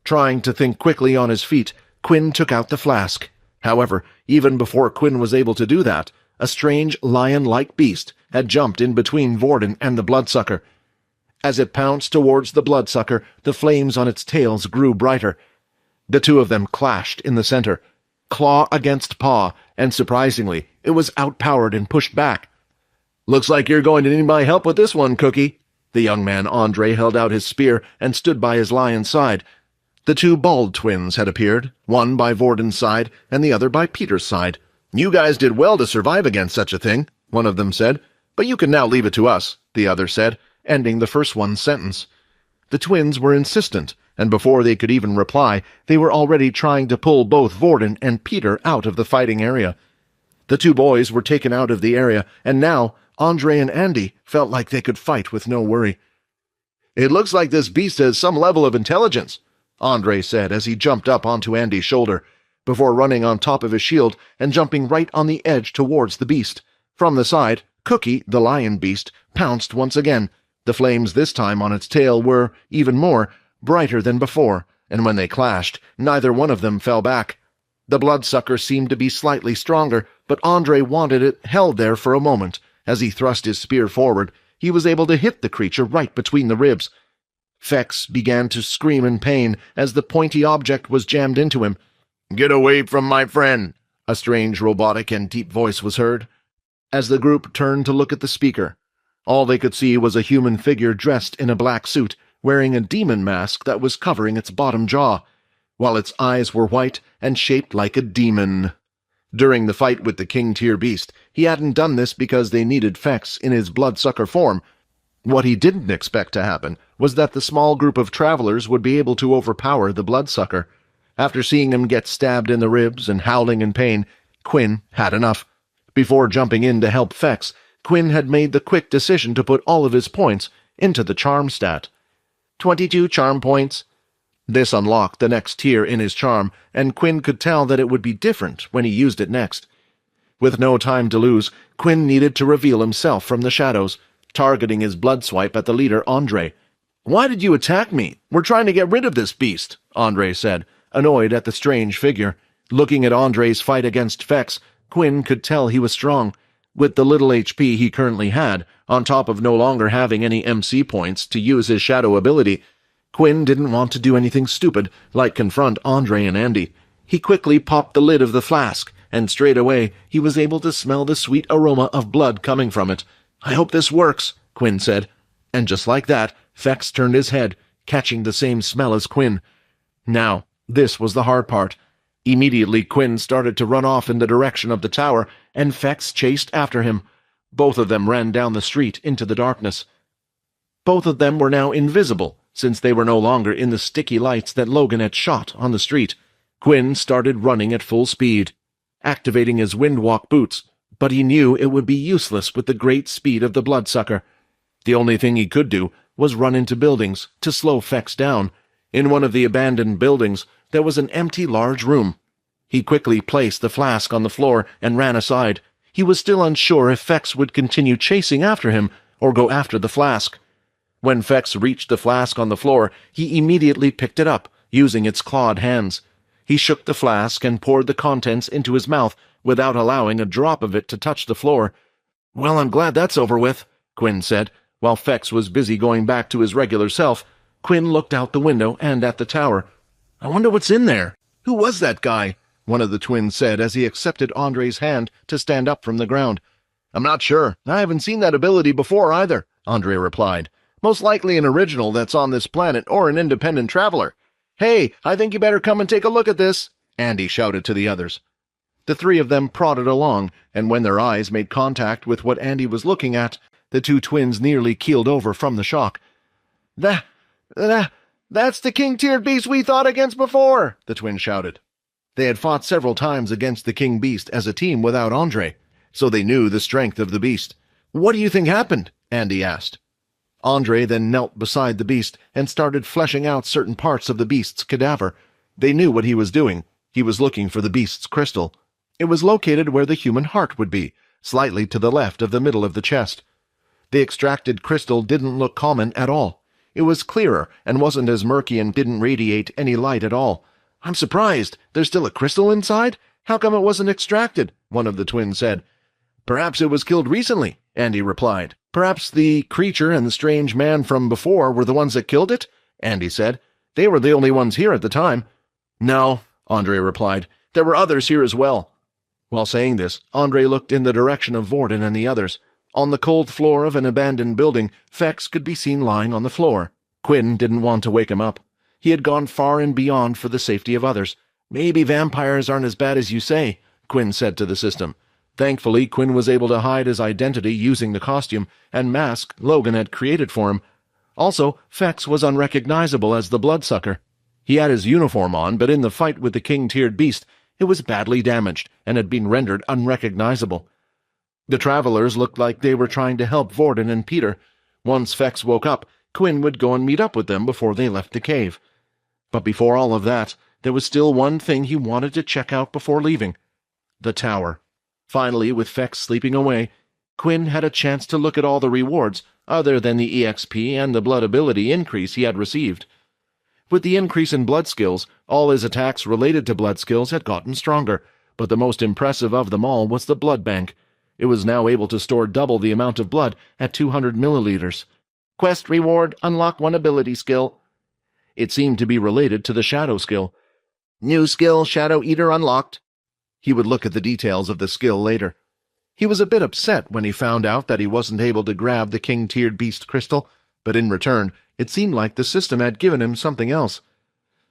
Trying to think quickly on his feet, Quinn took out the flask. However, even before Quinn was able to do that, a strange lion-like beast had jumped in between Vordon and the bloodsucker. As it pounced towards the bloodsucker, the flames on its tails grew brighter. The two of them clashed in the center, claw against paw, and surprisingly, it was outpowered and pushed back. "Looks like you're going to need my help with this one, Cookie." The young man Andre held out his spear and stood by his lion's side. The two bald twins had appeared, one by Vordon's side and the other by Peter's side. "You guys did well to survive against such a thing," one of them said. "But you can now leave it to us," the other said, ending the first one's sentence. The twins were insistent, and before they could even reply, they were already trying to pull both Vordon and Peter out of the fighting area. The two boys were taken out of the area, and now Andre and Andy felt like they could fight with no worry. "It looks like this beast has some level of intelligence," Andre said as he jumped up onto Andy's shoulder, before running on top of his shield and jumping right on the edge towards the beast. From the side, Cookie, the lion beast, pounced once again. The flames this time on its tail were, even more, brighter than before, and when they clashed, neither one of them fell back. The bloodsucker seemed to be slightly stronger, but Andre wanted it held there for a moment. As he thrust his spear forward, he was able to hit the creature right between the ribs. Fex began to scream in pain as the pointy object was jammed into him. "Get away from my friend!" a strange robotic and deep voice was heard. As the group turned to look at the speaker, all they could see was a human figure dressed in a black suit, wearing a demon mask that was covering its bottom jaw, while its eyes were white and shaped like a demon. During the fight with the king-tier beast, he hadn't done this because they needed Fex in his bloodsucker form. What he didn't expect to happen was that the small group of travelers would be able to overpower the bloodsucker. After seeing him get stabbed in the ribs and howling in pain, Quinn had enough. Before jumping in to help Fex, Quinn had made the quick decision to put all of his points into the charm stat. 22 charm points. This unlocked the next tier in his charm, and Quinn could tell that it would be different when he used it next. With no time to lose, Quinn needed to reveal himself from the shadows, targeting his blood swipe at the leader, Andre. "Why did you attack me? We're trying to get rid of this beast," Andre said, annoyed at the strange figure. Looking at Andre's fight against Fex, Quinn could tell he was strong. With the little HP he currently had, on top of no longer having any MC points to use his shadow ability, Quinn didn't want to do anything stupid, like confront Andre and Andy. He quickly popped the lid of the flask, and straight away he was able to smell the sweet aroma of blood coming from it. "I hope this works," Quinn said. And just like that, Fex turned his head, catching the same smell as Quinn. Now, this was the hard part. Immediately, Quinn started to run off in the direction of the tower, and Fex chased after him. Both of them ran down the street into the darkness. Both of them were now invisible, since they were no longer in the sticky lights that Logan had shot on the street. Quinn started running at full speed, activating his windwalk boots, but he knew it would be useless with the great speed of the bloodsucker. The only thing he could do was run into buildings to slow Fex down. In one of the abandoned buildings, there was an empty large room. He quickly placed the flask on the floor and ran aside. He was still unsure if Fex would continue chasing after him or go after the flask. When Fex reached the flask on the floor, he immediately picked it up, using its clawed hands. He shook the flask and poured the contents into his mouth without allowing a drop of it to touch the floor. "Well, I'm glad that's over with," Quinn said. While Fex was busy going back to his regular self, Quinn looked out the window and at the tower. "I wonder what's in there. Who was that guy?" one of the twins said as he accepted Andre's hand to stand up from the ground. "I'm not sure. I haven't seen that ability before either," Andre replied. "Most likely an original that's on this planet or an independent traveler." "Hey, I think you better come and take a look at this," Andy shouted to the others. The three of them prodded along, and when their eyes made contact with what Andy was looking at, the two twins nearly keeled over from the shock. That's the king-tiered beast we fought against before, the twins shouted. They had fought several times against the king beast as a team without Andre, so they knew the strength of the beast. What do you think happened? Andy asked. Andre then knelt beside the beast and started fleshing out certain parts of the beast's cadaver. They knew what he was doing. He was looking for the beast's crystal. It was located where the human heart would be, slightly to the left of the middle of the chest. The extracted crystal didn't look common at all. It was clearer and wasn't as murky and didn't radiate any light at all. I'm surprised. There's still a crystal inside? How come it wasn't extracted? One of the twins said. Perhaps it was killed recently, Andy replied. Perhaps the creature and the strange man from before were the ones that killed it? Andy said. They were the only ones here at the time. No, Andre replied. There were others here as well. While saying this, Andre looked in the direction of Vordon and the others. On the cold floor of an abandoned building, Fex could be seen lying on the floor. Quinn didn't want to wake him up. He had gone far and beyond for the safety of others. Maybe vampires aren't as bad as you say, Quinn said to the system. Thankfully, Quinn was able to hide his identity using the costume and mask Logan had created for him. Also, Fex was unrecognizable as the bloodsucker. He had his uniform on, but in the fight with the king-tiered beast, it was badly damaged and had been rendered unrecognizable. The travelers looked like they were trying to help Vordon and Peter. Once Fex woke up, Quinn would go and meet up with them before they left the cave. But before all of that, there was still one thing he wanted to check out before leaving. The tower. Finally, with Fex sleeping away, Quinn had a chance to look at all the rewards, other than the EXP and the blood ability increase he had received. With the increase in blood skills, all his attacks related to blood skills had gotten stronger, but the most impressive of them all was the blood bank. It was now able to store double the amount of blood at 200 milliliters. Quest reward, unlock one ability skill. It seemed to be related to the shadow skill. New skill, Shadow Eater unlocked. He would look at the details of the skill later. He was a bit upset when he found out that he wasn't able to grab the king-tiered beast crystal, but in return, it seemed like the system had given him something else.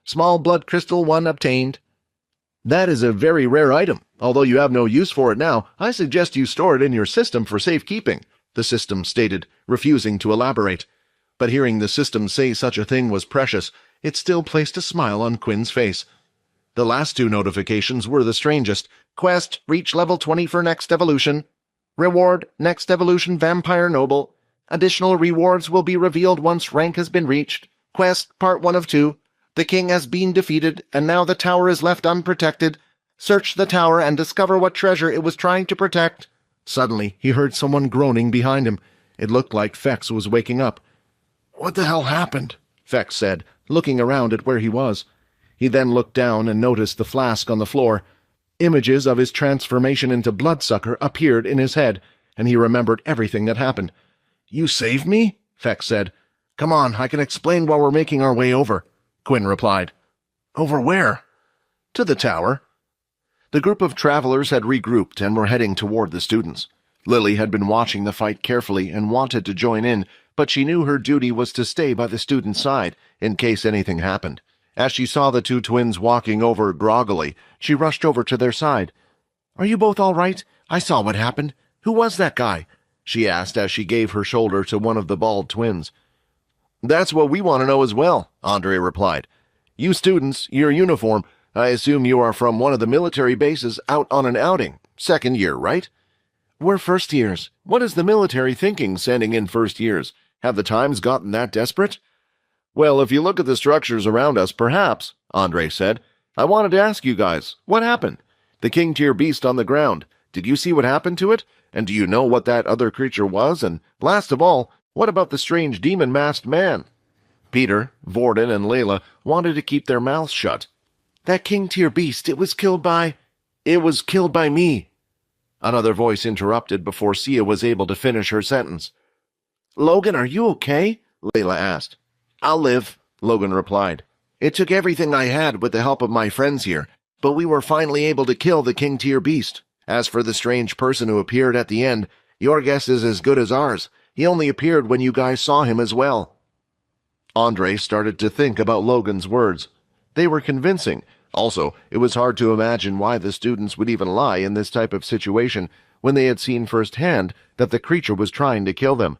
Small blood crystal 1 obtained. That is a very rare item. Although you have no use for it now, I suggest you store it in your system for safekeeping, the system stated, refusing to elaborate. But hearing the system say such a thing was precious, it still placed a smile on Quinn's face. The last two notifications were the strangest. Quest, reach level 20 for next evolution. Reward, next evolution Vampire Noble. Additional rewards will be revealed once rank has been reached. Quest, part 1 of 2. The king has been defeated, and now the tower is left unprotected. Search the tower and discover what treasure it was trying to protect. Suddenly, he heard someone groaning behind him. It looked like Fex was waking up. What the hell happened? Fex said, looking around at where he was. He then looked down and noticed the flask on the floor. Images of his transformation into bloodsucker appeared in his head, and he remembered everything that happened. You saved me? Fex said. Come on, I can explain while we're making our way over, Quinn replied. Over where? To the tower. The group of travelers had regrouped and were heading toward the students. Lily had been watching the fight carefully and wanted to join in, but she knew her duty was to stay by the students' side in case anything happened. As she saw the two twins walking over groggily, she rushed over to their side. Are you both all right? I saw what happened. Who was that guy? She asked as she gave her shoulder to one of the bald twins. That's what we want to know as well, Andre replied. You students, your uniform, I assume you are from one of the military bases out on an outing. Second year, right? We're first years. What is the military thinking sending in first years? Have the times gotten that desperate? Well, if you look at the structures around us, perhaps, Andre said. I wanted to ask you guys, what happened? The king-tier beast on the ground. Did you see what happened to it? And do you know what that other creature was? And last of all, what about the strange demon-masked man? Peter, Vordon, and Ila wanted to keep their mouths shut. That king-tier beast, it was killed by me. Another voice interrupted before Sia was able to finish her sentence. Logan, are you okay? Layla asked. I'll live, Logan replied. It took everything I had with the help of my friends here, but we were finally able to kill the king-tier beast. As for the strange person who appeared at the end, your guess is as good as ours. He only appeared when you guys saw him as well. Andre started to think about Logan's words. They were convincing, Also, it was hard to imagine why the students would even lie in this type of situation when they had seen firsthand that the creature was trying to kill them.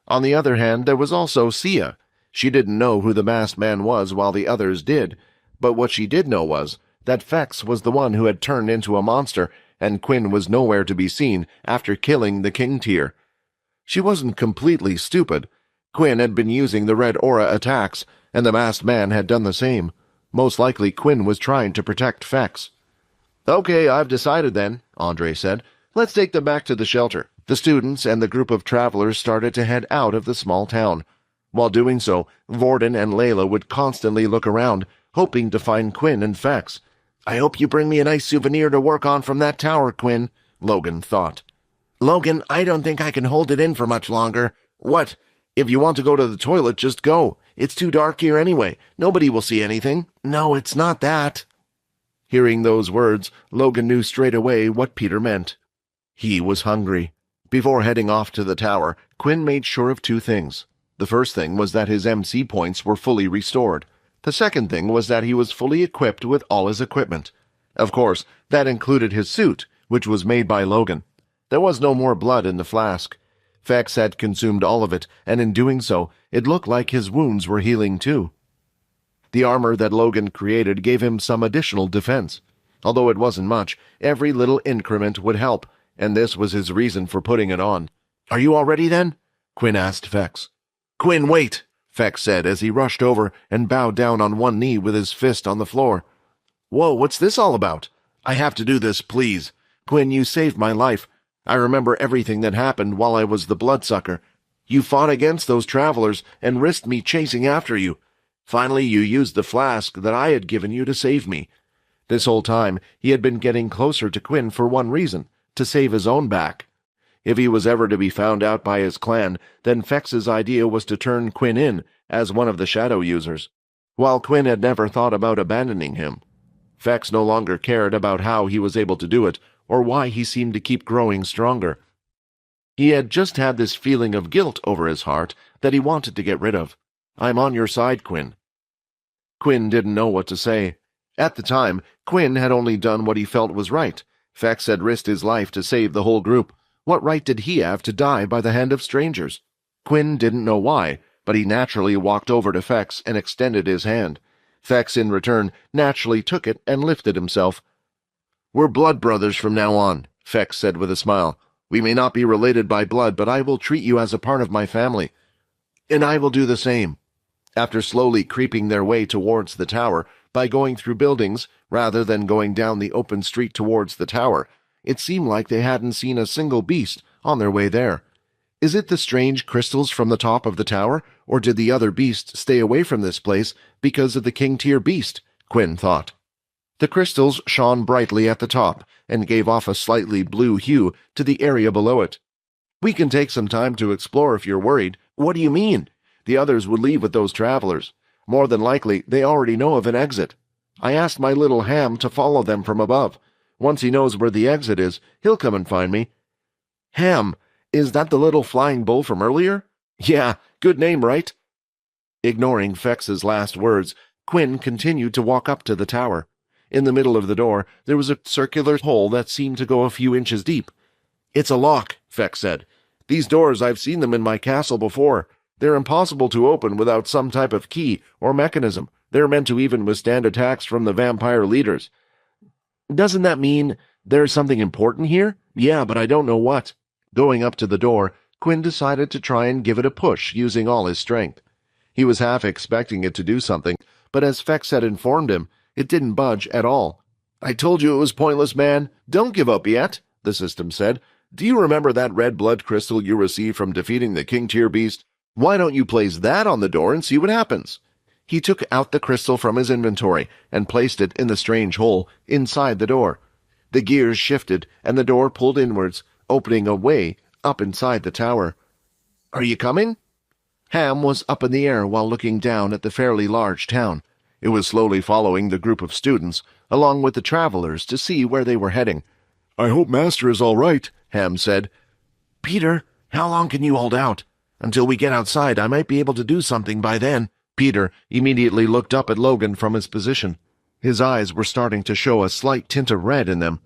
On the other hand, there was also Sia. She didn't know who the masked man was while the others did, but what she did know was that Fex was the one who had turned into a monster, and Quinn was nowhere to be seen after killing the king tier. She wasn't completely stupid. Quinn had been using the red aura attacks, and the masked man had done the same. Most likely Quinn was trying to protect Fex. "Okay, I've decided then," Andre said. "Let's take them back to the shelter." The students and the group of travelers started to head out of the small town. While doing so, Vordon and Ila would constantly look around, hoping to find Quinn and Fex. "I hope you bring me a nice souvenir to work on from that tower, Quinn," Logan thought. "Logan, I don't think I can hold it in for much longer." "What? If you want to go to the toilet, just go. It's too dark here anyway. Nobody will see anything." "No, it's not that." Hearing those words, Logan knew straight away what Peter meant. He was hungry. Before heading off to the tower, Quinn made sure of two things. The first thing was that his MC points were fully restored. The second thing was that he was fully equipped with all his equipment. Of course, that included his suit, which was made by Logan. There was no more blood in the flask. Fex had consumed all of it, and in doing so, it looked like his wounds were healing too. The armor that Logan created gave him some additional defense. Although it wasn't much, every little increment would help, and this was his reason for putting it on. "Are you all ready then?" Quinn asked Fex. "Quinn, wait," Fex said as he rushed over and bowed down on one knee with his fist on the floor. "Whoa, what's this all about? I have to do this, please. Quinn, you saved my life. I remember everything that happened while I was the bloodsucker. You fought against those travelers and risked me chasing after you. Finally, you used the flask that I had given you to save me." This whole time, he had been getting closer to Quinn for one reason: to save his own back. If he was ever to be found out by his clan, then Fex's idea was to turn Quinn in as one of the shadow users. While Quinn had never thought about abandoning him, Fex no longer cared about how he was able to do it or why he seemed to keep growing stronger. He had just had this feeling of guilt over his heart that he wanted to get rid of. "I'm on your side, Quinn." Quinn didn't know what to say. At the time, Quinn had only done what he felt was right. Fex had risked his life to save the whole group. What right did he have to die by the hand of strangers? Quinn didn't know why, but he naturally walked over to Fex and extended his hand. Fex, in return, naturally took it and lifted himself. "We're blood brothers from now on," Fex said with a smile. "We may not be related by blood, but I will treat you as a part of my family." "And I will do the same." After slowly creeping their way towards the tower, by going through buildings rather than going down the open street towards the tower, it seemed like they hadn't seen a single beast on their way there. Is it the strange crystals from the top of the tower, or did the other beasts stay away from this place because of the king-tier beast? Quinn thought. The crystals shone brightly at the top and gave off a slightly blue hue to the area below it. "We can take some time to explore if you're worried." "What do you mean?" "The others would leave with those travelers. More than likely, they already know of an exit. I asked my little Ham to follow them from above. Once he knows where the exit is, he'll come and find me." "Ham, is that the little flying bull from earlier?" "Yeah, good name, right?" Ignoring Fex's last words, Quinn continued to walk up to the tower. In the middle of the door, there was a circular hole that seemed to go a few inches deep. "It's a lock," Fex said. "These doors, I've seen them in my castle before. They're impossible to open without some type of key or mechanism. They're meant to even withstand attacks from the vampire leaders." "Doesn't that mean there's something important here?" "Yeah, but I don't know what." Going up to the door, Quinn decided to try and give it a push using all his strength. He was half expecting it to do something, but as Fex had informed him, it didn't budge at all. "I told you it was pointless, man. Don't give up yet," the system said. "Do you remember that red blood crystal you received from defeating the king-tier beast? Why don't you place that on the door and see what happens?" He took out the crystal from his inventory and placed it in the strange hole inside the door. The gears shifted and the door pulled inwards, opening a way up inside the tower. "Are you coming?" Ham was up in the air while looking down at the fairly large town. It was slowly following the group of students, along with the travelers, to see where they were heading. "I hope Master is all right," Ham said. "Peter, how long can you hold out? Until we get outside, I might be able to do something by then." Peter immediately looked up at Logan from his position. His eyes were starting to show a slight tint of red in them.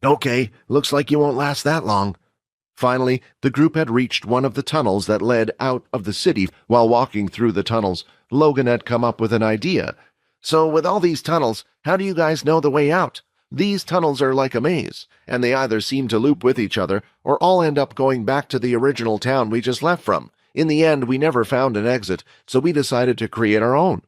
"Okay, looks like you won't last that long." Finally, the group had reached one of the tunnels that led out of the city. While walking through the tunnels, Logan had come up with an idea. "So with all these tunnels, how do you guys know the way out? These tunnels are like a maze, and they either seem to loop with each other, or all end up going back to the original town we just left from. In the end, we never found an exit, so we decided to create our own.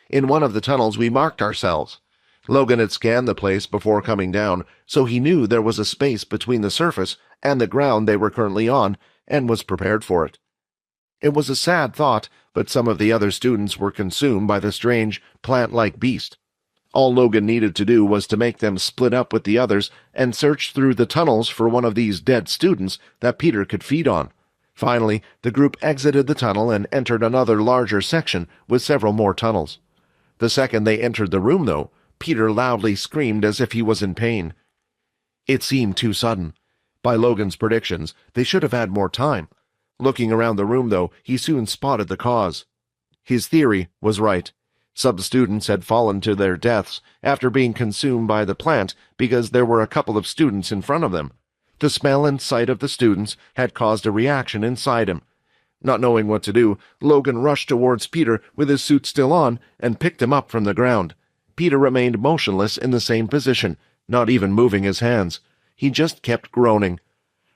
In one of the tunnels, we marked ourselves." Logan had scanned the place before coming down, so he knew there was a space between the surface and the ground they were currently on, and was prepared for it. It was a sad thought, but some of the other students were consumed by the strange, plant-like beast. All Logan needed to do was to make them split up with the others and search through the tunnels for one of these dead students that Peter could feed on. Finally, the group exited the tunnel and entered another larger section with several more tunnels. The second they entered the room, though, Peter loudly screamed as if he was in pain. It seemed too sudden. By Logan's predictions, they should have had more time. Looking around the room, though, he soon spotted the cause. His theory was right. Some students had fallen to their deaths after being consumed by the plant because there were a couple of students in front of them. The smell and sight of the students had caused a reaction inside him. Not knowing what to do, Logan rushed towards Peter with his suit still on and picked him up from the ground. Peter remained motionless in the same position, not even moving his hands. He just kept groaning.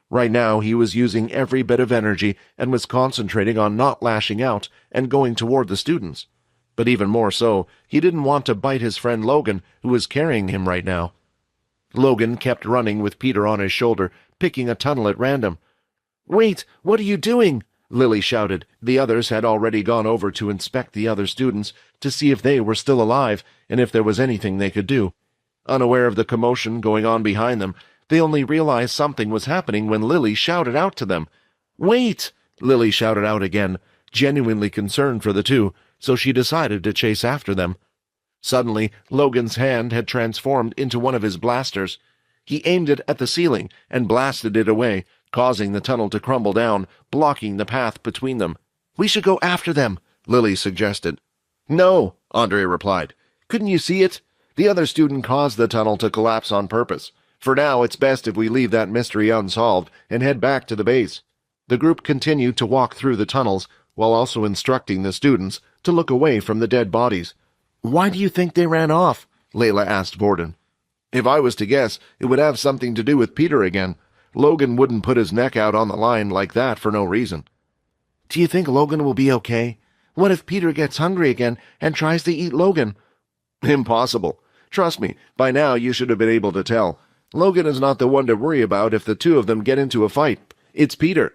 Right now he was using every bit of energy and was concentrating on not lashing out and going toward the students. But even more so, he didn't want to bite his friend Logan, who was carrying him right now. Logan kept running with Peter on his shoulder, picking a tunnel at random. "Wait, what are you doing?" Lily shouted. The others had already gone over to inspect the other students to see if they were still alive and if there was anything they could do. Unaware of the commotion going on behind them, they only realized something was happening when Lily shouted out to them. "Wait!" Lily shouted out again, genuinely concerned for the two, so she decided to chase after them. Suddenly, Logan's hand had transformed into one of his blasters. He aimed it at the ceiling and blasted it away, causing the tunnel to crumble down, blocking the path between them. "We should go after them," Lily suggested. "No," Andre replied. "Couldn't you see it? The other student caused the tunnel to collapse on purpose. For now, it's best if we leave that mystery unsolved and head back to the base." The group continued to walk through the tunnels, while also instructing the students to look away from the dead bodies. "Why do you think they ran off?" Layla asked Vordon. "If I was to guess, it would have something to do with Peter again. Logan wouldn't put his neck out on the line like that for no reason." "Do you think Logan will be okay? What if Peter gets hungry again and tries to eat Logan?" "Impossible. Trust me, by now you should have been able to tell. Logan is not the one to worry about if the two of them get into a fight. It's Peter."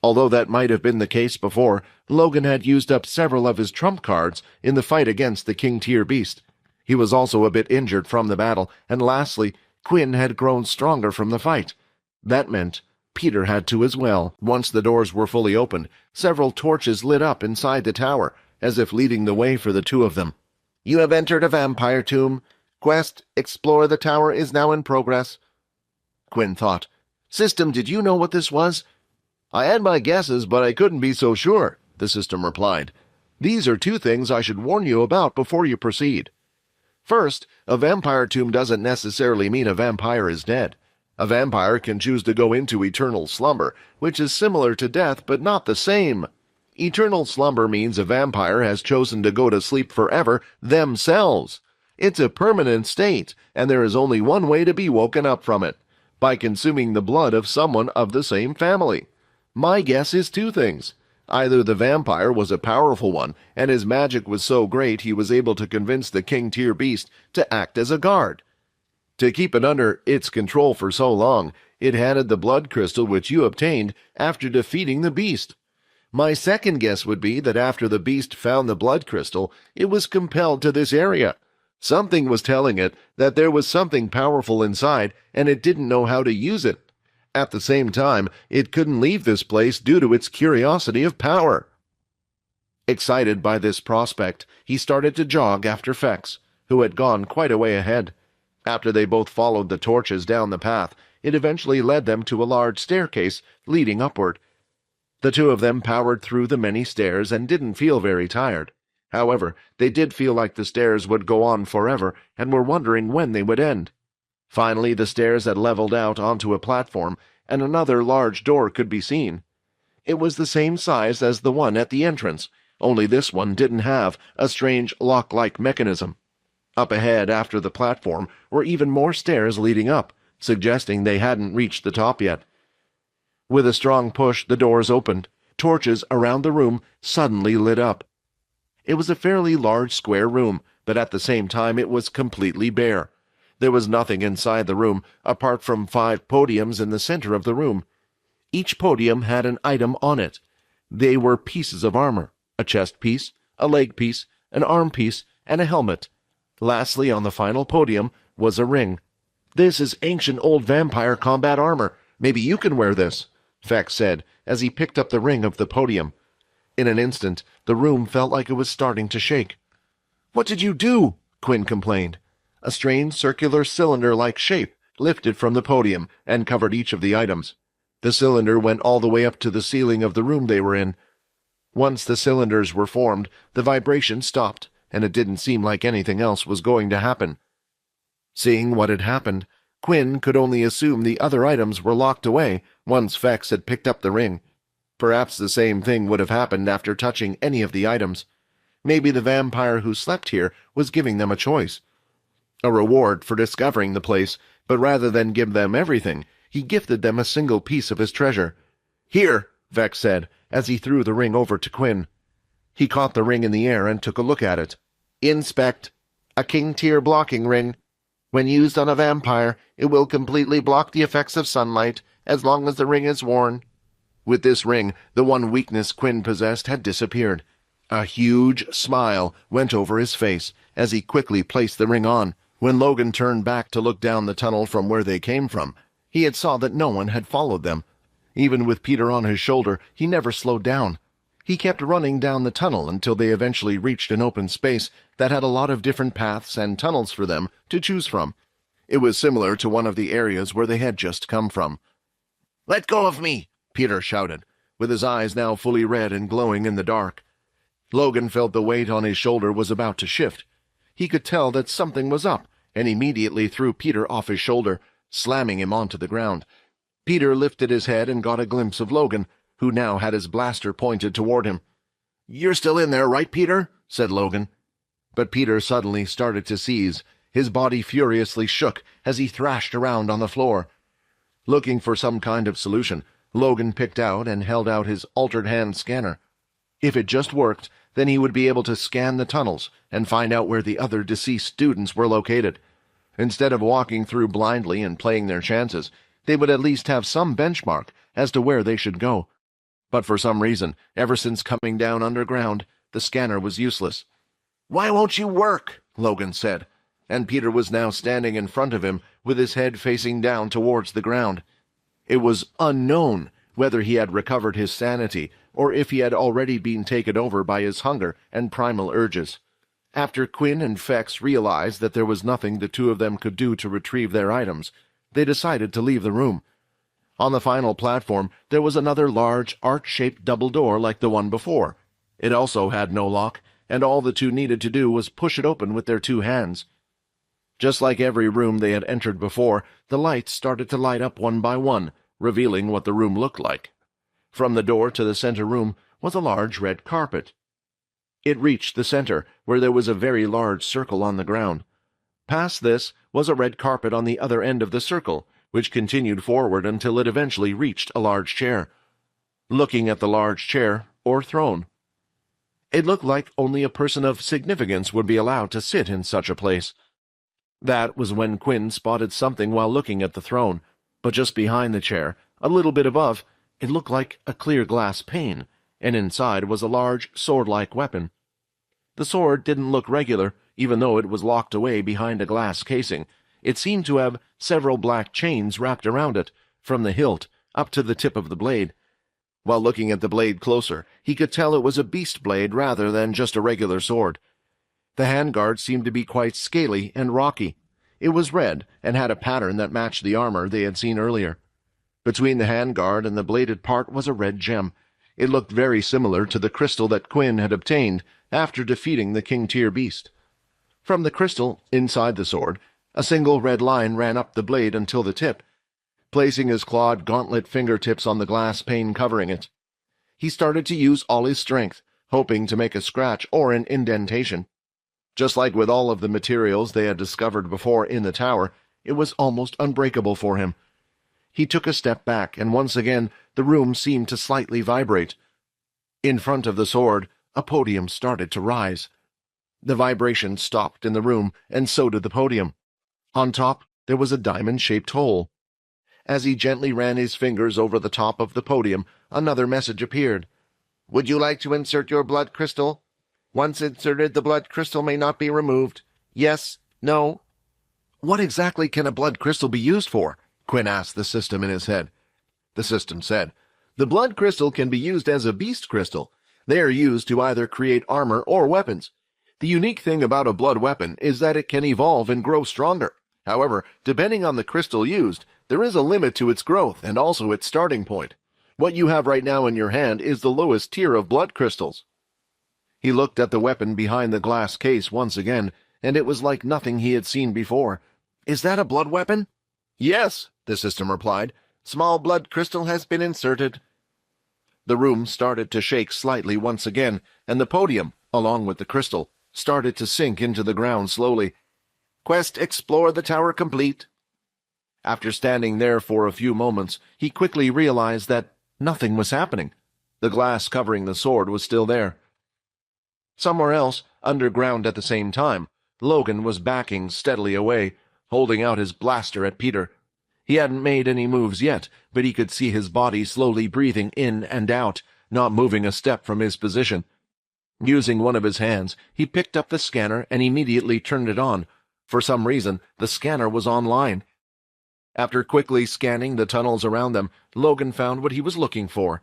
Although that might have been the case before, Logan had used up several of his trump cards in the fight against the King-tier beast. He was also a bit injured from the battle, and lastly, Quinn had grown stronger from the fight. That meant Peter had to as well. Once the doors were fully opened, several torches lit up inside the tower, as if leading the way for the two of them. "You have entered a vampire tomb. Quest, explore the tower is now in progress." Quinn thought. "System, did you know what this was?" "I had my guesses, but I couldn't be so sure," the system replied. "These are two things I should warn you about before you proceed. First, a vampire tomb doesn't necessarily mean a vampire is dead. A vampire can choose to go into eternal slumber, which is similar to death but not the same. Eternal slumber means a vampire has chosen to go to sleep forever themselves. It's a permanent state, and there is only one way to be woken up from it: by consuming the blood of someone of the same family. My guess is two things. Either the vampire was a powerful one, and his magic was so great he was able to convince the king-tier beast to act as a guard. To keep it under its control for so long, it handed the blood crystal which you obtained after defeating the beast. My second guess would be that after the beast found the blood crystal, it was compelled to this area. Something was telling it that there was something powerful inside, and it didn't know how to use it. At the same time, it couldn't leave this place due to its curiosity of power." Excited by this prospect, he started to jog after Fex, who had gone quite a way ahead. After they both followed the torches down the path, it eventually led them to a large staircase leading upward. The two of them powered through the many stairs and didn't feel very tired. However, they did feel like the stairs would go on forever and were wondering when they would end. Finally, the stairs had leveled out onto a platform, and another large door could be seen. It was the same size as the one at the entrance, only this one didn't have a strange lock-like mechanism. Up ahead after the platform were even more stairs leading up, suggesting they hadn't reached the top yet. With a strong push, the doors opened. Torches around the room suddenly lit up. It was a fairly large square room, but at the same time it was completely bare. There was nothing inside the room, apart from 5 podiums in the center of the room. Each podium had an item on it. They were pieces of armor, a chest piece, a leg piece, an arm piece, and a helmet. Lastly, on the final podium, was a ring. "This is ancient old vampire combat armor. Maybe you can wear this," Vex said, as he picked up the ring of the podium. In an instant, the room felt like it was starting to shake. "What did you do?" Quinn complained. A strange circular cylinder-like shape lifted from the podium and covered each of the items. The cylinder went all the way up to the ceiling of the room they were in. Once the cylinders were formed, the vibration stopped, and it didn't seem like anything else was going to happen. Seeing what had happened, Quinn could only assume the other items were locked away once Vex had picked up the ring. Perhaps the same thing would have happened after touching any of the items. Maybe the vampire who slept here was giving them a choice. A reward for discovering the place, but rather than give them everything, he gifted them a single piece of his treasure. "Here," Vex said, as he threw the ring over to Quinn. He caught the ring in the air and took a look at it. "Inspect. A king-tier blocking ring. When used on a vampire, it will completely block the effects of sunlight, as long as the ring is worn." With this ring, the one weakness Quinn possessed had disappeared. A huge smile went over his face as he quickly placed the ring on. When Logan turned back to look down the tunnel from where they came from, he had saw that no one had followed them. Even with Peter on his shoulder, he never slowed down. He kept running down the tunnel until they eventually reached an open space that had a lot of different paths and tunnels for them to choose from. It was similar to one of the areas where they had just come from. "Let go of me!" Peter shouted, with his eyes now fully red and glowing in the dark. Logan felt the weight on his shoulder was about to shift. He could tell that something was up, and immediately threw Peter off his shoulder, slamming him onto the ground. Peter lifted his head and got a glimpse of Logan, who now had his blaster pointed toward him. "You're still in there, right, Peter?" said Logan. But Peter suddenly started to seize. His body furiously shook as he thrashed around on the floor. Looking for some kind of solution, Logan picked out and held out his altered hand scanner. If it just worked, then he would be able to scan the tunnels and find out where the other deceased students were located. Instead of walking through blindly and playing their chances, they would at least have some benchmark as to where they should go. But for some reason, ever since coming down underground, the scanner was useless. "Why won't you work?" Logan said, and Peter was now standing in front of him with his head facing down towards the ground. It was unknown whether he had recovered his sanity or if he had already been taken over by his hunger and primal urges. After Quinn and Vex realized that there was nothing the two of them could do to retrieve their items, they decided to leave the room. On the final platform, there was another large, arch-shaped double door like the one before. It also had no lock, and all the two needed to do was push it open with their 2 hands. Just like every room they had entered before, the lights started to light up one by one, revealing what the room looked like. From the door to the center room was a large red carpet. It reached the center, where there was a very large circle on the ground. Past this was a red carpet on the other end of the circle, which continued forward until it eventually reached a large chair. Looking at the large chair, or throne, it looked like only a person of significance would be allowed to sit in such a place. That was when Quinn spotted something while looking at the throne, but just behind the chair, a little bit above, it looked like a clear glass pane, and inside was a large sword-like weapon. The sword didn't look regular, even though it was locked away behind a glass casing. It seemed to have several black chains wrapped around it, from the hilt up to the tip of the blade. While looking at the blade closer, he could tell it was a beast blade rather than just a regular sword. The handguard seemed to be quite scaly and rocky. It was red and had a pattern that matched the armor they had seen earlier. Between the handguard and the bladed part was a red gem. It looked very similar to the crystal that Quinn had obtained after defeating the king-tier beast. From the crystal, inside the sword, a single red line ran up the blade until the tip, placing his clawed gauntlet fingertips on the glass pane covering it. He started to use all his strength, hoping to make a scratch or an indentation. Just like with all of the materials they had discovered before in the tower, it was almost unbreakable for him. He took a step back, and once again the room seemed to slightly vibrate. In front of the sword, a podium started to rise. The vibration stopped in the room, and so did the podium. On top, there was a diamond-shaped hole. As he gently ran his fingers over the top of the podium, another message appeared. "Would you like to insert your blood crystal? Once inserted, the blood crystal may not be removed. Yes? No?" "What exactly can a blood crystal be used for?" Quinn asked the system in his head. The system said, "The blood crystal can be used as a beast crystal. They are used to either create armor or weapons. The unique thing about a blood weapon is that it can evolve and grow stronger. However, depending on the crystal used, there is a limit to its growth and also its starting point. What you have right now in your hand is the lowest tier of blood crystals." He looked at the weapon behind the glass case once again, and it was like nothing he had seen before. "Is that a blood weapon?" "Yes," the system replied. "Small blood crystal has been inserted." The room started to shake slightly once again, and the podium, along with the crystal, started to sink into the ground slowly. "Quest explore the tower complete." After standing there for a few moments, he quickly realized that nothing was happening. The glass covering the sword was still there. Somewhere else, underground at the same time, Logan was backing steadily away, holding out his blaster at Peter. He hadn't made any moves yet, but he could see his body slowly breathing in and out, not moving a step from his position. Using one of his hands, he picked up the scanner and immediately turned it on. For some reason, the scanner was online. After quickly scanning the tunnels around them, Logan found what he was looking for.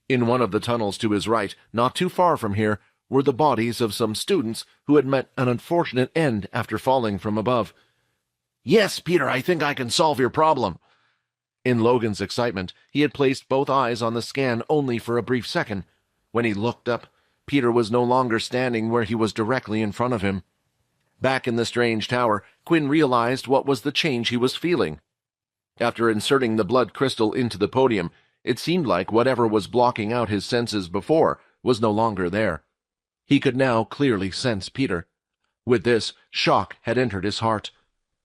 In one of the tunnels to his right, not too far from here, were the bodies of some students who had met an unfortunate end after falling from above. "Yes, Peter, I think I can solve your problem." In Logan's excitement, he had placed both eyes on the scan only for a brief second. When he looked up, Peter was no longer standing where he was directly in front of him. Back in the strange tower, Quinn realized what was the change he was feeling. After inserting the blood crystal into the podium, it seemed like whatever was blocking out his senses before was no longer there. He could now clearly sense Peter. With this, shock had entered his heart.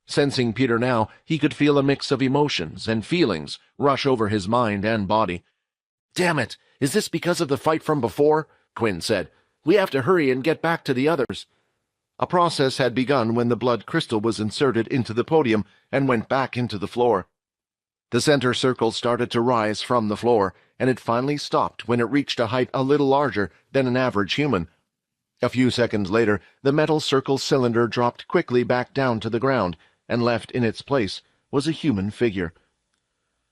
Sensing Peter now, he could feel a mix of emotions and feelings rush over his mind and body. "Damn it! Is this because of the fight from before?" Quinn said. "We have to hurry and get back to the others." A process had begun when the blood crystal was inserted into the podium and went back into the floor. The center circle started to rise from the floor, and it finally stopped when it reached a height a little larger than an average human. A few seconds later, the metal circle cylinder dropped quickly back down to the ground, and left in its place was a human figure.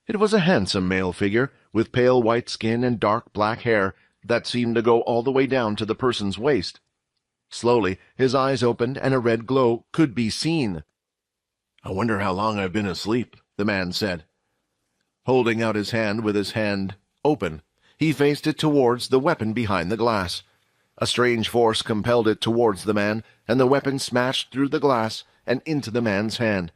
It was a handsome male figure, with pale white skin and dark black hair that seemed to go all the way down to the person's waist. Slowly, his eyes opened, and a red glow could be seen. "I wonder how long I've been asleep," the man said. Holding out his hand with his hand open, he faced it towards the weapon behind the glass. A strange force compelled it towards the man, and the weapon smashed through the glass and into the man's hand.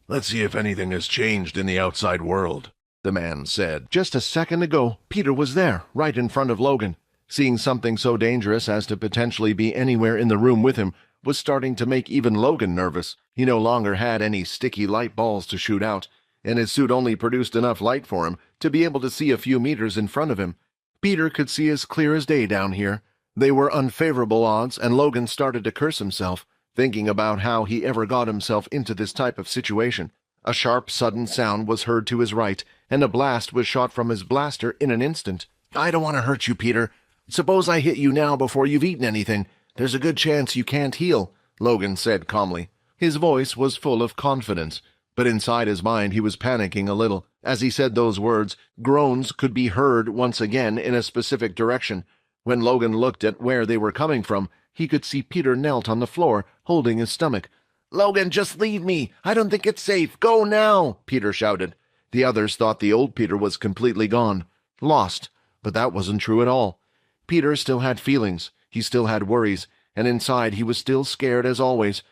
"Let's see if anything has changed in the outside world," the man said. Just a second ago, Peter was there, right in front of Logan. Seeing something so dangerous as to potentially be anywhere in the room with him was starting to make even Logan nervous. He no longer had any sticky light balls to shoot out, and his suit only produced enough light for him to be able to see a few meters in front of him. Peter could see as clear as day down here. They were unfavorable odds, and Logan started to curse himself, thinking about how he ever got himself into this type of situation. A sharp, sudden sound was heard to his right, and a blast was shot from his blaster in an instant. "I don't want to hurt you, Peter. Suppose I hit you now before you've eaten anything. There's a good chance you can't heal," Logan said calmly. His voice was full of confidence, but inside his mind he was panicking a little. As he said those words, groans could be heard once again in a specific direction. When Logan looked at where they were coming from, he could see Peter knelt on the floor, holding his stomach. "Logan, just leave me! I don't think it's safe! Go now!" Peter shouted. The others thought the old Peter was completely gone, lost. But that wasn't true at all. Peter still had feelings, he still had worries, and inside he was still scared as always.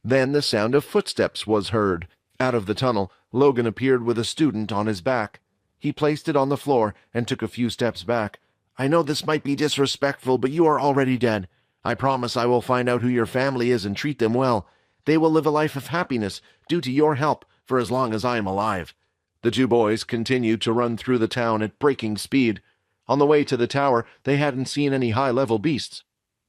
Then the sound of footsteps was heard. Out of the tunnel, Logan appeared with a student on his back. He placed it on the floor and took a few steps back. "I know this might be disrespectful, but you are already dead. I promise I will find out who your family is and treat them well. They will live a life of happiness due to your help for as long as I am alive." The two boys continued to run through the town at breaking speed. On the way to the tower, they hadn't seen any high-level beasts.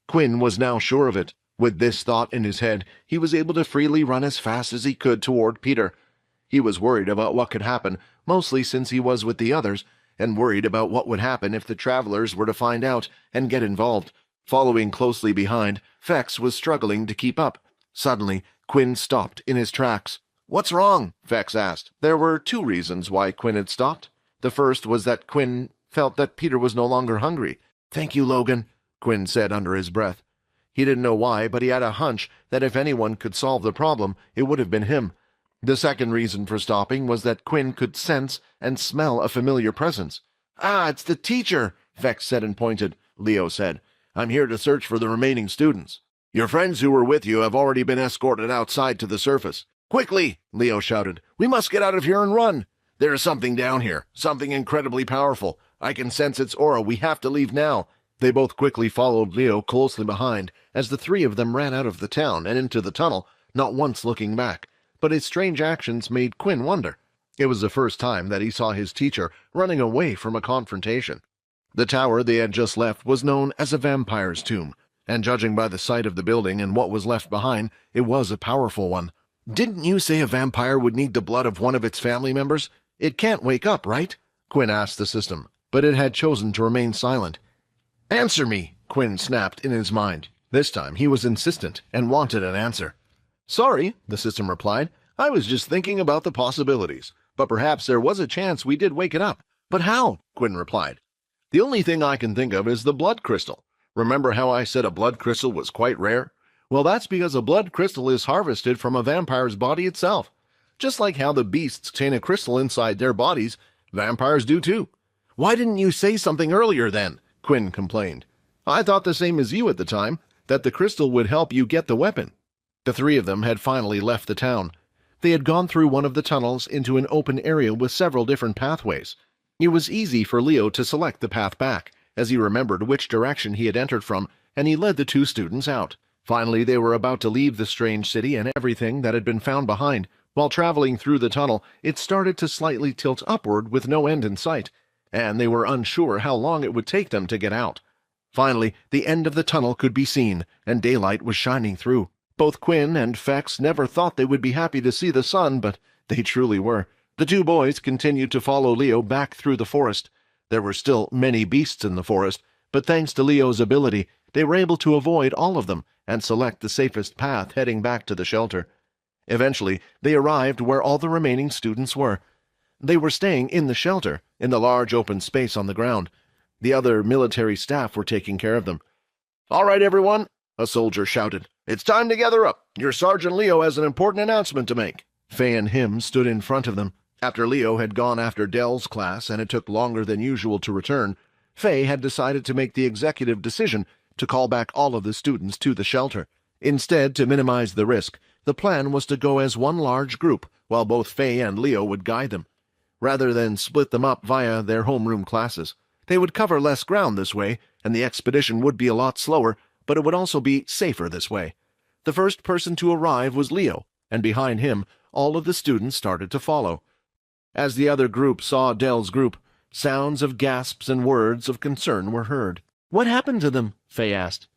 Quinn was now sure of it. With this thought in his head, he was able to freely run as fast as he could toward Peter. He was worried about what could happen, mostly since he was with the others, and worried about what would happen if the travelers were to find out and get involved. Following closely behind, Fex was struggling to keep up. Suddenly, Quinn stopped in his tracks. "What's wrong?" Fex asked. There were two reasons why Quinn had stopped. The first was that Quinn felt that Peter was no longer hungry. "Thank you, Logan," Quinn said under his breath. He didn't know why, but he had a hunch that if anyone could solve the problem, it would have been him. The second reason for stopping was that Quinn could sense and smell a familiar presence. "Ah, it's the teacher," Fex said and pointed. Leo said, "I'm here to search for the remaining students. Your friends who were with you have already been escorted outside to the surface." "Quickly!" Leo shouted. "We must get out of here and run. There is something down here, something incredibly powerful. I can sense its aura. We have to leave now." They both quickly followed Leo closely behind as the three of them ran out of the town and into the tunnel, not once looking back. But his strange actions made Quinn wonder. It was the first time that he saw his teacher running away from a confrontation. The tower they had just left was known as a vampire's tomb, and judging by the site of the building and what was left behind, it was a powerful one. "Didn't you say a vampire would need the blood of one of its family members? It can't wake up, right?" Quinn asked the system, but it had chosen to remain silent. "Answer me," Quinn snapped in his mind. This time he was insistent and wanted an answer. "Sorry," the system replied. "I was just thinking about the possibilities. But perhaps there was a chance we did wake it up." "But how?" Quinn replied. "The only thing I can think of is the blood crystal. Remember how I said a blood crystal was quite rare? Well, that's because a blood crystal is harvested from a vampire's body itself. Just like how the beasts contain a crystal inside their bodies, vampires do too." "Why didn't you say something earlier then?" Quinn complained. "I thought the same as you at the time, that the crystal would help you get the weapon." The three of them had finally left the town. They had gone through one of the tunnels into an open area with several different pathways. It was easy for Leo to select the path back, as he remembered which direction he had entered from, and he led the two students out. Finally, they were about to leave the strange city and everything that had been found behind. While traveling through the tunnel, it started to slightly tilt upward with no end in sight, and they were unsure how long it would take them to get out. Finally, the end of the tunnel could be seen, and daylight was shining through. Both Quinn and Fex never thought they would be happy to see the sun, but they truly were. The two boys continued to follow Leo back through the forest. There were still many beasts in the forest, but thanks to Leo's ability, they were able to avoid all of them and select the safest path heading back to the shelter. Eventually, they arrived where all the remaining students were. They were staying in the shelter, in the large open space on the ground. The other military staff were taking care of them. "All right, everyone," a soldier shouted. "It's time to gather up. Your Sergeant Leo has an important announcement to make." Faye and him stood in front of them. After Leo had gone after Dell's class and it took longer than usual to return, Faye had decided to make the executive decision to call back all of the students to the shelter. Instead, to minimize the risk, the plan was to go as one large group, while both Faye and Leo would guide them, rather than split them up via their homeroom classes. They would cover less ground this way, and the expedition would be a lot slower, but it would also be safer this way. The first person to arrive was Leo, and behind him, all of the students started to follow. As the other group saw Dell's group, sounds of gasps and words of concern were heard. "What happened to them?" Faye asked.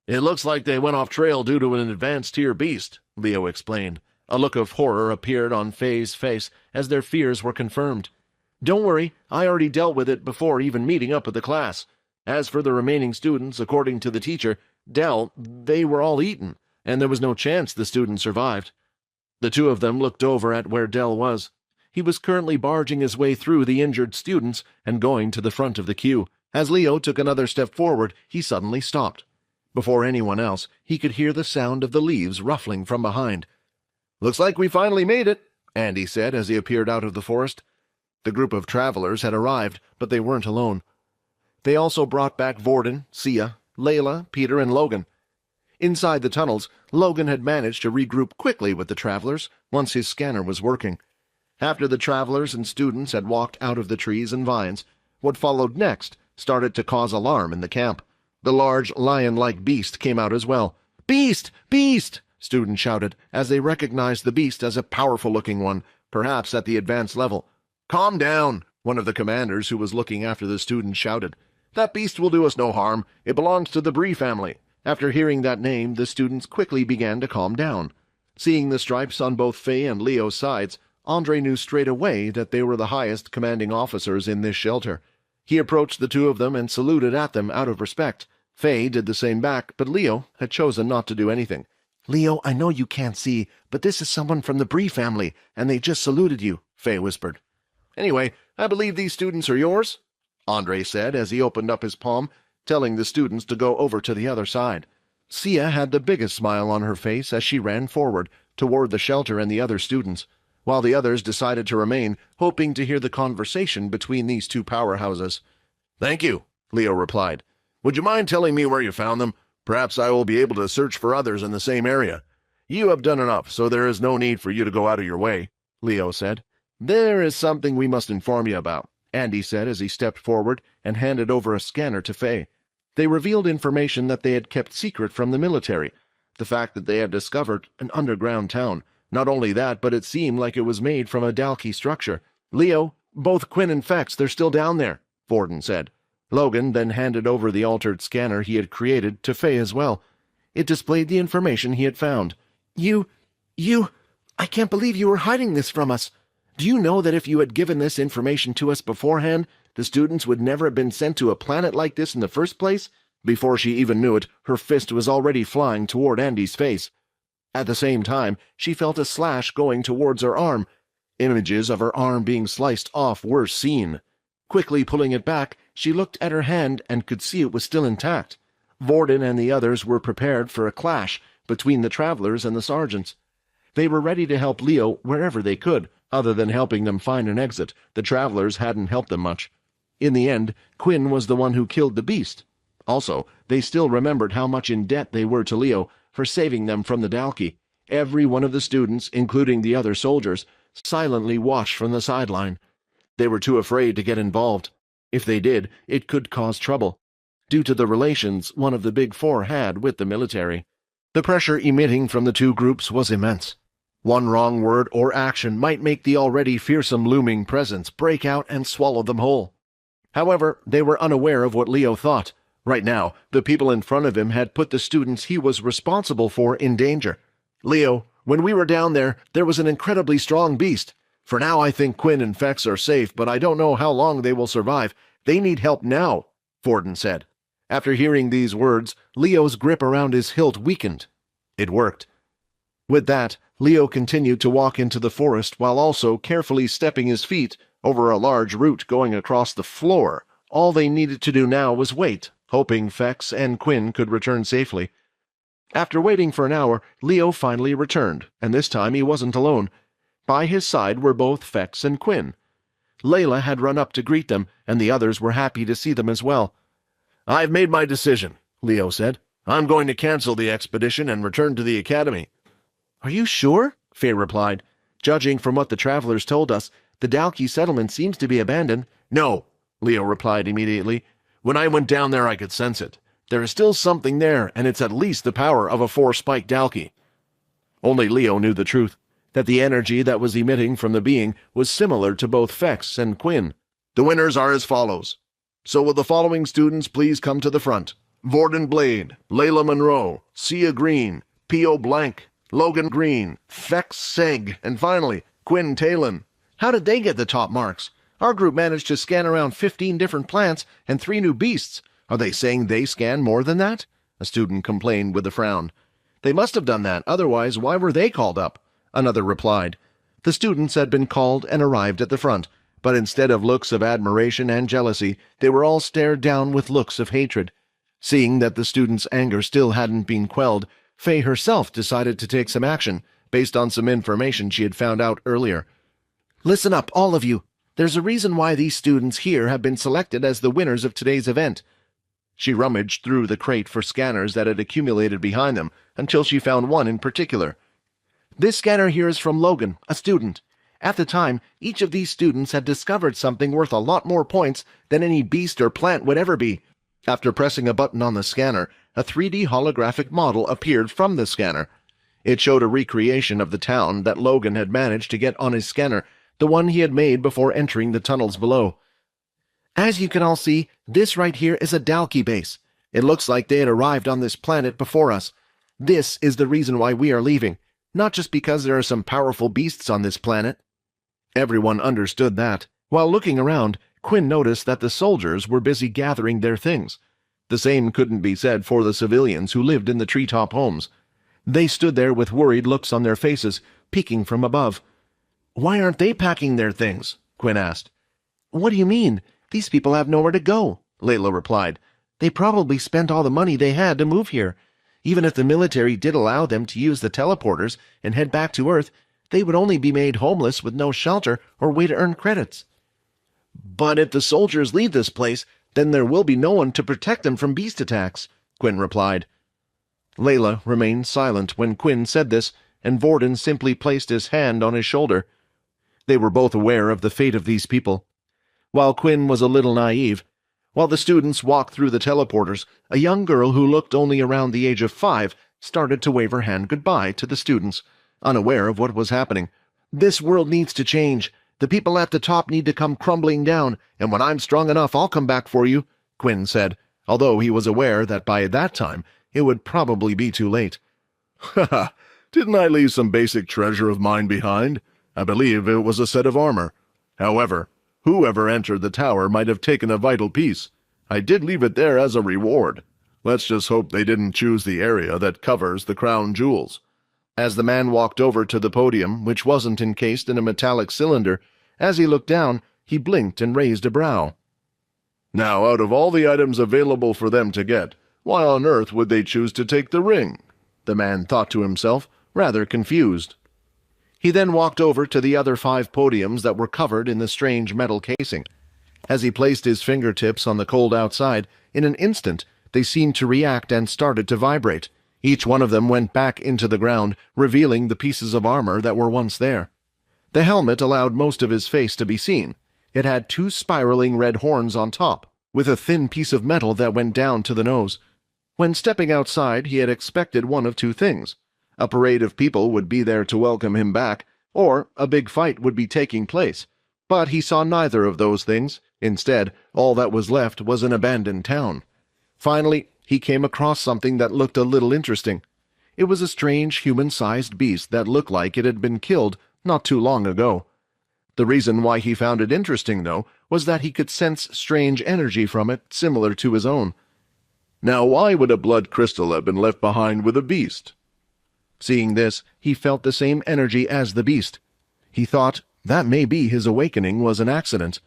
"It looks like they went off trail due to an advanced tier beast," Leo explained. A look of horror appeared on Faye's face as their fears were confirmed. "Don't worry, I already dealt with it before even meeting up with the class. As for the remaining students, according to the teacher, Dell, they were all eaten, and there was no chance the students survived." The two of them looked over at where Dell was. He was currently barging his way through the injured students and going to the front of the queue. As Leo took another step forward, he suddenly stopped. Before anyone else, he could hear the sound of the leaves ruffling from behind. "Looks like we finally made it," Andy said as he appeared out of the forest. The group of travelers had arrived, but they weren't alone. They also brought back Vordon, Ila, Layla, Peter, and Logan. Inside the tunnels, Logan had managed to regroup quickly with the travelers once his scanner was working. After the travelers and students had walked out of the trees and vines, what followed next started to cause alarm in the camp. The large lion-like beast came out as well. "Beast! Beast!" students shouted as they recognized the beast as a powerful-looking one, perhaps at the advanced level. "Calm down," one of the commanders who was looking after the students shouted. "That beast will do us no harm. It belongs to the Bree family." After hearing that name, the students quickly began to calm down. Seeing the stripes on both Faye and Leo's sides, Andre knew straight away that they were the highest commanding officers in this shelter. He approached the two of them and saluted at them out of respect. Faye did the same back, but Leo had chosen not to do anything. "Leo, I know you can't see, but this is someone from the Bree family, and they just saluted you," Faye whispered. "Anyway, I believe these students are yours," Andre said as he opened up his palm, telling the students to go over to the other side. Sia had the biggest smile on her face as she ran forward toward the shelter and the other students, while the others decided to remain, hoping to hear the conversation between these two powerhouses. "Thank you," Leo replied. "Would you mind telling me where you found them? Perhaps I will be able to search for others in the same area. You have done enough, so there is no need for you to go out of your way," Leo said. "There is something we must inform you about," Andy said as he stepped forward and handed over a scanner to Faye. They revealed information that they had kept secret from the military, the fact that they had discovered an underground town. Not only that, but it seemed like it was made from a Dalkey structure. "Leo, both Quinn and Fex, they're still down there," Vordon said. Logan then handed over the altered scanner he had created to Faye as well. It displayed the information he had found. I can't believe you were hiding this from us. Do you know that if you had given this information to us beforehand, the students would never have been sent to a planet like this in the first place?" Before she even knew it, her fist was already flying toward Andy's face. At the same time, she felt a slash going towards her arm. Images of her arm being sliced off were seen. Quickly pulling it back, she looked at her hand and could see it was still intact. Vordon and the others were prepared for a clash between the travelers and the sergeants. They were ready to help Leo wherever they could. Other than helping them find an exit, the travelers hadn't helped them much. In the end, Quinn was the one who killed the beast. Also, they still remembered how much in debt they were to Leo for saving them from the Dalkey. Every one of the students, including the other soldiers, silently watched from the sideline. They were too afraid to get involved. If they did, it could cause trouble, due to the relations one of the Big Four had with the military. The pressure emitting from the two groups was immense. One wrong word or action might make the already fearsome looming presence break out and swallow them whole. However, they were unaware of what Leo thought. Right now, the people in front of him had put the students he was responsible for in danger. "Leo, when we were down there, there was an incredibly strong beast. For now I think Quinn and Fex are safe, but I don't know how long they will survive. They need help now," Vordon said. After hearing these words, Leo's grip around his hilt weakened. It worked. With that, Leo continued to walk into the forest while also carefully stepping his feet over a large root going across the floor. All they needed to do now was wait, hoping Fex and Quinn could return safely. After waiting for an hour, Leo finally returned, and this time he wasn't alone. By his side were both Fex and Quinn. Layla had run up to greet them, and the others were happy to see them as well. "I've made my decision," Leo said. "I'm going to cancel the expedition and return to the academy." "Are you sure?" Faye replied. "Judging from what the travelers told us, the Dalkey settlement seems to be abandoned." "No," Leo replied immediately. "When I went down there I could sense it. There is still something there, and it's at least the power of a four-spiked Dalkey." Only Leo knew the truth, that the energy that was emitting from the being was similar to both Fex and Quinn. "The winners are as follows. So will the following students please come to the front? Vordon Blade, Layla Monroe, Sia Green, P.O. Blank, Logan Green, Fex Seg, and finally, Quinn Talon." "How did they get the top marks? Our group managed to scan around 15 different plants and 3 new beasts. Are they saying they scanned more than that?" a student complained with a frown. "They must have done that, otherwise why were they called up?" another replied. The students had been called and arrived at the front, but instead of looks of admiration and jealousy, they were all stared down with looks of hatred. Seeing that the students' anger still hadn't been quelled, Faye herself decided to take some action, based on some information she had found out earlier. "Listen up, all of you. There's a reason why these students here have been selected as the winners of today's event." She rummaged through the crate for scanners that had accumulated behind them until she found one in particular. "This scanner here is from Logan, a student. At the time, each of these students had discovered something worth a lot more points than any beast or plant would ever be." After pressing a button on the scanner, a 3D holographic model appeared from the scanner. It showed a recreation of the town that Logan had managed to get on his scanner, the one he had made before entering the tunnels below. "As you can all see, this right here is a Dalki base. It looks like they had arrived on this planet before us. This is the reason why we are leaving, not just because there are some powerful beasts on this planet." Everyone understood that. While looking around, Quinn noticed that the soldiers were busy gathering their things. The same couldn't be said for the civilians who lived in the treetop homes. They stood there with worried looks on their faces, peeking from above. "Why aren't they packing their things?" Quinn asked. "What do you mean? These people have nowhere to go," Layla replied. "They probably spent all the money they had to move here. Even if the military did allow them to use the teleporters and head back to Earth, they would only be made homeless with no shelter or way to earn credits." "But if the soldiers leave this place, then there will be no one to protect them from beast attacks," Quinn replied. Layla remained silent when Quinn said this, and Vordon simply placed his hand on his shoulder. They were both aware of the fate of these people. While Quinn was a little naive, while the students walked through the teleporters, a young girl who looked only around the age of 5 started to wave her hand goodbye to the students, unaware of what was happening. "This world needs to change. The people at the top need to come crumbling down, and when I'm strong enough, I'll come back for you," Quinn said, although he was aware that by that time it would probably be too late. "Ha ha! Didn't I leave some basic treasure of mine behind? I believe it was a set of armor. However, whoever entered the tower might have taken a vital piece. I did leave it there as a reward. Let's just hope they didn't choose the area that covers the crown jewels." As the man walked over to the podium, which wasn't encased in a metallic cylinder, as he looked down, he blinked and raised a brow. "Now, out of all the items available for them to get, why on earth would they choose to take the ring?" the man thought to himself, rather confused. He then walked over to the other 5 podiums that were covered in the strange metal casing. As he placed his fingertips on the cold outside, in an instant they seemed to react and started to vibrate. Each one of them went back into the ground, revealing the pieces of armor that were once there. The helmet allowed most of his face to be seen. It had 2 spiraling red horns on top, with a thin piece of metal that went down to the nose. When stepping outside, he had expected one of 2 things. A parade of people would be there to welcome him back, or a big fight would be taking place. But he saw neither of those things. Instead, all that was left was an abandoned town. Finally, he came across something that looked a little interesting. It was a strange human-sized beast that looked like it had been killed not too long ago. The reason why he found it interesting, though, was that he could sense strange energy from it similar to his own. Now why would a blood crystal have been left behind with a beast? Seeing this, he felt the same energy as the beast. He thought that maybe his awakening was an accident.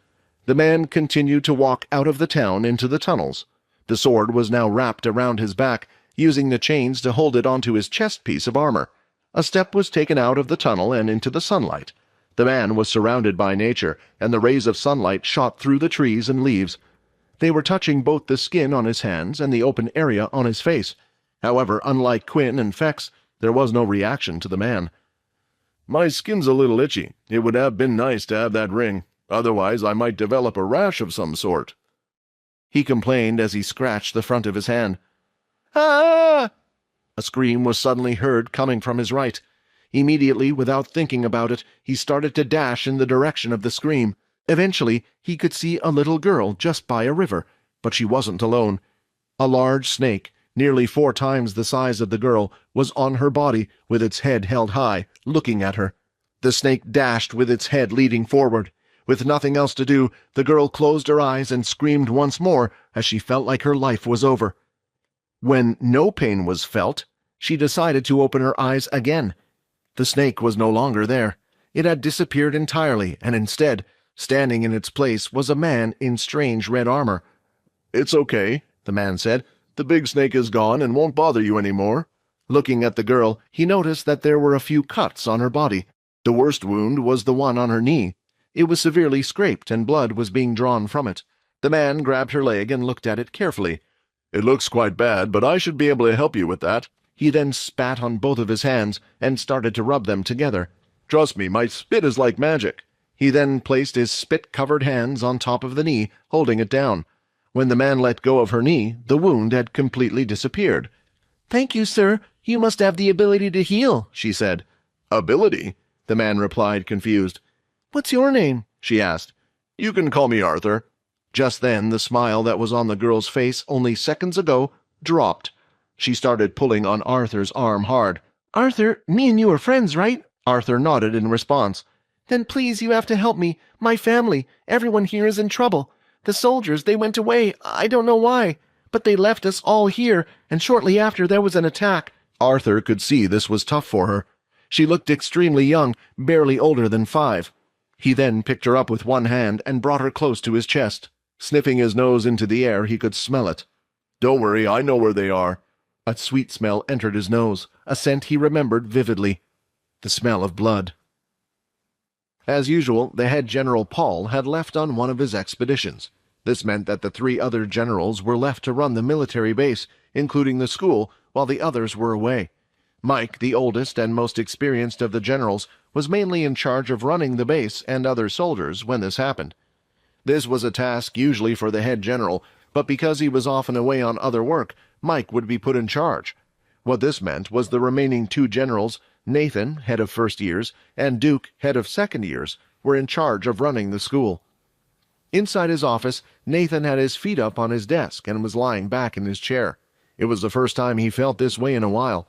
The man continued to walk out of the town into the tunnels. The sword was now wrapped around his back, using the chains to hold it onto his chest piece of armor. A step was taken out of the tunnel and into the sunlight. The man was surrounded by nature, and the rays of sunlight shot through the trees and leaves. They were touching both the skin on his hands and the open area on his face. However, unlike Quinn and Fex, there was no reaction to the man. "My skin's a little itchy. It would have been nice to have that ring. Otherwise, I might develop a rash of some sort," he complained as he scratched the front of his hand. "Ah!" A scream was suddenly heard coming from his right. Immediately, without thinking about it, he started to dash in the direction of the scream. Eventually, he could see a little girl just by a river, but she wasn't alone. A large snake, nearly 4 times the size of the girl, was on her body, with its head held high, looking at her. The snake dashed with its head leading forward. With nothing else to do, the girl closed her eyes and screamed once more as she felt like her life was over. When no pain was felt, she decided to open her eyes again. The snake was no longer there. It had disappeared entirely, and instead, standing in its place was a man in strange red armor. "It's okay," the man said. "The big snake is gone and won't bother you anymore." Looking at the girl, he noticed that there were a few cuts on her body. The worst wound was the one on her knee. It was severely scraped, and blood was being drawn from it. The man grabbed her leg and looked at it carefully. "It looks quite bad, but I should be able to help you with that." He then spat on both of his hands and started to rub them together. "Trust me, my spit is like magic." He then placed his spit-covered hands on top of the knee, holding it down. When the man let go of her knee, the wound had completely disappeared. "Thank you, sir. You must have the ability to heal," she said. "Ability?" The man replied, confused. "What's your name?" she asked. "You can call me Arthur." Just then, the smile that was on the girl's face only seconds ago dropped. She started pulling on Arthur's arm hard. "Arthur, me and you are friends, right?" Arthur nodded in response. "Then please, you have to help me. My family, everyone here is in trouble. The soldiers, they went away. I don't know why. But they left us all here, and shortly after there was an attack." Arthur could see this was tough for her. She looked extremely young, barely older than 5. He then picked her up with one hand and brought her close to his chest. Sniffing his nose into the air, he could smell it. "Don't worry, I know where they are." A sweet smell entered his nose, a scent he remembered vividly. The smell of blood. As usual, the head General Paul had left on one of his expeditions. This meant that the 3 other generals were left to run the military base, including the school, while the others were away. Mike, the oldest and most experienced of the generals, was mainly in charge of running the base and other soldiers when this happened. This was a task usually for the head general, but because he was often away on other work, Mike would be put in charge. What this meant was the remaining 2 generals, Nathan, head of first years, and Duke, head of second years, were in charge of running the school. Inside his office, Nathan had his feet up on his desk and was lying back in his chair. It was the first time he felt this way in a while.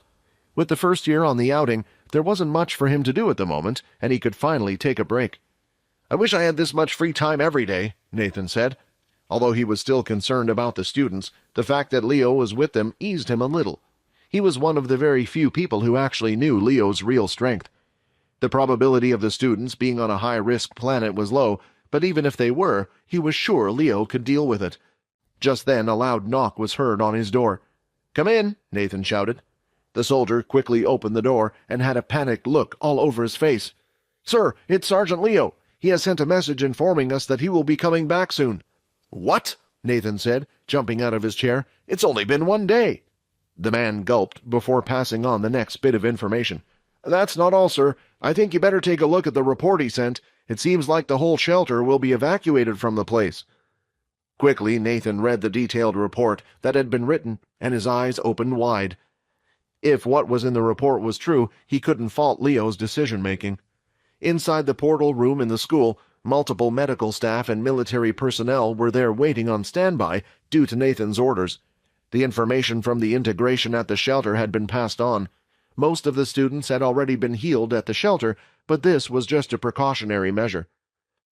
With the first year on the outing, there wasn't much for him to do at the moment, and he could finally take a break. "I wish I had this much free time every day," Nathan said. Although he was still concerned about the students, the fact that Leo was with them eased him a little. He was one of the very few people who actually knew Leo's real strength. The probability of the students being on a high-risk planet was low, but even if they were, he was sure Leo could deal with it. Just then a loud knock was heard on his door. "Come in," Nathan shouted. The soldier quickly opened the door and had a panicked look all over his face. "Sir, it's Sergeant Leo. He has sent a message informing us that he will be coming back soon." "What?" Nathan said, jumping out of his chair. "It's only been 1 day." The man gulped before passing on the next bit of information. "That's not all, sir. I think you better take a look at the report he sent. It seems like the whole shelter will be evacuated from the place." Quickly, Nathan read the detailed report that had been written, and his eyes opened wide. If what was in the report was true, he couldn't fault Leo's decision-making. Inside the portal room in the school, multiple medical staff and military personnel were there waiting on standby due to Nathan's orders. The information from the integration at the shelter had been passed on. Most of the students had already been healed at the shelter, but this was just a precautionary measure.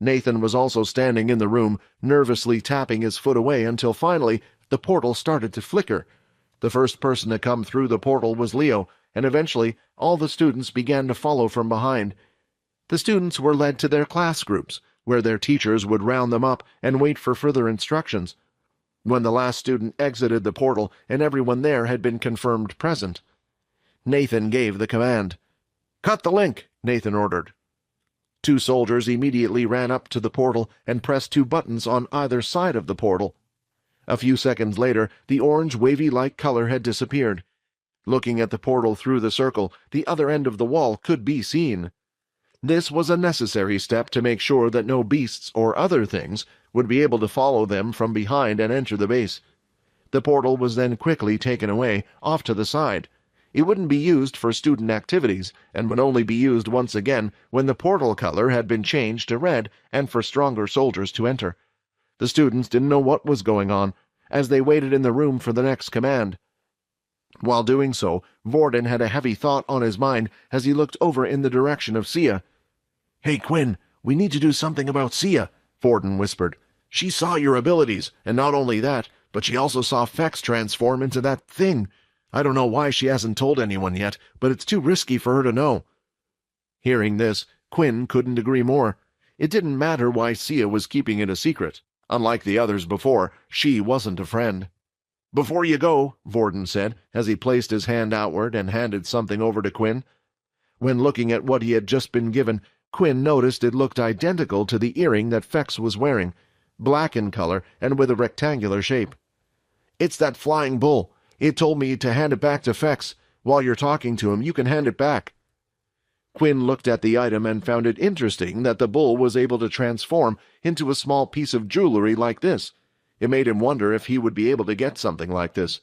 Nathan was also standing in the room, nervously tapping his foot away until finally the portal started to flicker. The first person to come through the portal was Leo, and eventually all the students began to follow from behind. The students were led to their class groups, where their teachers would round them up and wait for further instructions. When the last student exited the portal and everyone there had been confirmed present, Nathan gave the command. "Cut the link," Nathan ordered. 2 soldiers immediately ran up to the portal and pressed 2 buttons on either side of the portal. A few seconds later, the orange wavy-like color had disappeared. Looking at the portal through the circle, the other end of the wall could be seen. This was a necessary step to make sure that no beasts or other things would be able to follow them from behind and enter the base. The portal was then quickly taken away, off to the side. It wouldn't be used for student activities, and would only be used once again when the portal color had been changed to red and for stronger soldiers to enter. The students didn't know what was going on, as they waited in the room for the next command. While doing so, Vordon had a heavy thought on his mind as he looked over in the direction of Sia. "Hey, Quinn, we need to do something about Sia," Vordon whispered. "She saw your abilities, and not only that, but she also saw Fex transform into that thing. I don't know why she hasn't told anyone yet, but it's too risky for her to know." Hearing this, Quinn couldn't agree more. It didn't matter why Sia was keeping it a secret. Unlike the others before, she wasn't a friend. "Before you go," Vordon said, as he placed his hand outward and handed something over to Quinn. When looking at what he had just been given, Quinn noticed it looked identical to the earring that Fex was wearing, black in color and with a rectangular shape. "It's that flying bull. It told me to hand it back to Fex. While you're talking to him, you can hand it back." Quinn looked at the item and found it interesting that the bull was able to transform into a small piece of jewelry like this. It made him wonder if he would be able to get something like this.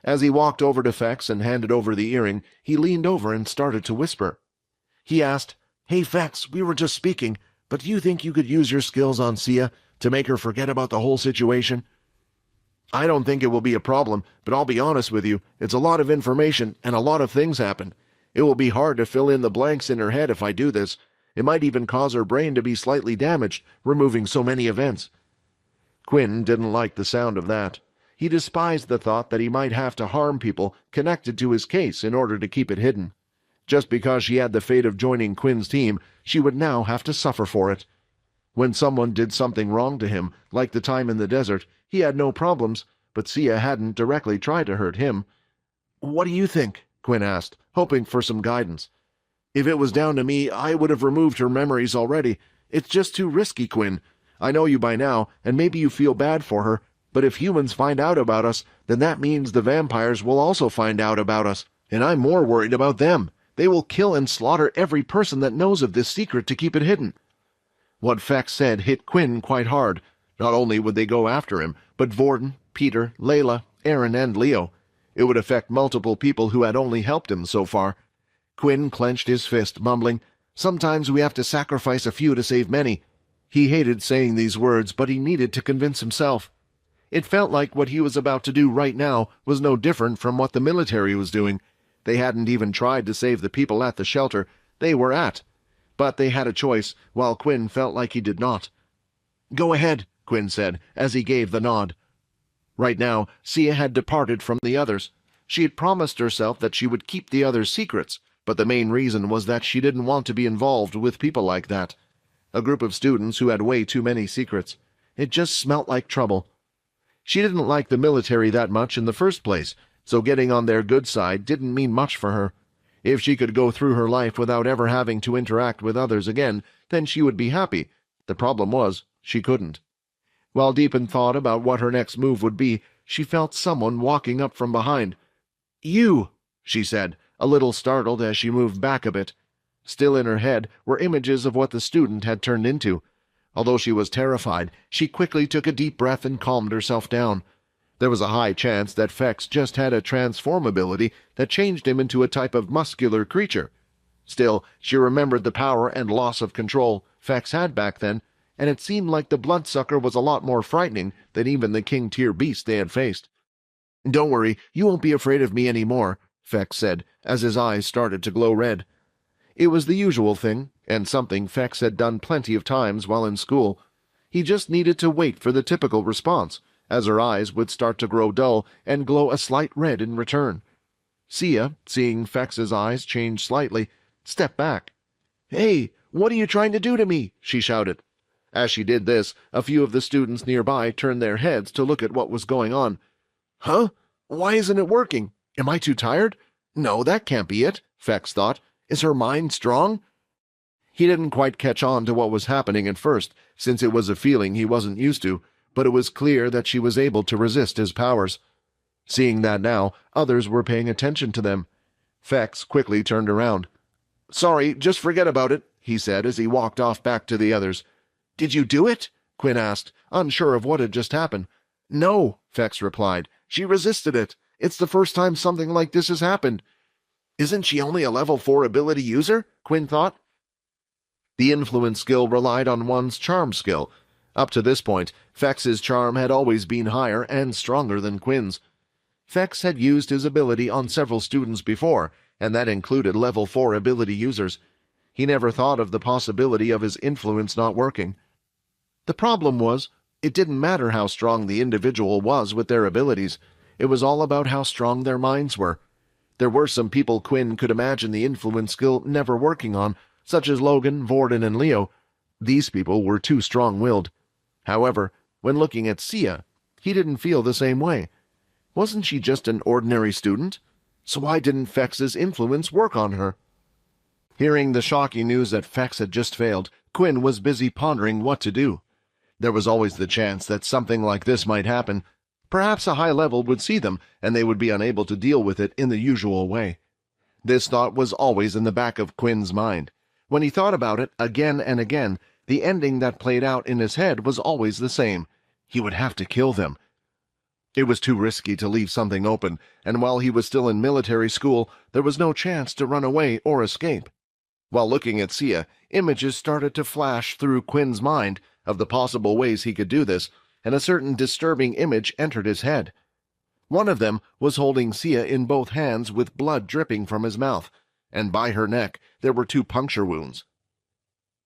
As he walked over to Fex and handed over the earring, he leaned over and started to whisper. He asked, "Hey Fex, we were just speaking, but do you think you could use your skills on Sia to make her forget about the whole situation?" "I don't think it will be a problem, but I'll be honest with you, it's a lot of information and a lot of things happen. It will be hard to fill in the blanks in her head if I do this. It might even cause her brain to be slightly damaged, removing so many events." Quinn didn't like the sound of that. He despised the thought that he might have to harm people connected to his case in order to keep it hidden. Just because she had the fate of joining Quinn's team, she would now have to suffer for it. When someone did something wrong to him, like the time in the desert, he had no problems, but Sia hadn't directly tried to hurt him. "What do you think?" Quinn asked, hoping for some guidance. "If it was down to me, I would have removed her memories already. It's just too risky, Quinn. I know you by now, and maybe you feel bad for her, but if humans find out about us, then that means the vampires will also find out about us, and I'm more worried about them. They will kill and slaughter every person that knows of this secret to keep it hidden." What Fex said hit Quinn quite hard. Not only would they go after him, but Vordon, Peter, Layla, Aaron, and Leo. It would affect multiple people who had only helped him so far. Quinn clenched his fist, mumbling, "Sometimes we have to sacrifice a few to save many." He hated saying these words, but he needed to convince himself. It felt like what he was about to do right now was no different from what the military was doing. They hadn't even tried to save the people at the shelter they were at. But they had a choice, while Quinn felt like he did not. "Go ahead," Quinn said, as he gave the nod. Right now, Sia had departed from the others. She had promised herself that she would keep the others' secrets, but the main reason was that she didn't want to be involved with people like that. A group of students who had way too many secrets. It just smelt like trouble. She didn't like the military that much in the first place, so getting on their good side didn't mean much for her. If she could go through her life without ever having to interact with others again, then she would be happy. The problem was, she couldn't. While deep in thought about what her next move would be, she felt someone walking up from behind. "You," she said, a little startled as she moved back a bit. Still in her head were images of what the student had turned into. Although she was terrified, she quickly took a deep breath and calmed herself down. There was a high chance that Fex just had a transform ability that changed him into a type of muscular creature. Still, she remembered the power and loss of control Fex had back then, and it seemed like the bloodsucker was a lot more frightening than even the king-tier beast they had faced. "Don't worry, you won't be afraid of me anymore," Fex said, as his eyes started to glow red. It was the usual thing, and something Fex had done plenty of times while in school. He just needed to wait for the typical response, as her eyes would start to grow dull and glow a slight red in return. Sia, seeing Fex's eyes change slightly, stepped back. "Hey, what are you trying to do to me?" she shouted. As she did this, a few of the students nearby turned their heads to look at what was going on. "Huh? Why isn't it working? Am I too tired? No, that can't be it," Fex thought. "Is her mind strong?" He didn't quite catch on to what was happening at first, since it was a feeling he wasn't used to, but it was clear that she was able to resist his powers. Seeing that now, others were paying attention to them. Fex quickly turned around. "Sorry, just forget about it," he said as he walked off back to the others. "Did you do it?" Quinn asked, unsure of what had just happened. "No," Fex replied. "She resisted it. It's the first time something like this has happened." "Isn't she only a level 4 ability user?" Quinn thought. The influence skill relied on one's charm skill. Up to this point, Fex's charm had always been higher and stronger than Quinn's. Fex had used his ability on several students before, and that included level 4 ability users. He never thought of the possibility of his influence not working. The problem was, it didn't matter how strong the individual was with their abilities. It was all about how strong their minds were. There were some people Quinn could imagine the influence skill never working on, such as Logan, Vordon, and Leo. These people were too strong-willed. However, when looking at Sia, he didn't feel the same way. Wasn't she just an ordinary student? So why didn't Fex's influence work on her? Hearing the shocking news that Fex had just failed, Quinn was busy pondering what to do. There was always the chance that something like this might happen. Perhaps a high level would see them, and they would be unable to deal with it in the usual way. This thought was always in the back of Quinn's mind. When he thought about it again and again, the ending that played out in his head was always the same. He would have to kill them. It was too risky to leave something open, and while he was still in military school, there was no chance to run away or escape. While looking at Sia, images started to flash through Quinn's mind of the possible ways he could do this, and a certain disturbing image entered his head. One of them was holding Sia in both hands with blood dripping from his mouth, and by her neck there were 2 puncture wounds.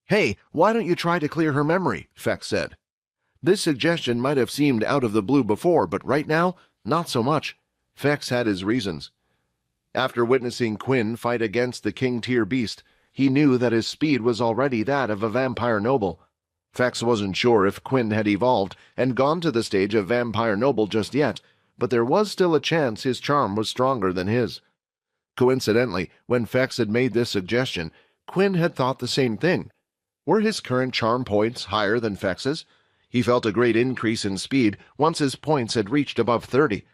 "Hey, why don't you try to clear her memory?" Fex said. This suggestion might have seemed out of the blue before, but right now, not so much. Fex had his reasons. After witnessing Quinn fight against the king-tier beast, he knew that his speed was already that of a vampire noble. Fex wasn't sure if Quinn had evolved and gone to the stage of vampire noble just yet, but there was still a chance his charm was stronger than his. Coincidentally, when Fex had made this suggestion, Quinn had thought the same thing. Were his current charm points higher than Fex's? He felt a great increase in speed once his points had reached above 30.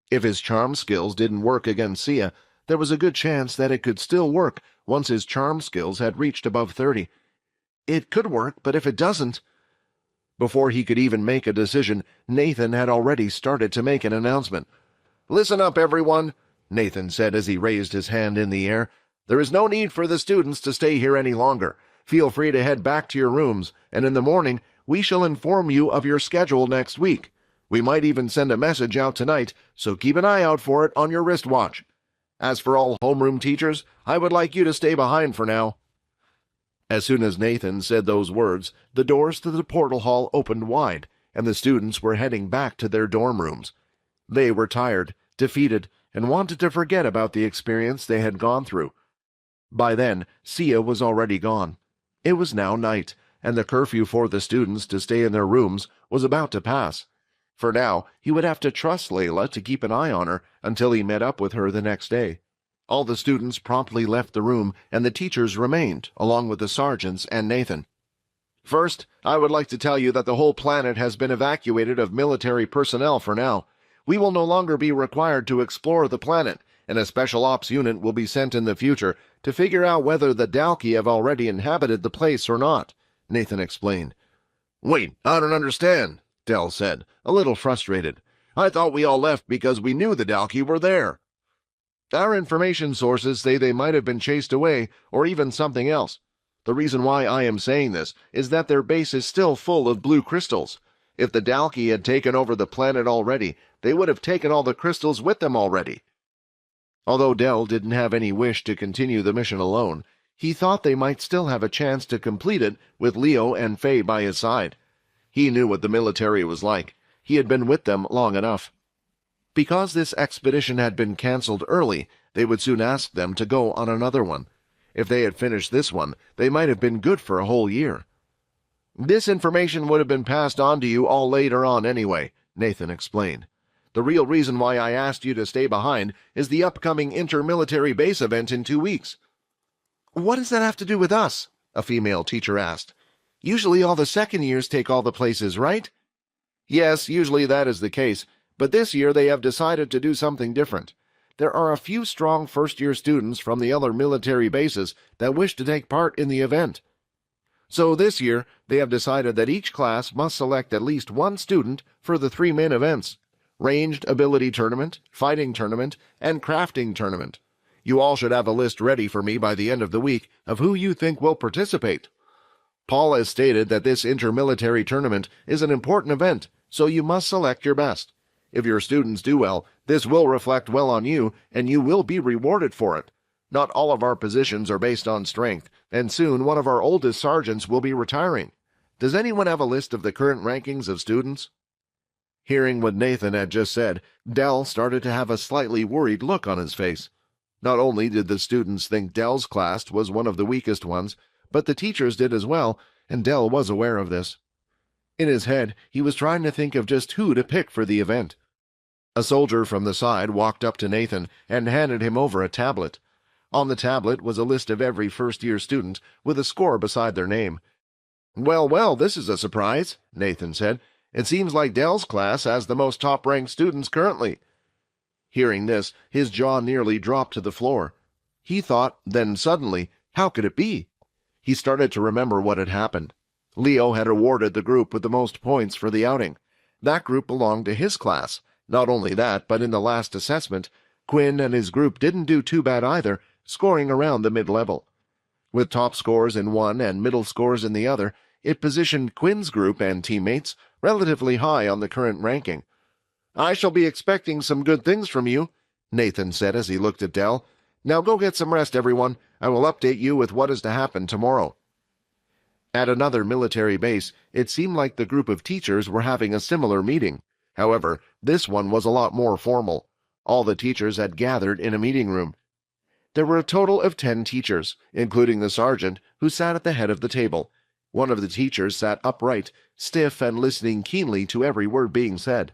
If his charm skills didn't work against Sia, there was a good chance that it could still work once his charm skills had reached above 30. It could work, but if it doesn't... Before he could even make a decision, Nathan had already started to make an announcement. "Listen up, everyone," Nathan said as he raised his hand in the air. "There is no need for the students to stay here any longer. Feel free to head back to your rooms, and in the morning we shall inform you of your schedule next week. We might even send a message out tonight, so keep an eye out for it on your wristwatch. As for all homeroom teachers, I would like you to stay behind for now." As soon as Nathan said those words, the doors to the portal hall opened wide, and the students were heading back to their dorm rooms. They were tired, defeated, and wanted to forget about the experience they had gone through. By then, Sia was already gone. It was now night, and the curfew for the students to stay in their rooms was about to pass. For now, he would have to trust Layla to keep an eye on her until he met up with her the next day. All the students promptly left the room, and the teachers remained, along with the sergeants and Nathan. "First, I would like to tell you that the whole planet has been evacuated of military personnel for now. We will no longer be required to explore the planet, and a special ops unit will be sent in the future to figure out whether the Dalki have already inhabited the place or not," Nathan explained. "Wait, I don't understand," Del said, a little frustrated. "I thought we all left because we knew the Dalki were there." "Our information sources say they might have been chased away, or even something else. The reason why I am saying this is that their base is still full of blue crystals. If the Dalki had taken over the planet already, they would have taken all the crystals with them already." Although Del didn't have any wish to continue the mission alone, he thought they might still have a chance to complete it with Leo and Faye by his side. He knew what the military was like. He had been with them long enough. Because this expedition had been cancelled early, they would soon ask them to go on another one. If they had finished this one, they might have been good for a whole year. "This information would have been passed on to you all later on anyway," Nathan explained. "The real reason why I asked you to stay behind is the upcoming inter-military base event in 2 weeks." "What does that have to do with us?" a female teacher asked. "Usually all the second years take all the places, right?" "Yes, usually that is the case, but this year they have decided to do something different. There are a few strong first-year students from the other military bases that wish to take part in the event. So this year, they have decided that each class must select at least one student for the 3 main events: Ranged Ability Tournament, Fighting Tournament, and Crafting Tournament. You all should have a list ready for me by the end of the week of who you think will participate. Paul has stated that this intermilitary tournament is an important event, so you must select your best. If your students do well, this will reflect well on you, and you will be rewarded for it. Not all of our positions are based on strength, and soon one of our oldest sergeants will be retiring. Does anyone have a list of the current rankings of students?" Hearing what Nathan had just said, Del started to have a slightly worried look on his face. Not only did the students think Del's class was one of the weakest ones, but the teachers did as well, and Del was aware of this. In his head, he was trying to think of just who to pick for the event. A soldier from the side walked up to Nathan and handed him over a tablet. On the tablet was a list of every first-year student with a score beside their name. "Well, well, this is a surprise," Nathan said. "It seems like Dell's class has the most top-ranked students currently." Hearing this, his jaw nearly dropped to the floor. He thought, then suddenly, how could it be? He started to remember what had happened. Leo had awarded the group with the most points for the outing. That group belonged to his class. Not only that, but in the last assessment, Quinn and his group didn't do too bad either, scoring around the mid-level. With top scores in one and middle scores in the other, it positioned Quinn's group and teammates relatively high on the current ranking. "I shall be expecting some good things from you," Nathan said as he looked at Dell. "Now go get some rest, everyone. I will update you with what is to happen tomorrow." At another military base, it seemed like the group of teachers were having a similar meeting. However, this one was a lot more formal. All the teachers had gathered in a meeting room. There were a total of 10 teachers, including the sergeant, who sat at the head of the table. One of the teachers sat upright, stiff and listening keenly to every word being said.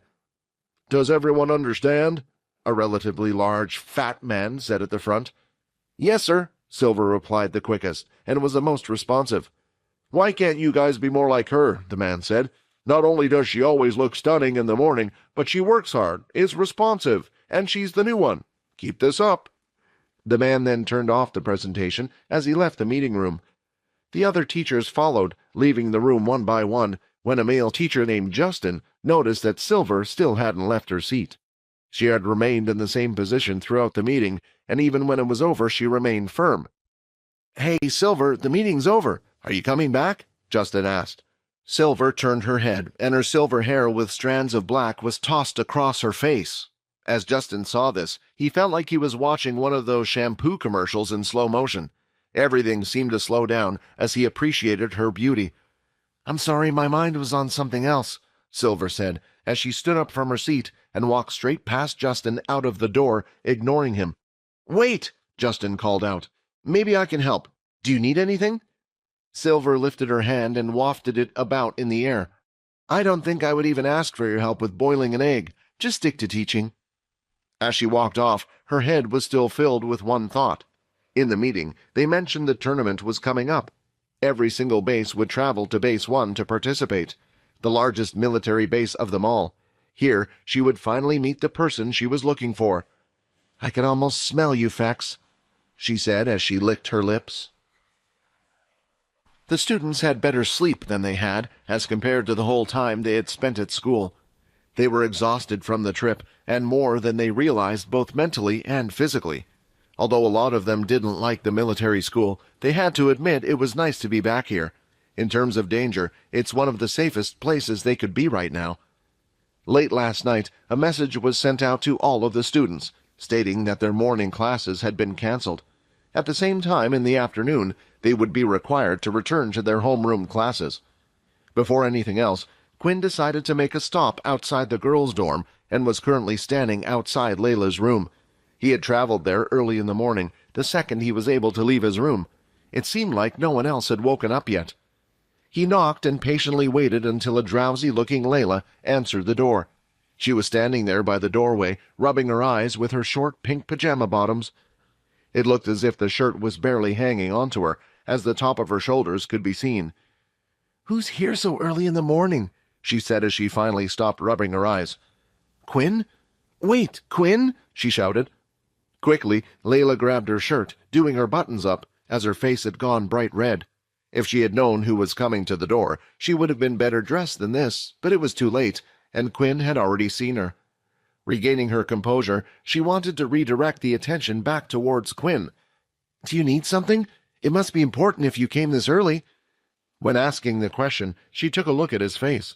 "Does everyone understand?" a relatively large, fat man said at the front. "Yes, sir," Silver replied the quickest, and was the most responsive. "Why can't you guys be more like her?" the man said. "Not only does she always look stunning in the morning, but she works hard, is responsive, and she's the new one. Keep this up." The man then turned off the presentation as he left the meeting room. The other teachers followed, leaving the room one by one, when a male teacher named Justin noticed that Silver still hadn't left her seat. She had remained in the same position throughout the meeting, and even when it was over she remained firm. "Hey, Silver, the meeting's over. Are you coming back?" Justin asked. Silver turned her head, and her silver hair with strands of black was tossed across her face. As Justin saw this, he felt like he was watching one of those shampoo commercials in slow motion. Everything seemed to slow down as he appreciated her beauty. "I'm sorry, my mind was on something else," Silver said, as she stood up from her seat and walked straight past Justin out of the door, ignoring him. "Wait!" Justin called out. "Maybe I can help. Do you need anything?" Silver lifted her hand and wafted it about in the air. "I don't think I would even ask for your help with boiling an egg. Just stick to teaching." As she walked off, her head was still filled with one thought. In the meeting, they mentioned the tournament was coming up. Every single base would travel to Base 1 to participate, the largest military base of them all. Here, she would finally meet the person she was looking for. "I can almost smell you, Fex," she said as she licked her lips. The students had better sleep than they had, as compared to the whole time they had spent at school. They were exhausted from the trip, and more than they realized both mentally and physically. Although a lot of them didn't like the military school, they had to admit it was nice to be back here. In terms of danger, it's one of the safest places they could be right now. Late last night, a message was sent out to all of the students, stating that their morning classes had been canceled. At the same time, in the afternoon, they would be required to return to their homeroom classes. Before anything else, Quinn decided to make a stop outside the girls' dorm and was currently standing outside Layla's room. He had traveled there early in the morning, the second he was able to leave his room. It seemed like no one else had woken up yet. He knocked and patiently waited until a drowsy-looking Layla answered the door. She was standing there by the doorway, rubbing her eyes with her short pink pajama bottoms. It looked as if the shirt was barely hanging onto her, as the top of her shoulders could be seen. "Who's here so early in the morning?" she said as she finally stopped rubbing her eyes. "Quinn? Wait, Quinn!" she shouted. Quickly, Layla grabbed her shirt, doing her buttons up, as her face had gone bright red. If she had known who was coming to the door, she would have been better dressed than this, but it was too late, and Quinn had already seen her. Regaining her composure, she wanted to redirect the attention back towards Quinn. "Do you need something? It must be important if you came this early." When asking the question, she took a look at his face.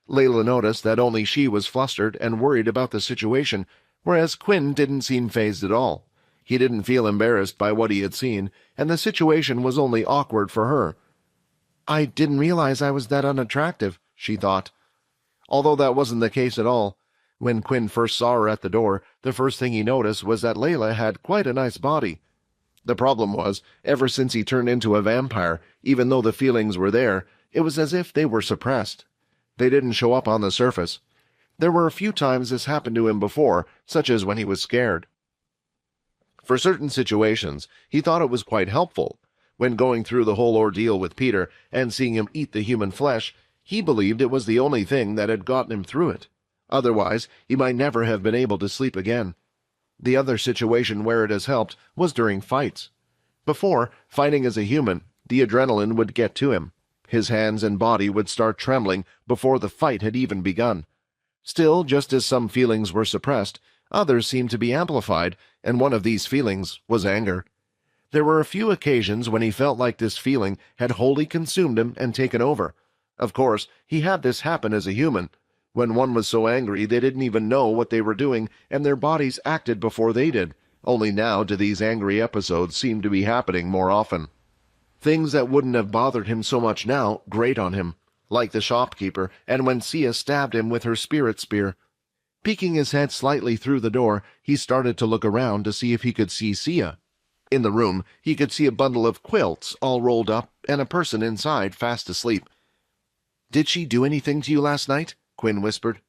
Layla noticed that only she was flustered and worried about the situation, whereas Quinn didn't seem fazed at all. He didn't feel embarrassed by what he had seen, and the situation was only awkward for her. "I didn't realize I was that unattractive," she thought. Although that wasn't the case at all. When Quinn first saw her at the door, the first thing he noticed was that Layla had quite a nice body. The problem was, ever since he turned into a vampire, even though the feelings were there, it was as if they were suppressed. They didn't show up on the surface. There were a few times this happened to him before, such as when he was scared. For certain situations, he thought it was quite helpful. When going through the whole ordeal with Peter and seeing him eat the human flesh, he believed it was the only thing that had gotten him through it. Otherwise, he might never have been able to sleep again. The other situation where it has helped was during fights. Before, fighting as a human, the adrenaline would get to him. His hands and body would start trembling before the fight had even begun. Still, just as some feelings were suppressed, others seemed to be amplified, and one of these feelings was anger. There were a few occasions when he felt like this feeling had wholly consumed him and taken over. Of course, he had this happen as a human. When one was so angry they didn't even know what they were doing, and their bodies acted before they did. Only now do these angry episodes seem to be happening more often. Things that wouldn't have bothered him so much now grate on him, like the shopkeeper, and when Sia stabbed him with her spirit spear. Peeking his head slightly through the door, he started to look around to see if he could see Sia. In the room, he could see a bundle of quilts all rolled up and a person inside fast asleep. "Did she do anything to you last night?" Quinn whispered.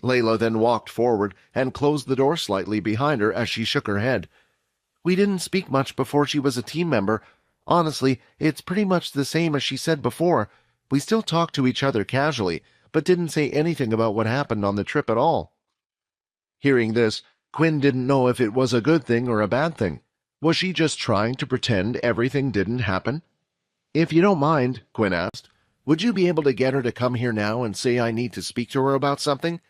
Layla then walked forward and closed the door slightly behind her as she shook her head. "We didn't speak much before she was a team member. Honestly, it's pretty much the same as she said before. We still talked to each other casually, but didn't say anything about what happened on the trip at all." Hearing this, Quinn didn't know if it was a good thing or a bad thing. Was she just trying to pretend everything didn't happen? "If you don't mind," Quinn asked, "would you be able to get her to come here now and say I need to speak to her about something?"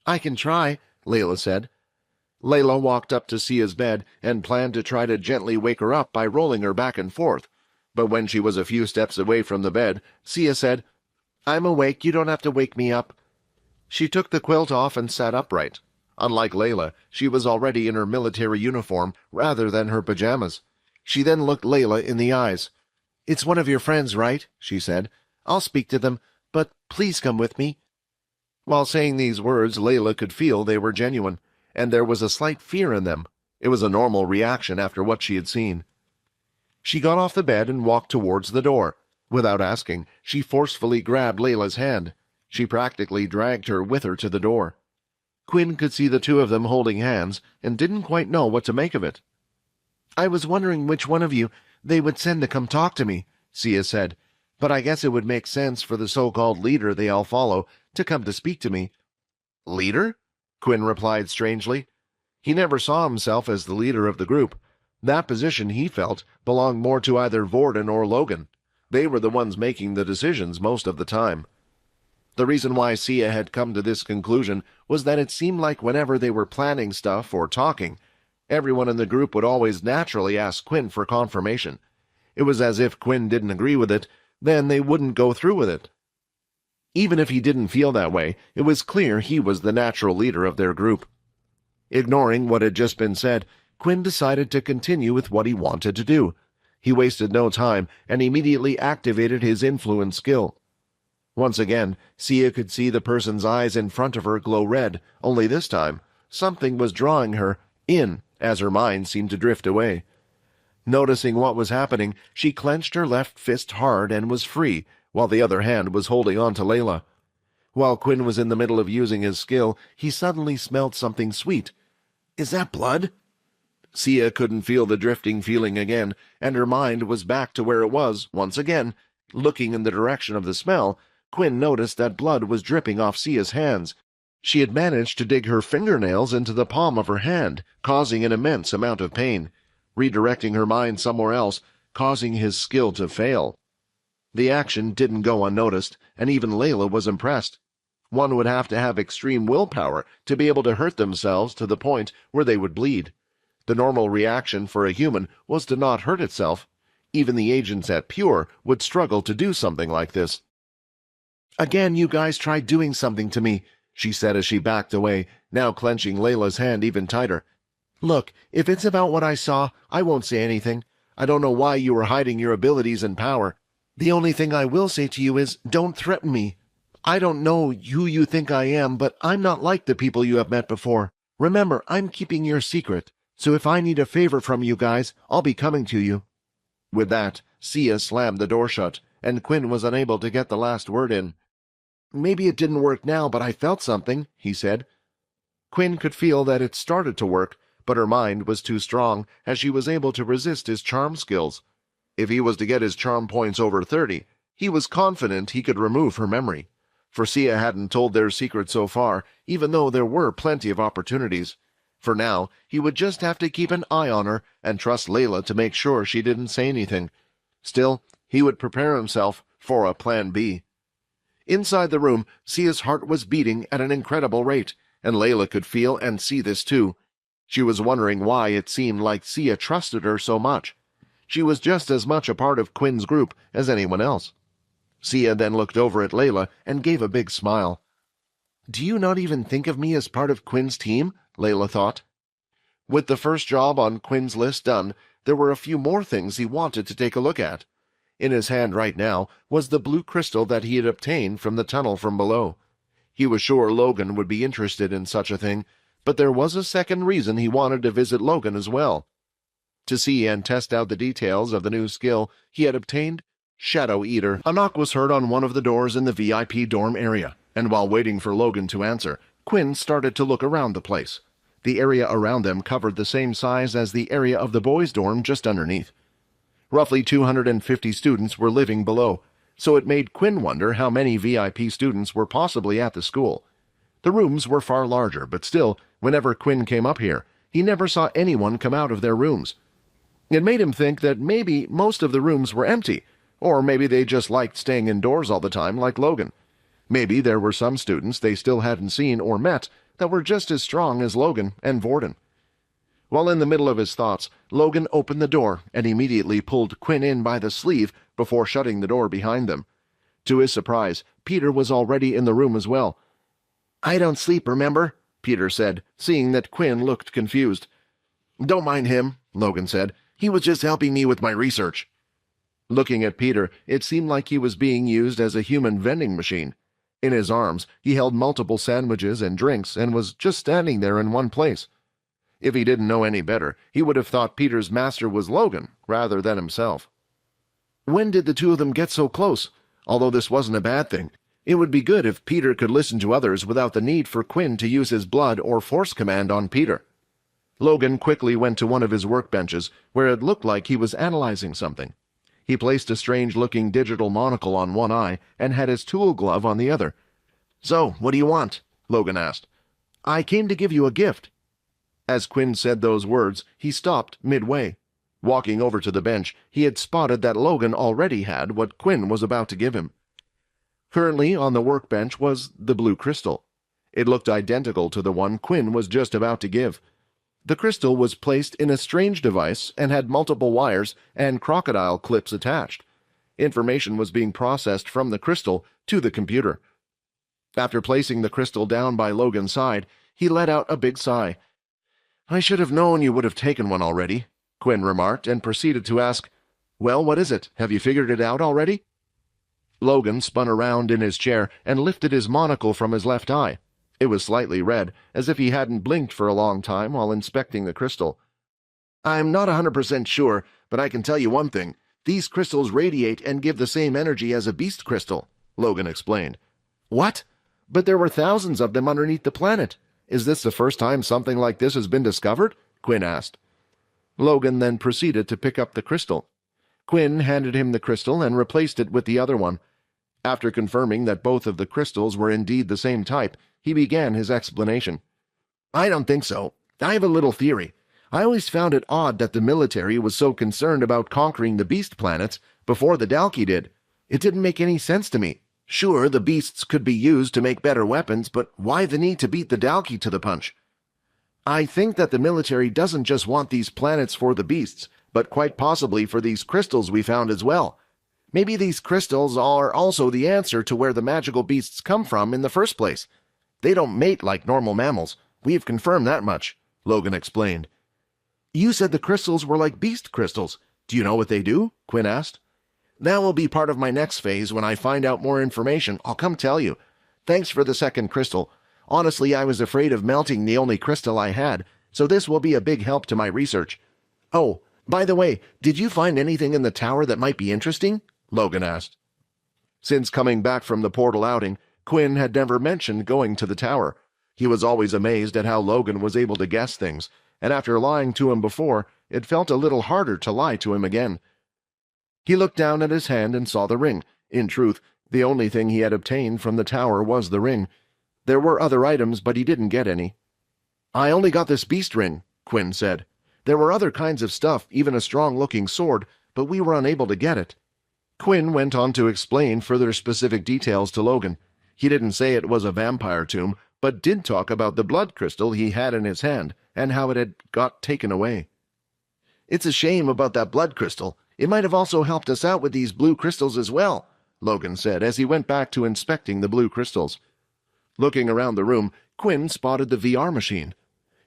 "I can try," Layla said. Layla walked up to Sia's bed and planned to try to gently wake her up by rolling her back and forth. But when she was a few steps away from the bed, Sia said, "I'm awake, you don't have to wake me up." She took the quilt off and sat upright. Unlike Layla, she was already in her military uniform rather than her pajamas. She then looked Layla in the eyes. "It's one of your friends, right?" she said. "I'll speak to them, but please come with me." While saying these words, Layla could feel they were genuine, and there was a slight fear in them. It was a normal reaction after what she had seen. She got off the bed and walked towards the door. Without asking, she forcefully grabbed Layla's hand. She practically dragged her with her to the door. Quinn could see the two of them holding hands and didn't quite know what to make of it. "I was wondering which one of you they would send to come talk to me," Sia said, "but I guess it would make sense for the so-called leader they all follow to come to speak to me." "Leader?" Quinn replied strangely. He never saw himself as the leader of the group. That position, he felt, belonged more to either Vordon or Logan. They were the ones making the decisions most of the time. The reason why Sia had come to this conclusion was that it seemed like whenever they were planning stuff or talking, everyone in the group would always naturally ask Quinn for confirmation. It was as if Quinn didn't agree with it, then they wouldn't go through with it. Even if he didn't feel that way, it was clear he was the natural leader of their group. Ignoring what had just been said, Quinn decided to continue with what he wanted to do. He wasted no time and immediately activated his influence skill. Once again, Sia could see the person's eyes in front of her glow red, only this time, something was drawing her in as her mind seemed to drift away. Noticing what was happening, she clenched her left fist hard and was free, while the other hand was holding on to Layla. While Quinn was in the middle of using his skill, he suddenly smelled something sweet. "Is that blood?" Sia couldn't feel the drifting feeling again, and her mind was back to where it was, once again. Looking in the direction of the smell, Quinn noticed that blood was dripping off Sia's hands. She had managed to dig her fingernails into the palm of her hand, causing an immense amount of pain, redirecting her mind somewhere else, causing his skill to fail. The action didn't go unnoticed, and even Layla was impressed. One would have to have extreme willpower to be able to hurt themselves to the point where they would bleed. The normal reaction for a human was to not hurt itself. Even the agents at Pure would struggle to do something like this. "Again, you guys tried doing something to me," she said as she backed away, now clenching Layla's hand even tighter. "Look, if it's about what I saw, I won't say anything. I don't know why you were hiding your abilities and power. The only thing I will say to you is, don't threaten me. I don't know who you think I am, but I'm not like the people you have met before. Remember, I'm keeping your secret, so if I need a favor from you guys, I'll be coming to you." With that, Sia slammed the door shut, and Quinn was unable to get the last word in. "Maybe it didn't work now, but I felt something," he said. Quinn could feel that it started to work, but her mind was too strong as she was able to resist his charm skills. If he was to get his charm points over 30, he was confident he could remove her memory. For Sia hadn't told their secret so far, even though there were plenty of opportunities. For now, he would just have to keep an eye on her and trust Layla to make sure she didn't say anything. Still, he would prepare himself for a plan B. Inside the room, Sia's heart was beating at an incredible rate, and Layla could feel and see this too. She was wondering why it seemed like Sia trusted her so much. She was just as much a part of Quinn's group as anyone else. Sia then looked over at Layla and gave a big smile. "Do you not even think of me as part of Quinn's team?" Layla thought. With the first job on Quinn's list done, there were a few more things he wanted to take a look at. In his hand right now was the blue crystal that he had obtained from the tunnel from below. He was sure Logan would be interested in such a thing, but there was a second reason he wanted to visit Logan as well. To see and test out the details of the new skill he had obtained, Shadow Eater. A knock was heard on one of the doors in the VIP dorm area, and while waiting for Logan to answer, Quinn started to look around the place. The area around them covered the same size as the area of the boys' dorm just underneath. Roughly 250 students were living below, so it made Quinn wonder how many VIP students were possibly at the school. The rooms were far larger, but still, whenever Quinn came up here, he never saw anyone come out of their rooms. It made him think that maybe most of the rooms were empty, or maybe they just liked staying indoors all the time like Logan. Maybe there were some students they still hadn't seen or met that were just as strong as Logan and Vordon. While in the middle of his thoughts, Logan opened the door and immediately pulled Quinn in by the sleeve before shutting the door behind them. To his surprise, Peter was already in the room as well. "I don't sleep, remember?" Peter said, seeing that Quinn looked confused. "Don't mind him," Logan said. "He was just helping me with my research." Looking at Peter, it seemed like he was being used as a human vending machine. In his arms, he held multiple sandwiches and drinks and was just standing there in one place. If he didn't know any better, he would have thought Peter's master was Logan rather than himself. When did the two of them get so close? Although this wasn't a bad thing, it would be good if Peter could listen to others without the need for Quinn to use his blood or force command on Peter. Logan quickly went to one of his workbenches, where it looked like he was analyzing something. He placed a strange-looking digital monocle on one eye and had his tool glove on the other. "So, what do you want?" Logan asked. "I came to give you a gift." As Quinn said those words, he stopped midway. Walking over to the bench, he had spotted that Logan already had what Quinn was about to give him. Currently on the workbench was the blue crystal. It looked identical to the one Quinn was just about to give. The crystal was placed in a strange device and had multiple wires and crocodile clips attached. Information was being processed from the crystal to the computer. After placing the crystal down by Logan's side, he let out a big sigh. "I should have known you would have taken one already," Quinn remarked, and proceeded to ask, "Well, what is it? Have you figured it out already?" Logan spun around in his chair and lifted his monocle from his left eye. It was slightly red, as if he hadn't blinked for a long time while inspecting the crystal. "I'm not 100% sure, but I can tell you one thing. These crystals radiate and give the same energy as a beast crystal," Logan explained. "What? But there were thousands of them underneath the planet. Is this the first time something like this has been discovered?" Quinn asked. Logan then proceeded to pick up the crystal. Quinn handed him the crystal and replaced it with the other one. After confirming that both of the crystals were indeed the same type, he began his explanation. "I don't think so. I have a little theory. I always found it odd that the military was so concerned about conquering the beast planets before the Dalki did. It didn't make any sense to me. Sure, the beasts could be used to make better weapons, but why the need to beat the Dalki to the punch? I think that the military doesn't just want these planets for the beasts, but quite possibly for these crystals we found as well. Maybe these crystals are also the answer to where the magical beasts come from in the first place. They don't mate like normal mammals. We've confirmed that much," Logan explained. "You said the crystals were like beast crystals. Do you know what they do?" Quinn asked. "That will be part of my next phase. When I find out more information, I'll come tell you. Thanks for the second crystal. Honestly, I was afraid of melting the only crystal I had, so this will be a big help to my research. Oh, by the way, did you find anything in the tower that might be interesting?" Logan asked. Since coming back from the portal outing, Quinn had never mentioned going to the tower. He was always amazed at how Logan was able to guess things, and after lying to him before, it felt a little harder to lie to him again. He looked down at his hand and saw the ring. In truth, the only thing he had obtained from the tower was the ring. There were other items, but he didn't get any. "I only got this beast ring," Quinn said. "There were other kinds of stuff, even a strong-looking sword, but we were unable to get it." Quinn went on to explain further specific details to Logan. He didn't say it was a vampire tomb, but did talk about the blood crystal he had in his hand and how it had got taken away. "It's a shame about that blood crystal. It might have also helped us out with these blue crystals as well," Logan said as he went back to inspecting the blue crystals. Looking around the room, Quinn spotted the VR machine.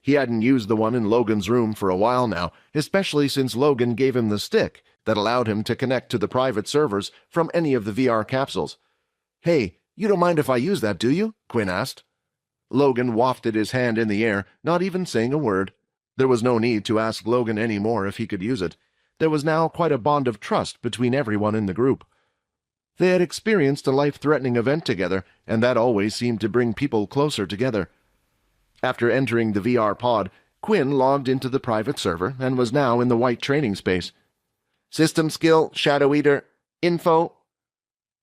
He hadn't used the one in Logan's room for a while now, especially since Logan gave him the stick that allowed him to connect to the private servers from any of the VR capsules. "Hey, you don't mind if I use that, do you?" Quinn asked. Logan wafted his hand in the air, not even saying a word. There was no need to ask Logan any more if he could use it. There was now quite a bond of trust between everyone in the group. They had experienced a life-threatening event together, and that always seemed to bring people closer together. After entering the VR pod, Quinn logged into the private server and was now in the white training space. "System skill, Shadow Eater, info."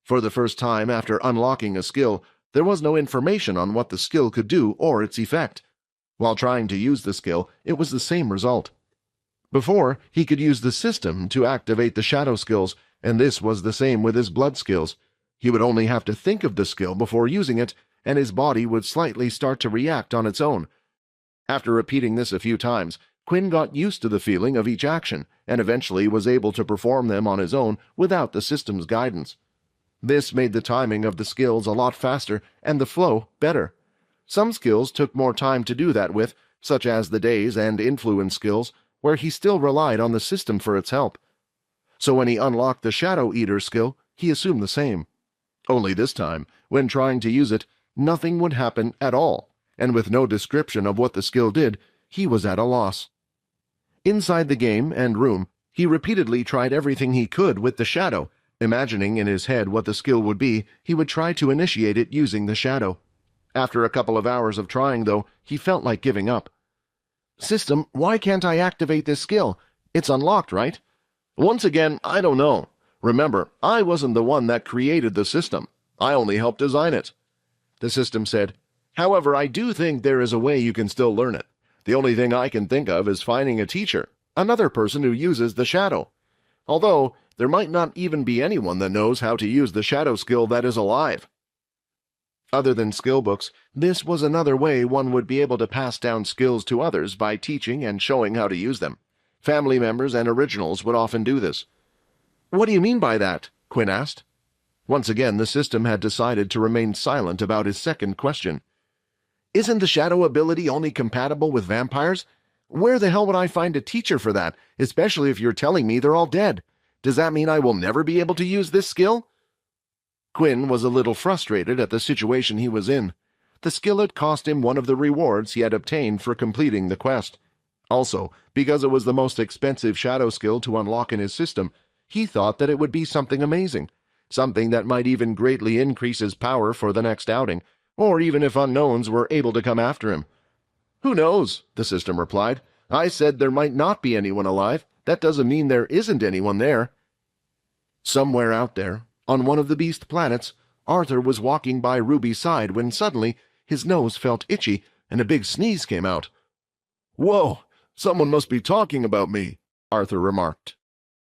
For the first time after unlocking a skill, there was no information on what the skill could do or its effect. While trying to use the skill, it was the same result. Before, he could use the system to activate the shadow skills, and this was the same with his blood skills. He would only have to think of the skill before using it, and his body would slightly start to react on its own. After repeating this a few times, Quinn got used to the feeling of each action, and eventually was able to perform them on his own without the system's guidance. This made the timing of the skills a lot faster, and the flow better. Some skills took more time to do that with, such as the daze and influence skills, where he still relied on the system for its help. So when he unlocked the Shadow Eater skill, he assumed the same. Only this time, when trying to use it, nothing would happen at all, and with no description of what the skill did, he was at a loss. Inside the game and room, he repeatedly tried everything he could with the shadow. Imagining in his head what the skill would be, he would try to initiate it using the shadow. After a couple of hours of trying, though, he felt like giving up. "System, why can't I activate this skill? It's unlocked, right?" "Once again, I don't know. Remember, I wasn't the one that created the system. I only helped design it." The system said, "However, I do think there is a way you can still learn it. The only thing I can think of is finding a teacher, another person who uses the shadow. Although, there might not even be anyone that knows how to use the shadow skill that is alive." Other than skill books, this was another way one would be able to pass down skills to others by teaching and showing how to use them. Family members and originals would often do this. "What do you mean by that?" Quinn asked. Once again, the system had decided to remain silent about his second question. "Isn't the shadow ability only compatible with vampires? Where the hell would I find a teacher for that, especially if you're telling me they're all dead? Does that mean I will never be able to use this skill?" Quinn was a little frustrated at the situation he was in. The skill had cost him one of the rewards he had obtained for completing the quest. Also, because it was the most expensive shadow skill to unlock in his system, he thought that it would be something amazing, something that might even greatly increase his power for the next outing, or even if unknowns were able to come after him. "Who knows?" the system replied. "I said there might not be anyone alive. That doesn't mean there isn't anyone there." Somewhere out there, on one of the beast planets, Arthur was walking by Ruby's side when suddenly his nose felt itchy and a big sneeze came out. "Whoa, someone must be talking about me," Arthur remarked.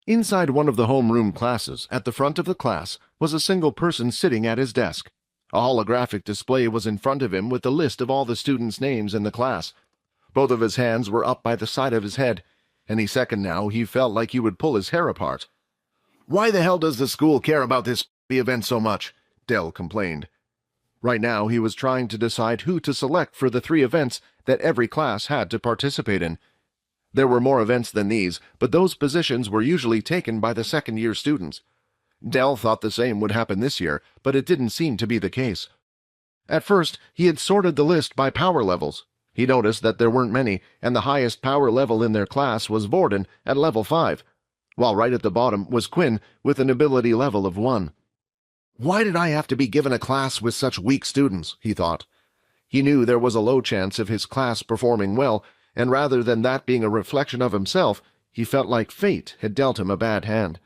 Inside one of the homeroom classes, at the front of the class, was a single person sitting at his desk. A holographic display was in front of him with a list of all the students' names in the class. Both of his hands were up by the side of his head. Any second now he felt like he would pull his hair apart. "Why the hell does the school care about this event so much?" Dell complained. Right now he was trying to decide who to select for the 3 events that every class had to participate in. There were more events than these, but those positions were usually taken by the second-year students. Dell thought the same would happen this year, but it didn't seem to be the case. At first, he had sorted the list by power levels. He noticed that there weren't many, and the highest power level in their class was Vordon at level 5, while right at the bottom was Quinn with an ability level of 1. "Why did I have to be given a class with such weak students?" he thought. He knew there was a low chance of his class performing well, and rather than that being a reflection of himself, he felt like fate had dealt him a bad hand.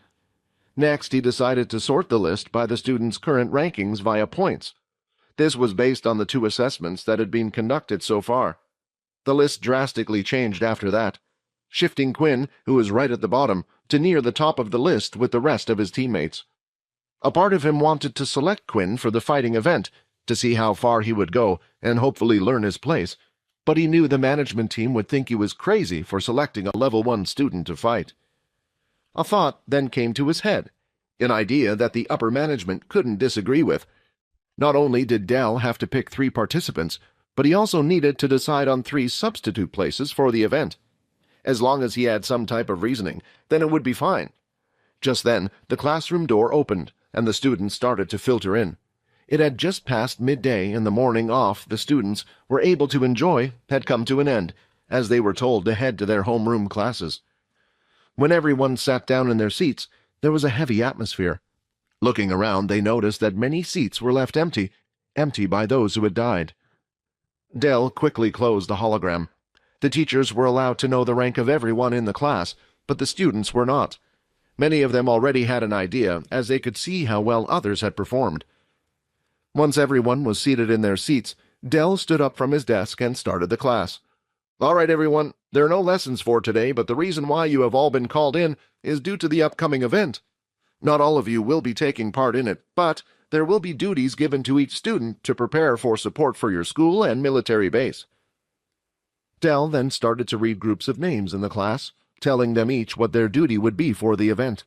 Next, he decided to sort the list by the students' current rankings via points. This was based on the 2 assessments that had been conducted so far. The list drastically changed after that, shifting Quinn, who was right at the bottom, to near the top of the list with the rest of his teammates. A part of him wanted to select Quinn for the fighting event, to see how far he would go and hopefully learn his place, but he knew the management team would think he was crazy for selecting a level 1 student to fight. A thought then came to his head, an idea that the upper management couldn't disagree with. Not only did Dell have to pick 3 participants, but he also needed to decide on 3 substitute places for the event. As long as he had some type of reasoning, then it would be fine. Just then, the classroom door opened, and the students started to filter in. It had just passed midday, and the morning off the students were able to enjoy had come to an end, as they were told to head to their homeroom classes. When everyone sat down in their seats, there was a heavy atmosphere. Looking around, they noticed that many seats were left empty by those who had died. Dell quickly closed the hologram. The teachers were allowed to know the rank of everyone in the class, but the students were not. Many of them already had an idea, as they could see how well others had performed. Once everyone was seated in their seats, Dell stood up from his desk and started the class. "All right, everyone, there are no lessons for today, but the reason why you have all been called in is due to the upcoming event. Not all of you will be taking part in it, but there will be duties given to each student to prepare for support for your school and military base." Dell then started to read groups of names in the class, telling them each what their duty would be for the event.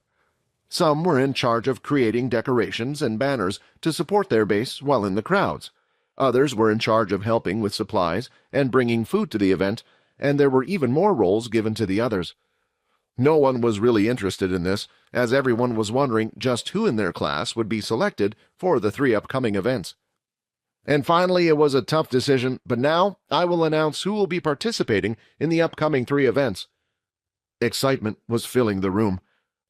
Some were in charge of creating decorations and banners to support their base while in the crowds. Others were in charge of helping with supplies and bringing food to the event, and there were even more roles given to the others. No one was really interested in this, as everyone was wondering just who in their class would be selected for the 3 upcoming events. And finally, it was a tough decision, but now I will announce who will be participating in the upcoming 3 events. Excitement was filling the room.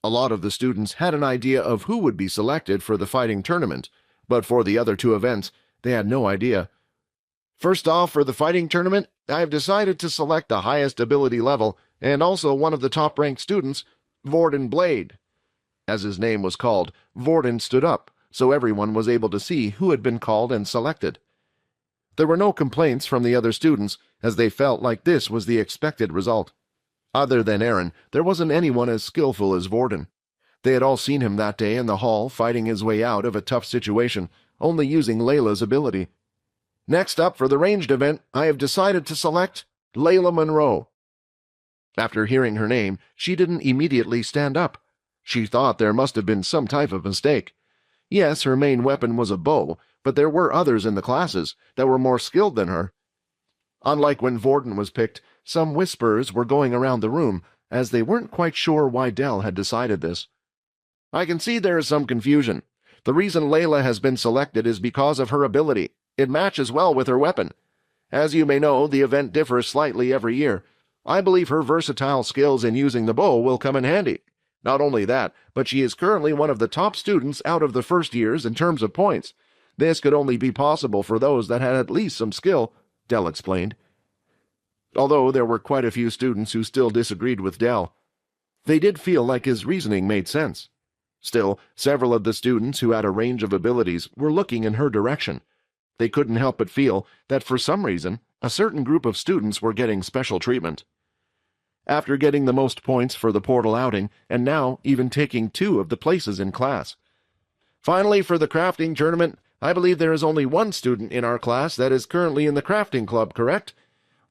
A lot of the students had an idea of who would be selected for the fighting tournament, but for the other 2 events, they had no idea. First off, for the fighting tournament, I have decided to select the highest ability level, and also one of the top-ranked students, Vordon Blade. As his name was called, Vordon stood up, so everyone was able to see who had been called and selected. There were no complaints from the other students, as they felt like this was the expected result. Other than Aaron, there wasn't anyone as skillful as Vordon. They had all seen him that day in the hall fighting his way out of a tough situation, only using Layla's ability. Next up, for the ranged event, I have decided to select Layla Monroe. After hearing her name, she didn't immediately stand up. She thought there must have been some type of mistake. Yes, her main weapon was a bow, but there were others in the classes that were more skilled than her. Unlike when Vordon was picked, some whispers were going around the room, as they weren't quite sure why Dell had decided this. "I can see there is some confusion. The reason Layla has been selected is because of her ability. It matches well with her weapon. As you may know, the event differs slightly every year. I believe her versatile skills in using the bow will come in handy. Not only that, but she is currently one of the top students out of the first years in terms of points. This could only be possible for those that had at least some skill," Dell explained. Although there were quite a few students who still disagreed with Dell, they did feel like his reasoning made sense. Still, several of the students who had a range of abilities were looking in her direction. They couldn't help but feel that for some reason, a certain group of students were getting special treatment. After getting the most points for the portal outing, and now even taking 2 of the places in class. Finally, for the crafting tournament, I believe there is only 1 student in our class that is currently in the crafting club, correct?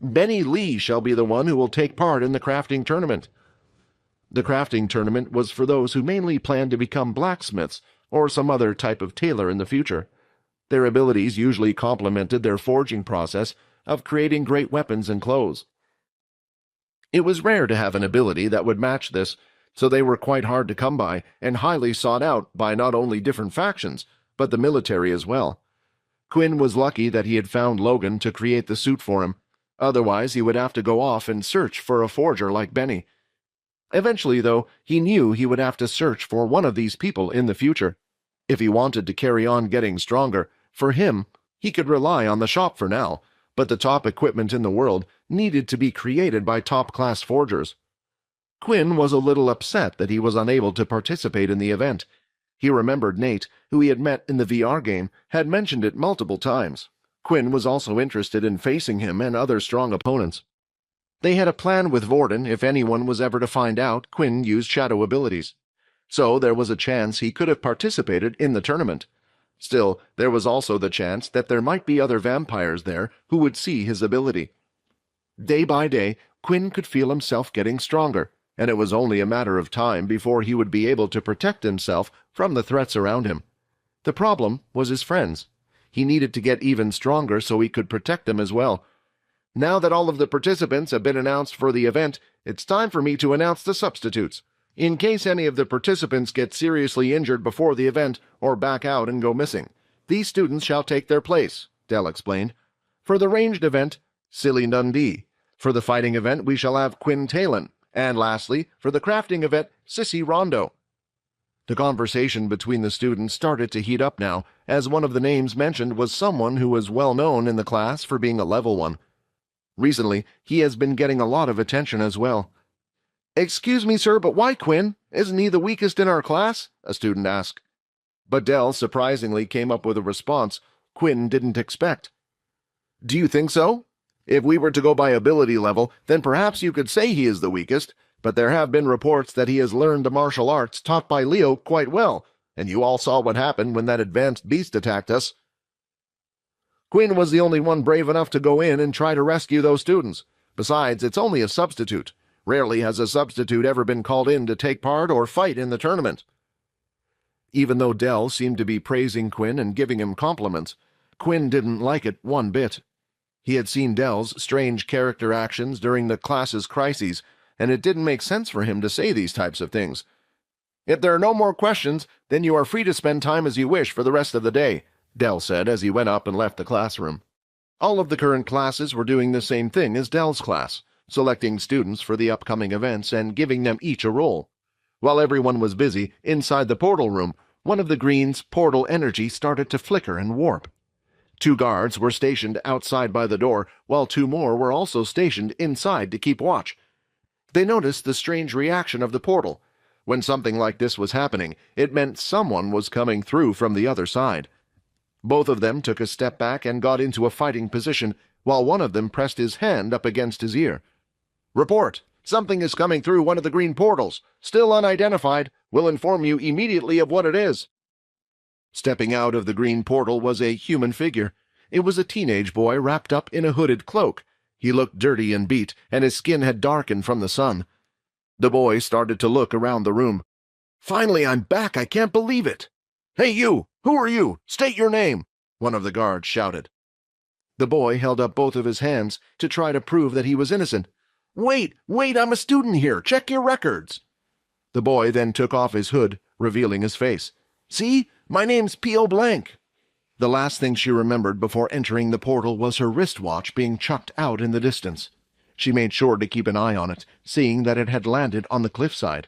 Benny Lee shall be the one who will take part in the crafting tournament. The crafting tournament was for those who mainly planned to become blacksmiths or some other type of tailor in the future. Their abilities usually complemented their forging process of creating great weapons and clothes. It was rare to have an ability that would match this, so they were quite hard to come by and highly sought out by not only different factions, but the military as well. Quinn was lucky that he had found Logan to create the suit for him. Otherwise, he would have to go off and search for a forger like Benny. Eventually, though, he knew he would have to search for one of these people in the future. If he wanted to carry on getting stronger, for him, he could rely on the shop for now, but the top equipment in the world needed to be created by top-class forgers. Quinn was a little upset that he was unable to participate in the event. He remembered Nate, who he had met in the VR game, had mentioned it multiple times. Quinn was also interested in facing him and other strong opponents. They had a plan with Vordon if anyone was ever to find out Quinn used shadow abilities. So there was a chance he could have participated in the tournament. Still, there was also the chance that there might be other vampires there who would see his ability. Day by day, Quinn could feel himself getting stronger, and it was only a matter of time before he would be able to protect himself from the threats around him. The problem was his friends. He needed to get even stronger so he could protect them as well. Now that all of the participants have been announced for the event, it's time for me to announce the substitutes. In case any of the participants get seriously injured before the event or back out and go missing, these students shall take their place, Dell explained. For the ranged event, Silly Dundee. For the fighting event, we shall have Quinn Talon. And lastly, for the crafting event, Sissy Rondo. The conversation between the students started to heat up now, as one of the names mentioned was someone who was well known in the class for being a level 1. Recently, he has been getting a lot of attention as well. "Excuse me, sir, but why Quinn? Isn't he the weakest in our class?" a student asked. But Dell surprisingly came up with a response Quinn didn't expect. "Do you think so? If we were to go by ability level, then perhaps you could say he is the weakest, but there have been reports that he has learned the martial arts taught by Leo quite well, and you all saw what happened when that advanced beast attacked us." Quinn was the only one brave enough to go in and try to rescue those students. Besides, it's only a substitute. Rarely has a substitute ever been called in to take part or fight in the tournament. Even though Dell seemed to be praising Quinn and giving him compliments, Quinn didn't like it one bit. He had seen Dell's strange character actions during the class's crises, and it didn't make sense for him to say these types of things. "If there are no more questions, then you are free to spend time as you wish for the rest of the day," Dell said as he went up and left the classroom. All of the current classes were doing the same thing as Dell's class, selecting students for the upcoming events and giving them each a role. While everyone was busy, inside the portal room, one of the green's portal energy started to flicker and warp. 2 guards were stationed outside by the door, while 2 more were also stationed inside to keep watch. They noticed the strange reaction of the portal. When something like this was happening, it meant someone was coming through from the other side. Both of them took a step back and got into a fighting position, while one of them pressed his hand up against his ear. "Report! Something is coming through one of the green portals. Still unidentified. We'll inform you immediately of what it is." Stepping out of the green portal was a human figure. It was a teenage boy wrapped up in a hooded cloak. He looked dirty and beat, and his skin had darkened from the sun. The boy started to look around the room. "Finally, I'm back! I can't believe it!" "Hey, you! Who are you? State your name!" one of the guards shouted. The boy held up both of his hands to try to prove that he was innocent. Wait, I'm a student here. Check your records." The boy then took off his hood, revealing his face. "See? My name's P.O. Blank." The last thing she remembered before entering the portal was her wristwatch being chucked out in the distance. She made sure to keep an eye on it, seeing that it had landed on the cliffside.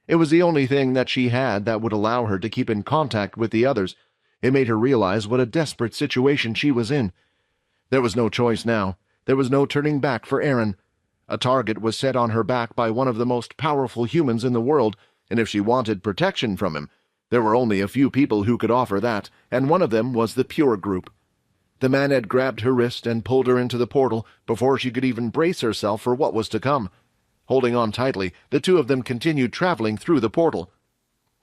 It was the only thing that she had that would allow her to keep in contact with the others. It made her realize what a desperate situation she was in. There was no choice now. There was no turning back for Aaron. A target was set on her back by one of the most powerful humans in the world, and if she wanted protection from him, there were only a few people who could offer that, and one of them was the Pure Group. The man had grabbed her wrist and pulled her into the portal before she could even brace herself for what was to come. Holding on tightly, the 2 of them continued traveling through the portal.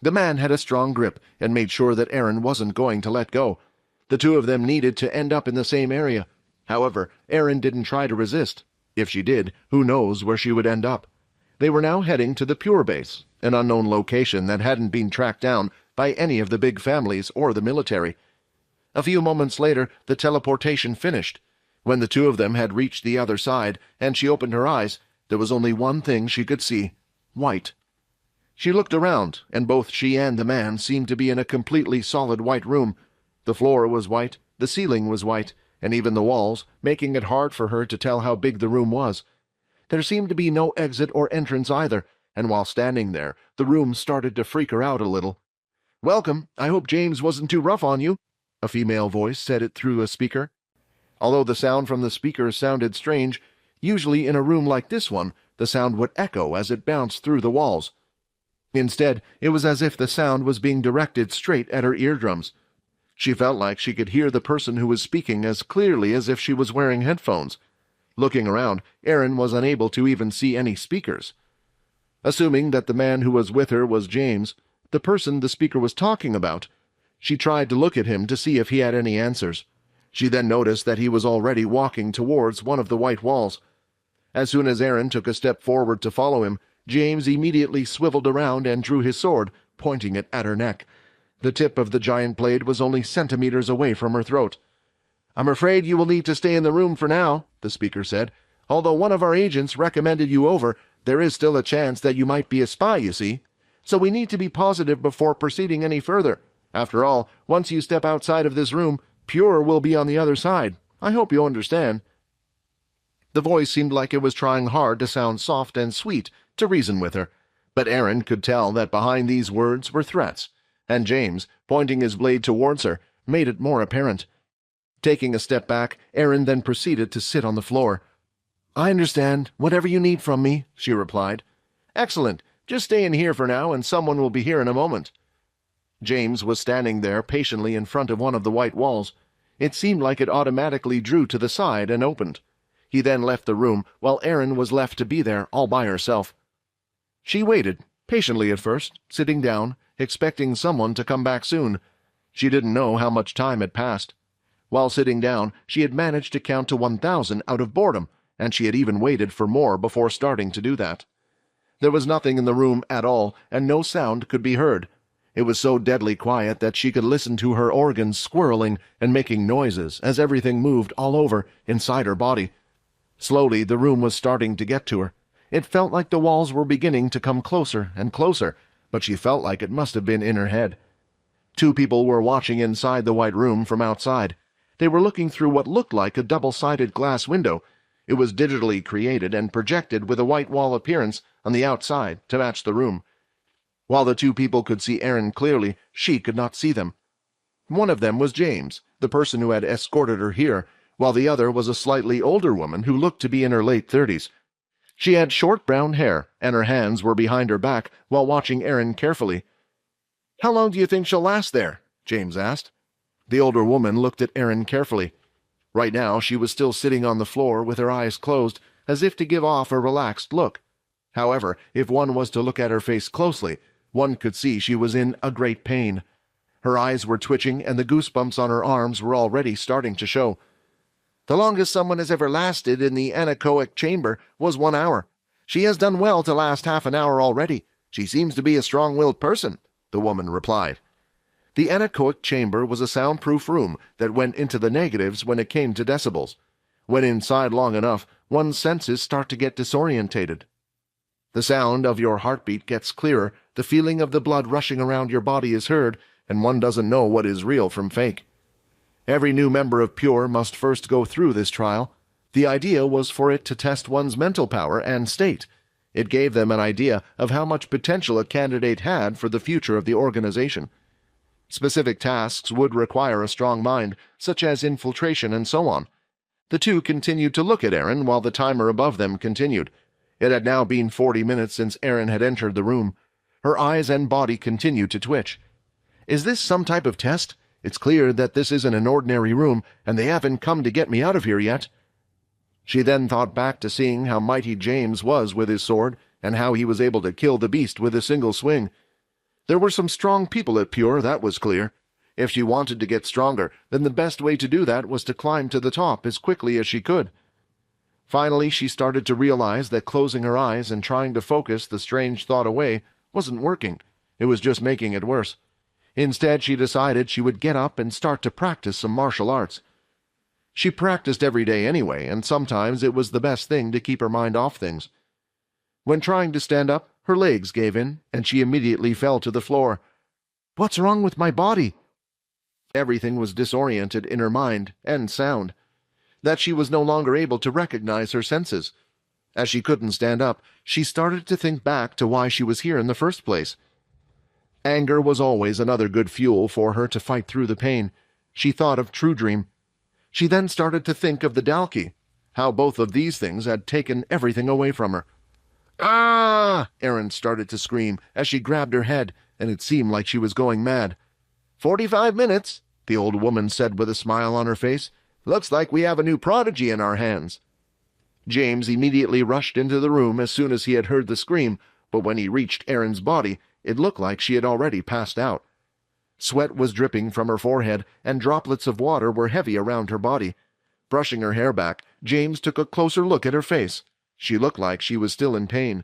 The man had a strong grip and made sure that Aaron wasn't going to let go. The 2 of them needed to end up in the same area. However, Aaron didn't try to resist. If she did, who knows where she would end up. They were now heading to the Pure Base, an unknown location that hadn't been tracked down by any of the big families or the military. A few moments later, the teleportation finished. When the 2 of them had reached the other side, and she opened her eyes, there was only one thing she could see: white. She looked around, and both she and the man seemed to be in a completely solid white room. The floor was white, the ceiling was white, and even the walls, making it hard for her to tell how big the room was. There seemed to be no exit or entrance either, and while standing there, the room started to freak her out a little. "Welcome. I hope James wasn't too rough on you," a female voice said it through a speaker. Although the sound from the speakers sounded strange, usually in a room like this one, the sound would echo as it bounced through the walls. Instead, it was as if the sound was being directed straight at her eardrums. She felt like she could hear the person who was speaking as clearly as if she was wearing headphones. Looking around, Erin was unable to even see any speakers. Assuming that the man who was with her was James, the person the speaker was talking about, she tried to look at him to see if he had any answers. She then noticed that he was already walking towards one of the white walls. As soon as Erin took a step forward to follow him, James immediately swiveled around and drew his sword, pointing it at her neck. The tip of the giant blade was only centimeters away from her throat. "I'm afraid you will need to stay in the room for now," the speaker said. "Although one of our agents recommended you over, there is still a chance that you might be a spy, you see. So we need to be positive before proceeding any further. After all, once you step outside of this room, Pure will be on the other side. I hope you understand." The voice seemed like it was trying hard to sound soft and sweet to reason with her, but Erin could tell that behind these words were threats, and James, pointing his blade towards her, made it more apparent. Taking a step back, Erin then proceeded to sit on the floor. "I understand. Whatever you need from me," she replied. "Excellent. Just stay in here for now, and someone will be here in a moment." James was standing there patiently in front of one of the white walls. It seemed like it automatically drew to the side and opened. He then left the room, while Erin was left to be there all by herself. She waited, patiently at first, sitting down, expecting someone to come back soon. She didn't know how much time had passed. While sitting down, she had managed to count to 1,000 out of boredom, and she had even waited for more before starting to do that. There was nothing in the room at all, and no sound could be heard. It was so deadly quiet that she could listen to her organs squirreling and making noises as everything moved all over inside her body. Slowly, the room was starting to get to her. It felt like the walls were beginning to come closer and closer, but she felt like it must have been in her head. 2 people were watching inside the white room from outside. They were looking through what looked like a double-sided glass window. It was digitally created and projected with a white wall appearance on the outside to match the room. While the 2 people could see Erin clearly, she could not see them. One of them was James, the person who had escorted her here, while the other was a slightly older woman who looked to be in her late 30s. She had short brown hair, and her hands were behind her back while watching Erin carefully. "How long do you think she'll last there?" James asked. The older woman looked at Erin carefully. Right now she was still sitting on the floor with her eyes closed, as if to give off a relaxed look. However, if one was to look at her face closely, one could see she was in a great pain. Her eyes were twitching, and the goosebumps on her arms were already starting to show. "The longest someone has ever lasted in the anechoic chamber was 1 hour. She has done well to last half an hour already. She seems to be a strong-willed person," the woman replied. The anechoic chamber was a soundproof room that went into the negatives when it came to decibels. When inside long enough, one's senses start to get disorientated. The sound of your heartbeat gets clearer, the feeling of the blood rushing around your body is heard, and one doesn't know what is real from fake. Every new member of Pure must first go through this trial. The idea was for it to test one's mental power and state. It gave them an idea of how much potential a candidate had for the future of the organization. Specific tasks would require a strong mind, such as infiltration and so on. The 2 continued to look at Erin while the timer above them continued. It had now been 40 minutes since Erin had entered the room. Her eyes and body continued to twitch. "Is this some type of test? It's clear that this isn't an ordinary room, and they haven't come to get me out of here yet." She then thought back to seeing how mighty James was with his sword, and how he was able to kill the beast with a single swing. There were some strong people at Pure, that was clear. If she wanted to get stronger, then the best way to do that was to climb to the top as quickly as she could. Finally, she started to realize that closing her eyes and trying to focus the strange thought away wasn't working. It was just making it worse. Instead, she decided she would get up and start to practice some martial arts. She practiced every day anyway, and sometimes it was the best thing to keep her mind off things. When trying to stand up, her legs gave in, and she immediately fell to the floor. "What's wrong with my body?" Everything was disoriented in her mind and sound. That she was no longer able to recognize her senses. As she couldn't stand up, she started to think back to why she was here in the first place. Anger was always another good fuel for her to fight through the pain. She thought of True Dream. She then started to think of the Dalkey, how both of these things had taken everything away from her. "Ah!" Erin started to scream as she grabbed her head, and it seemed like she was going mad. 45 minutes, the old woman said with a smile on her face. "Looks like we have a new prodigy in our hands." James immediately rushed into the room as soon as he had heard the scream, but when he reached Erin's body, it looked like she had already passed out. Sweat was dripping from her forehead, and droplets of water were heavy around her body. Brushing her hair back, James took a closer look at her face. She looked like she was still in pain.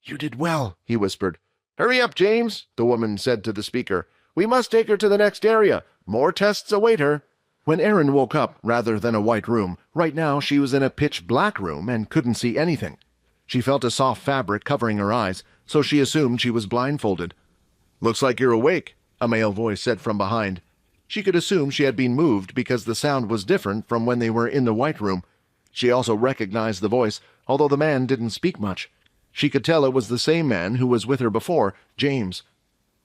"You did well," he whispered. "Hurry up, James," the woman said to the speaker. "We must take her to the next area. More tests await her." When Erin woke up, rather than a white room, right now she was in a pitch-black room and couldn't see anything. She felt a soft fabric covering her eyes, so she assumed she was blindfolded. "Looks like you're awake," a male voice said from behind. She could assume she had been moved because the sound was different from when they were in the white room. She also recognized the voice, although the man didn't speak much. She could tell it was the same man who was with her before, James.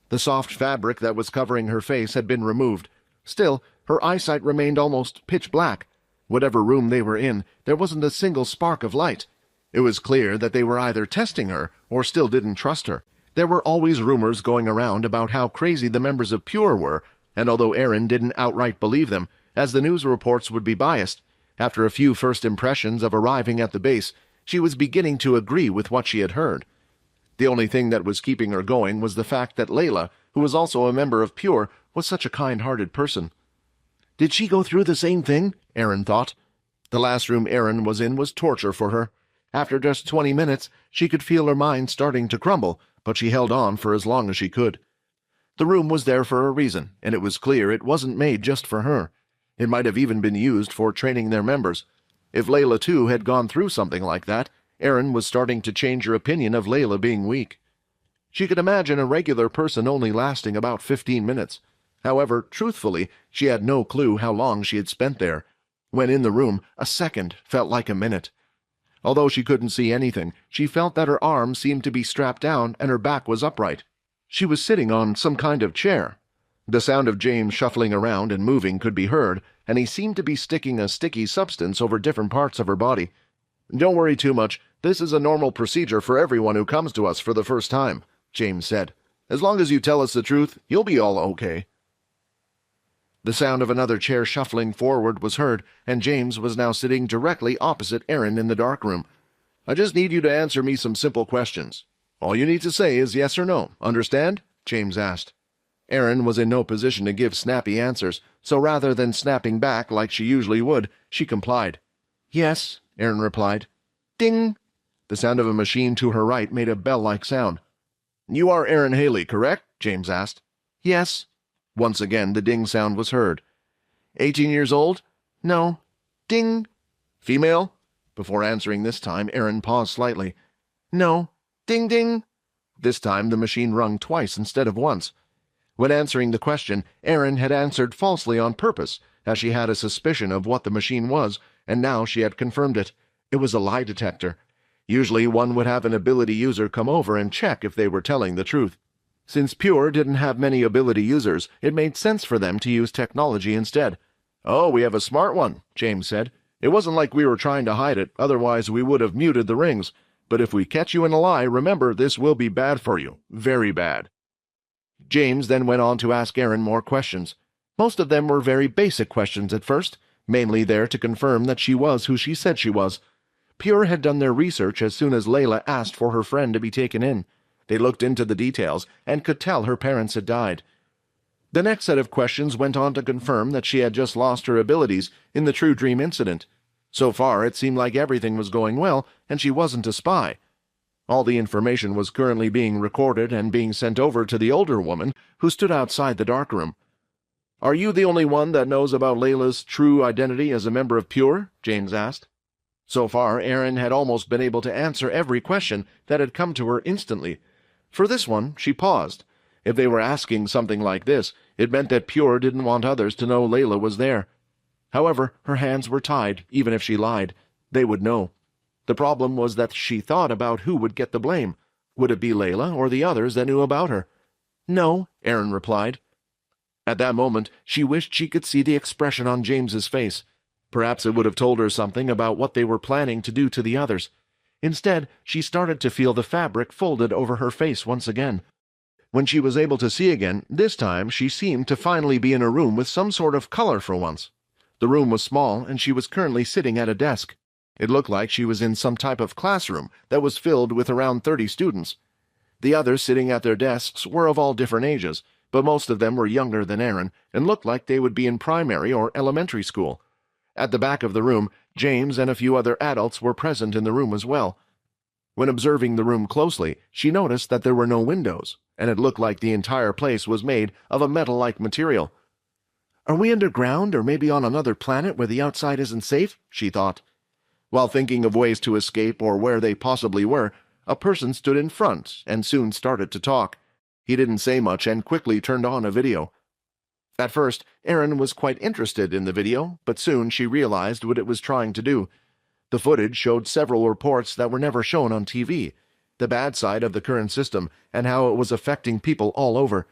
The soft fabric that was covering her face had been removed. Still, her eyesight remained almost pitch black. Whatever room they were in, there wasn't a single spark of light. It was clear that they were either testing her or still didn't trust her. There were always rumors going around about how crazy the members of Pure were, and although Erin didn't outright believe them, as the news reports would be biased, after a few first impressions of arriving at the base, she was beginning to agree with what she had heard. The only thing that was keeping her going was the fact that Layla, who was also a member of Pure, was such a kind-hearted person. Did she go through the same thing? Erin thought. The last room Erin was in was torture for her. After just 20 minutes, she could feel her mind starting to crumble, but she held on for as long as she could. The room was there for a reason, and it was clear it wasn't made just for her. It might have even been used for training their members. If Layla, too, had gone through something like that, Erin was starting to change her opinion of Layla being weak. She could imagine a regular person only lasting about 15 minutes. However, truthfully, she had no clue how long she had spent there. When in the room, a second felt like a minute. Although she couldn't see anything, she felt that her arms seemed to be strapped down and her back was upright. She was sitting on some kind of chair. The sound of James shuffling around and moving could be heard, and he seemed to be sticking a sticky substance over different parts of her body. "Don't worry too much. This is a normal procedure for everyone who comes to us for the first time," James said. "As long as you tell us the truth, you'll be all okay." The sound of another chair shuffling forward was heard, and James was now sitting directly opposite Erin in the darkroom. "I just need you to answer me some simple questions. All you need to say is yes or no, understand?" James asked. Erin was in no position to give snappy answers, so rather than snapping back like she usually would, she complied. "Yes," Erin replied. "Ding!" The sound of a machine to her right made a bell-like sound. "You are Erin Haley, correct?" James asked. "Yes." Once again the ding sound was heard. 18 years old? No. Ding. Female? Before answering this time, Erin paused slightly. No. Ding ding. This time the machine rung twice instead of once. When answering the question, Erin had answered falsely on purpose, as she had a suspicion of what the machine was, and now she had confirmed it. It was a lie detector. Usually one would have an ability user come over and check if they were telling the truth. Since Pure didn't have many ability users, it made sense for them to use technology instead. "Oh, we have a smart one," James said. "It wasn't like we were trying to hide it, otherwise we would have muted the rings. But if we catch you in a lie, remember this will be bad for you. Very bad." James then went on to ask Erin more questions. Most of them were very basic questions at first, mainly there to confirm that she was who she said she was. Pure had done their research as soon as Layla asked for her friend to be taken in. They looked into the details and could tell her parents had died. The next set of questions went on to confirm that she had just lost her abilities in the True Dream incident. So far, it seemed like everything was going well, and she wasn't a spy. All the information was currently being recorded and being sent over to the older woman, who stood outside the darkroom. "Are you the only one that knows about Layla's true identity as a member of Pure?" James asked. So far, Erin had almost been able to answer every question that had come to her instantly. For this one, she paused. If they were asking something like this, it meant that Pure didn't want others to know Layla was there. However, her hands were tied, even if she lied. They would know. The problem was that she thought about who would get the blame. Would it be Layla or the others that knew about her? "No," Erin replied. At that moment, she wished she could see the expression on James's face. Perhaps it would have told her something about what they were planning to do to the others. Instead, she started to feel the fabric folded over her face once again. When she was able to see again, this time she seemed to finally be in a room with some sort of color for once. The room was small, and she was currently sitting at a desk. It looked like she was in some type of classroom that was filled with around 30 students. The others sitting at their desks were of all different ages, but most of them were younger than Aaron and looked like they would be in primary or elementary school. At the back of the room, James and a few other adults were present in the room as well. When observing the room closely, she noticed that there were no windows, and it looked like the entire place was made of a metal-like material. "Are we underground or maybe on another planet where the outside isn't safe?" she thought. While thinking of ways to escape or where they possibly were, a person stood in front and soon started to talk. He didn't say much and quickly turned on a video. At first, Erin was quite interested in the video, but soon she realized what it was trying to do. The footage showed several reports that were never shown on TV, the bad side of the current system and how it was affecting people all over.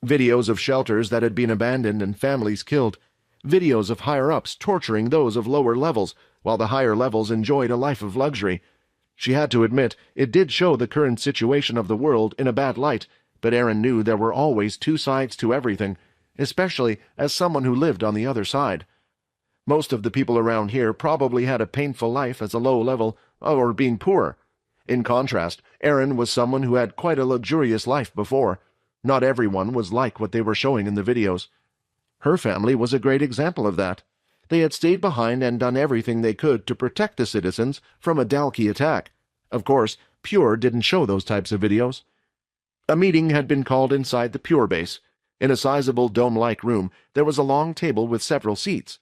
Videos of shelters that had been abandoned and families killed. Videos of higher-ups torturing those of lower levels, while the higher levels enjoyed a life of luxury. She had to admit it did show the current situation of the world in a bad light, but Erin knew there were always two sides to everything, especially as someone who lived on the other side. Most of the people around here probably had a painful life as a low level, or being poor. In contrast, Erin was someone who had quite a luxurious life before. Not everyone was like what they were showing in the videos. Her family was a great example of that. They had stayed behind and done everything they could to protect the citizens from a Dalkey attack. Of course, Pure didn't show those types of videos. A meeting had been called inside the Pure base. In a sizable dome-like room, there was a long table with several seats.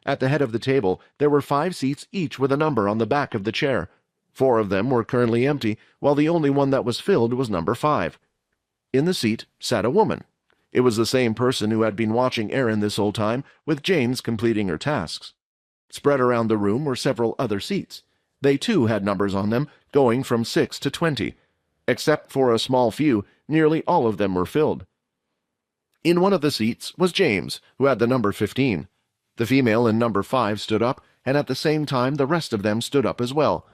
At the head of the table, there were 5 seats each with a number on the back of the chair. 4 of them were currently empty, while the only one that was filled was number 5. In the seat sat a woman. It was the same person who had been watching Erin this whole time, with James completing her tasks. Spread around the room were several other seats. They too had numbers on them, going from 6 to 20. Except for a small few, nearly all of them were filled. In one of the seats was James, who had the number 15. The female in number 5 stood up, and at the same time the rest of them stood up as well.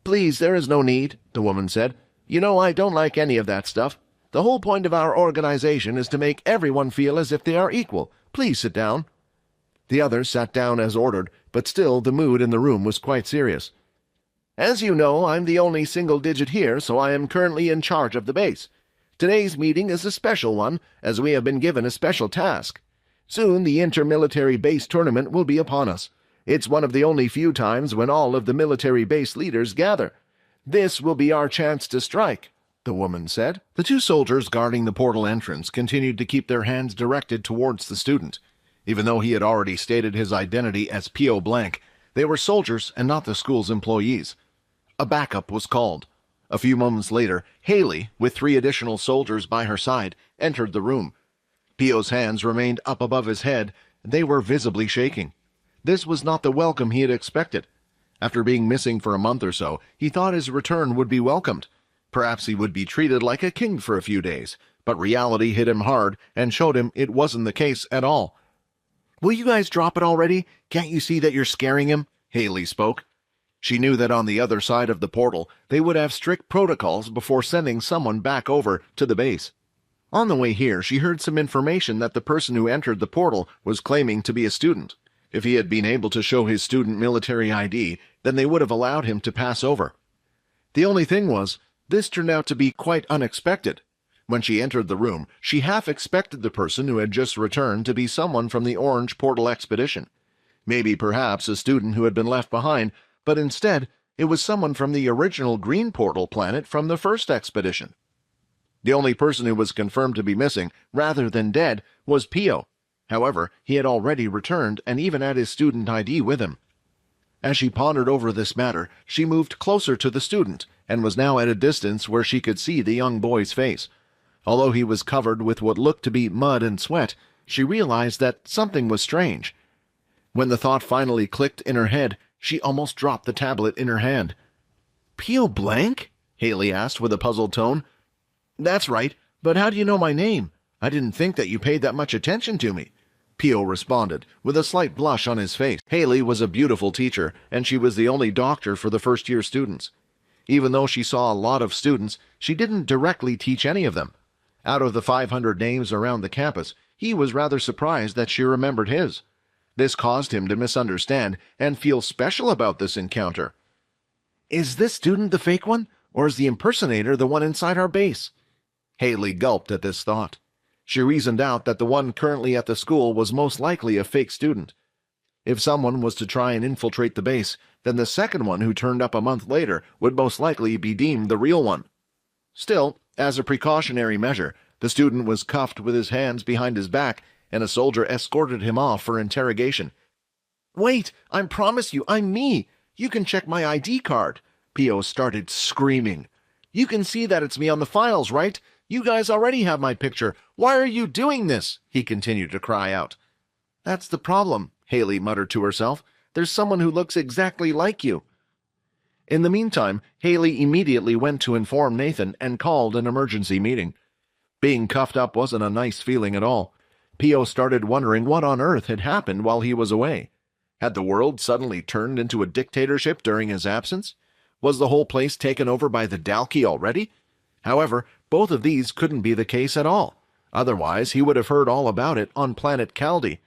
"Please, there is no need," the woman said. "You know I don't like any of that stuff. The whole point of our organization is to make everyone feel as if they are equal. Please sit down." The others sat down as ordered, but still the mood in the room was quite serious. "As you know, I'm the only single digit here, so I am currently in charge of the base. Today's meeting is a special one, as we have been given a special task. Soon the inter-military base tournament will be upon us. It's one of the only few times when all of the military base leaders gather. This will be our chance to strike," the woman said. The 2 soldiers guarding the portal entrance continued to keep their hands directed towards the student. Even though he had already stated his identity as P.O. Blank, they were soldiers and not the school's employees. A backup was called. A few moments later, Haley, with 3 additional soldiers by her side, entered the room. P.O.'s hands remained up above his head. They were visibly shaking. This was not the welcome he had expected. After being missing for a month or so, he thought his return would be welcomed. Perhaps he would be treated like a king for a few days, but reality hit him hard and showed him it wasn't the case at all. "Will you guys drop it already? Can't you see that you're scaring him?" Haley spoke. She knew that on the other side of the portal, they would have strict protocols before sending someone back over to the base. On the way here, she heard some information that the person who entered the portal was claiming to be a student. If he had been able to show his student military ID, then they would have allowed him to pass over. The only thing was, this turned out to be quite unexpected. When she entered the room, she half expected the person who had just returned to be someone from the Orange Portal Expedition. Maybe perhaps a student who had been left behind, but instead, it was someone from the original Green Portal planet from the first expedition. The only person who was confirmed to be missing, rather than dead, was Pio. However, he had already returned and even had his student ID with him. As she pondered over this matter, she moved closer to the student and was now at a distance where she could see the young boy's face. Although he was covered with what looked to be mud and sweat, she realized that something was strange. When the thought finally clicked in her head, she almost dropped the tablet in her hand. "P.O. Blank?" Haley asked with a puzzled tone. "That's right, but how do you know my name? I didn't think that you paid that much attention to me." Pio responded, with a slight blush on his face. Haley was a beautiful teacher, and she was the only doctor for the first-year students. Even though she saw a lot of students, she didn't directly teach any of them. Out of the 500 names around the campus, he was rather surprised that she remembered his. This caused him to misunderstand and feel special about this encounter. "Is this student the fake one, or is the impersonator the one inside our base?" Haley gulped at this thought. She reasoned out that the one currently at the school was most likely a fake student. If someone was to try and infiltrate the base, then the second one who turned up a month later would most likely be deemed the real one. Still, as a precautionary measure, the student was cuffed with his hands behind his back, and a soldier escorted him off for interrogation. "Wait, I promise you, I'm me. You can check my ID card." Pio started screaming. "You can see that it's me on the files, right? You guys already have my picture. Why are you doing this?" he continued to cry out. "That's the problem," Haley muttered to herself. "There's someone who looks exactly like you." In the meantime, Haley immediately went to inform Nathan and called an emergency meeting. Being cuffed up wasn't a nice feeling at all. Pio started wondering what on earth had happened while he was away. Had the world suddenly turned into a dictatorship during his absence? Was the whole place taken over by the Dalki already? However, both of these couldn't be the case at all. Otherwise, he would have heard all about it on planet Caldi.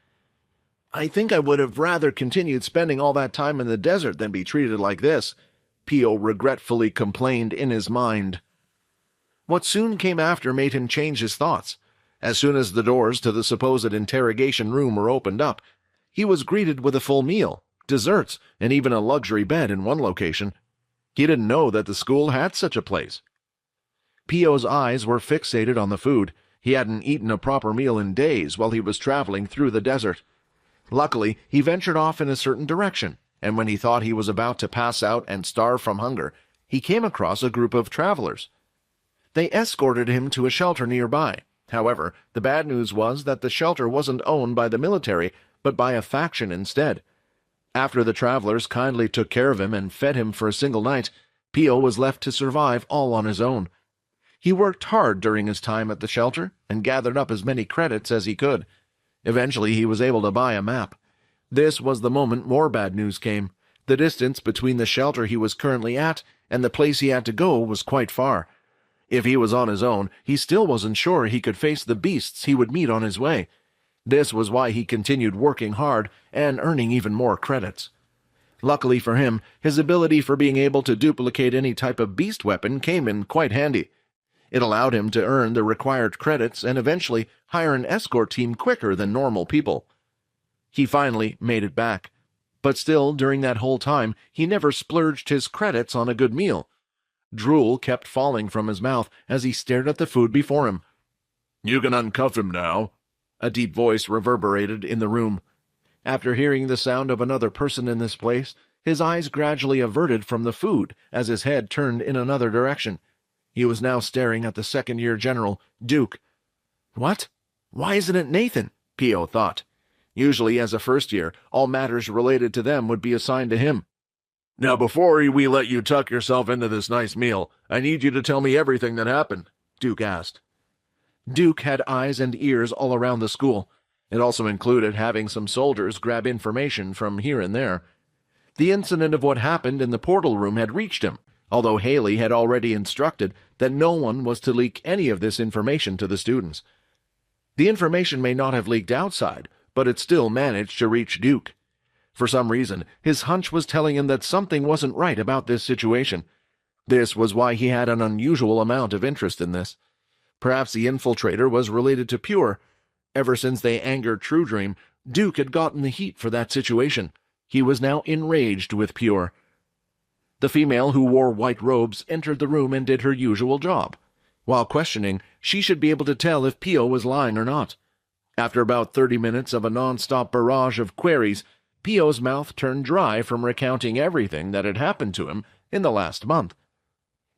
"I think I would have rather continued spending all that time in the desert than be treated like this," Pio regretfully complained in his mind. What soon came after made him change his thoughts. As soon as the doors to the supposed interrogation room were opened up, he was greeted with a full meal, desserts, and even a luxury bed in one location. He didn't know that the school had such a place. Pio's eyes were fixated on the food. He hadn't eaten a proper meal in days while he was traveling through the desert. Luckily, he ventured off in a certain direction, and when he thought he was about to pass out and starve from hunger, he came across a group of travelers. They escorted him to a shelter nearby. However, the bad news was that the shelter wasn't owned by the military, but by a faction instead. After the travelers kindly took care of him and fed him for a single night, Pio was left to survive all on his own. He worked hard during his time at the shelter and gathered up as many credits as he could. Eventually, he was able to buy a map. This was the moment more bad news came. The distance between the shelter he was currently at and the place he had to go was quite far. If he was on his own, he still wasn't sure he could face the beasts he would meet on his way. This was why he continued working hard and earning even more credits. Luckily for him, his ability for being able to duplicate any type of beast weapon came in quite handy. It allowed him to earn the required credits and eventually hire an escort team quicker than normal people. He finally made it back. But still, during that whole time, he never splurged his credits on a good meal. Drool kept falling from his mouth as he stared at the food before him. "You can uncuff him now," a deep voice reverberated in the room. After hearing the sound of another person in this place, his eyes gradually averted from the food as his head turned in another direction. He was now staring at the second-year general, Duke. What? Why isn't it Nathan? Pio thought. Usually, as a first year, all matters related to them would be assigned to him. "Now, before we let you tuck yourself into this nice meal, I need you to tell me everything that happened," Duke asked. Duke had eyes and ears all around the school. It also included having some soldiers grab information from here and there. The incident of what happened in the portal room had reached him, although Haley had already instructed that no one was to leak any of this information to the students. The information may not have leaked outside, but it still managed to reach Duke. For some reason, his hunch was telling him that something wasn't right about this situation. This was why he had an unusual amount of interest in this. Perhaps the infiltrator was related to Pure. Ever since they angered True Dream, Duke had gotten the heat for that situation. He was now enraged with Pure. The female who wore white robes entered the room and did her usual job. While questioning, she should be able to tell if Pio was lying or not. After about 30 minutes of a non-stop barrage of queries, Pio's mouth turned dry from recounting everything that had happened to him in the last month.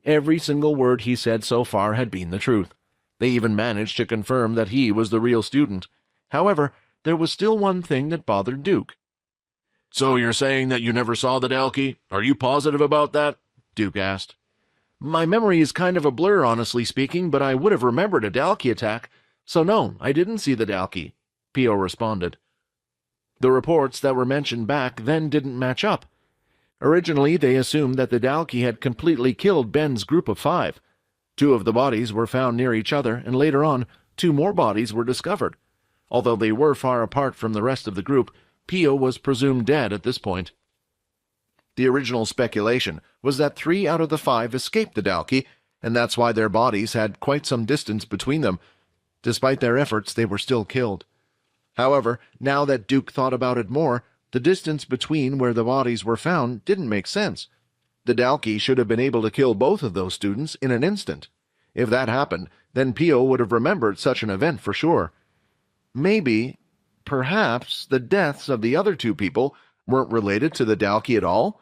Every single word he said so far had been the truth. They even managed to confirm that he was the real student. However, there was still one thing that bothered Duke. "So you're saying that you never saw the Dalki? Are you positive about that?" Duke asked. My memory is kind of a blur, honestly speaking, but I would have remembered a Dalki attack. So no, I didn't see the Dalki. Pio responded. The reports that were mentioned back then didn't match up. Originally, they assumed that the Dalki had completely killed Ben's group of 5. 2 of the bodies were found near each other, and later on, 2 more bodies were discovered. Although they were far apart from the rest of the group, Pio was presumed dead at this point. The original speculation was that 3 out of the 5 escaped the Dalki, and that's why their bodies had quite some distance between them. Despite their efforts, they were still killed. However, now that Duke thought about it more, the distance between where the bodies were found didn't make sense. The Dalki should have been able to kill both of those students in an instant. If that happened, then Pio would have remembered such an event for sure. Maybe, perhaps, the deaths of the other 2 people weren't related to the Dalki at all?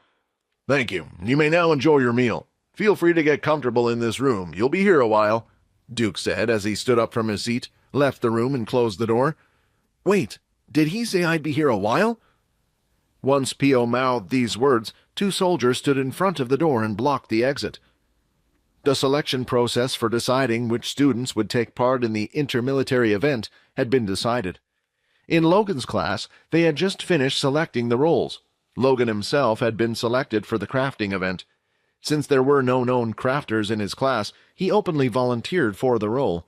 Thank you. You may now enjoy your meal. Feel free to get comfortable in this room. You'll be here a while, Duke said as he stood up from his seat, left the room, and closed the door. Wait, did he say I'd be here a while? Once Pio mouthed these words, 2 soldiers stood in front of the door and blocked the exit. The selection process for deciding which students would take part in the intermilitary event had been decided. In Logan's class, they had just finished selecting the roles. Logan himself had been selected for the crafting event. Since there were no known crafters in his class, he openly volunteered for the role.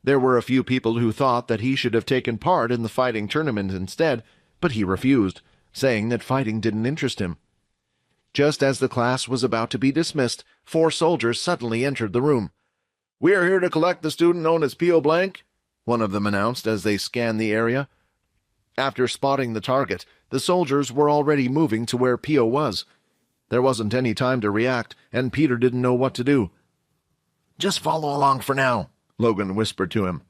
There were a few people who thought that he should have taken part in the fighting tournament instead, but he refused, saying that fighting didn't interest him. Just as the class was about to be dismissed, 4 soldiers suddenly entered the room. "We are here to collect the student known as Pio Blank," one of them announced as they scanned the area. After spotting the target, the soldiers were already moving to where Pio was. There wasn't any time to react, and Peter didn't know what to do. "Just follow along for now," Logan whispered to him.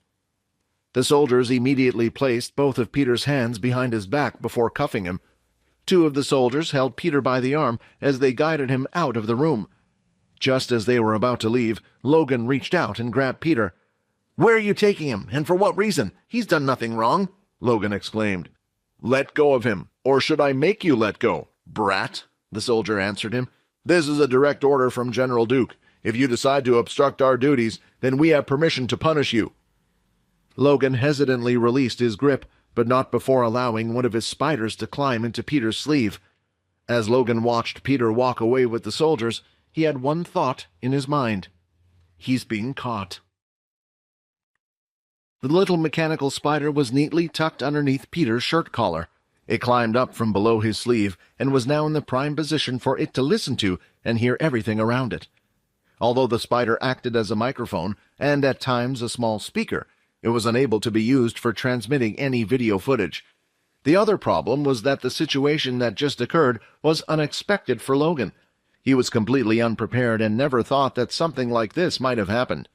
The soldiers immediately placed both of Peter's hands behind his back before cuffing him. 2 of the soldiers held Peter by the arm as they guided him out of the room. Just as they were about to leave, Logan reached out and grabbed Peter. "Where are you taking him, and for what reason? He's done nothing wrong," Logan exclaimed. "Let go of him, or should I make you let go, brat?" the soldier answered him. "This is a direct order from General Duke. If you decide to obstruct our duties, then we have permission to punish you." Logan hesitantly released his grip, but not before allowing one of his spiders to climb into Peter's sleeve. As Logan watched Peter walk away with the soldiers, he had one thought in his mind. He's being caught. The little mechanical spider was neatly tucked underneath Peter's shirt collar. It climbed up from below his sleeve and was now in the prime position for it to listen to and hear everything around it. Although the spider acted as a microphone and at times a small speaker, it was unable to be used for transmitting any video footage. The other problem was that the situation that just occurred was unexpected for Logan. He was completely unprepared and never thought that something like this might have happened.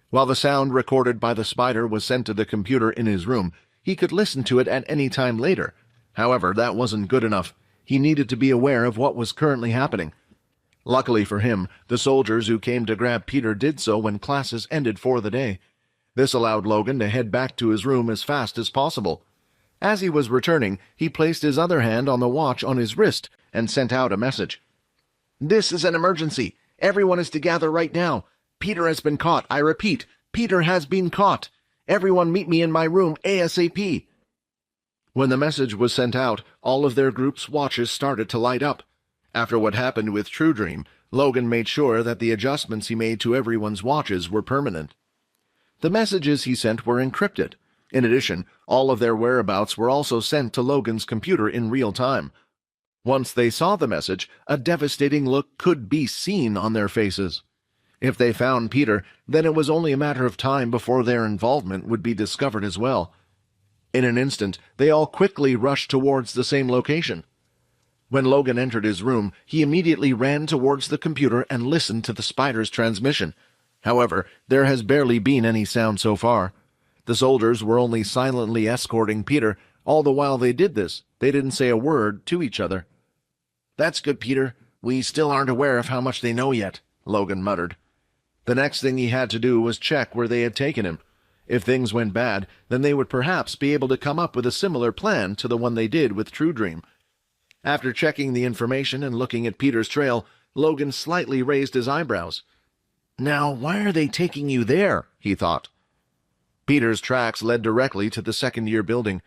While the sound recorded by the spider was sent to the computer in his room, he could listen to it at any time later. However, that wasn't good enough. He needed to be aware of what was currently happening. Luckily for him, the soldiers who came to grab Peter did so when classes ended for the day. This allowed Logan to head back to his room as fast as possible. As he was returning, he placed his other hand on the watch on his wrist and sent out a message. "This is an emergency. Everyone is to gather right now. Peter has been caught. I repeat, Peter has been caught. Everyone meet me in my room ASAP." When the message was sent out, all of their group's watches started to light up. After what happened with True Dream, Logan made sure that the adjustments he made to everyone's watches were permanent. The messages he sent were encrypted. In addition, all of their whereabouts were also sent to Logan's computer in real time. Once they saw the message, a devastating look could be seen on their faces. If they found Peter, then it was only a matter of time before their involvement would be discovered as well. In an instant, they all quickly rushed towards the same location. When Logan entered his room, he immediately ran towards the computer and listened to the spider's transmission. However, there has barely been any sound so far. The soldiers were only silently escorting Peter. All the while they did this, they didn't say a word to each other. "That's good, Peter. We still aren't aware of how much they know yet," Logan muttered. The next thing he had to do was check where they had taken him. If things went bad, then they would perhaps be able to come up with a similar plan to the one they did with True Dream. After checking the information and looking at Peter's trail, Logan slightly raised his eyebrows. "Now, why are they taking you there?" he thought. Peter's tracks led directly to the second-year building.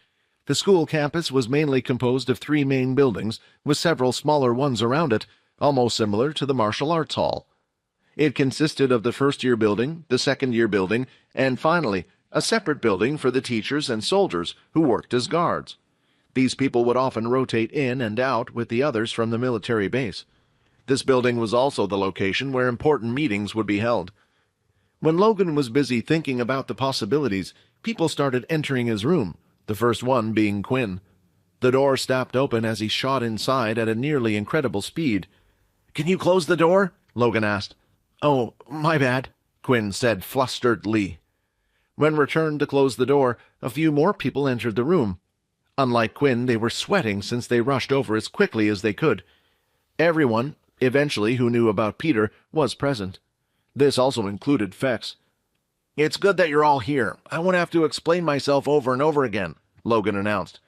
The school campus was mainly composed of 3 main buildings, with several smaller ones around it, almost similar to the martial arts hall. It consisted of the first-year building, the second-year building, and finally, a separate building for the teachers and soldiers who worked as guards. These people would often rotate in and out with the others from the military base. This building was also the location where important meetings would be held. When Logan was busy thinking about the possibilities, people started entering his room, the first one being Quinn. The door snapped open as he shot inside at a nearly incredible speed. "Can you close the door?" Logan asked. "Oh, my bad," Quinn said flusteredly. When returned to close the door, a few more people entered the room. Unlike Quinn, they were sweating since they rushed over as quickly as they could. Everyone, eventually, who knew about Peter was present. This also included Fex. "It's good that you're all here. I won't have to explain myself over and over again," Logan announced.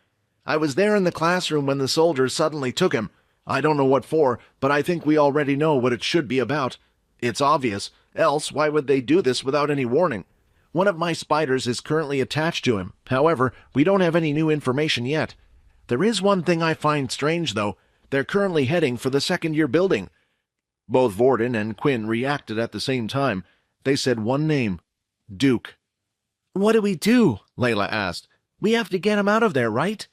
"I was there in the classroom when the soldiers suddenly took him. I don't know what for, but I think we already know what it should be about. It's obvious, else why would they do this without any warning? One of my spiders is currently attached to him. However, we don't have any new information yet. There is one thing I find strange, though. They're currently heading for the second-year building." Both Vordon and Quinn reacted at the same time. They said one name: Duke. "What do we do?" Layla asked. "We have to get him out of there, right?"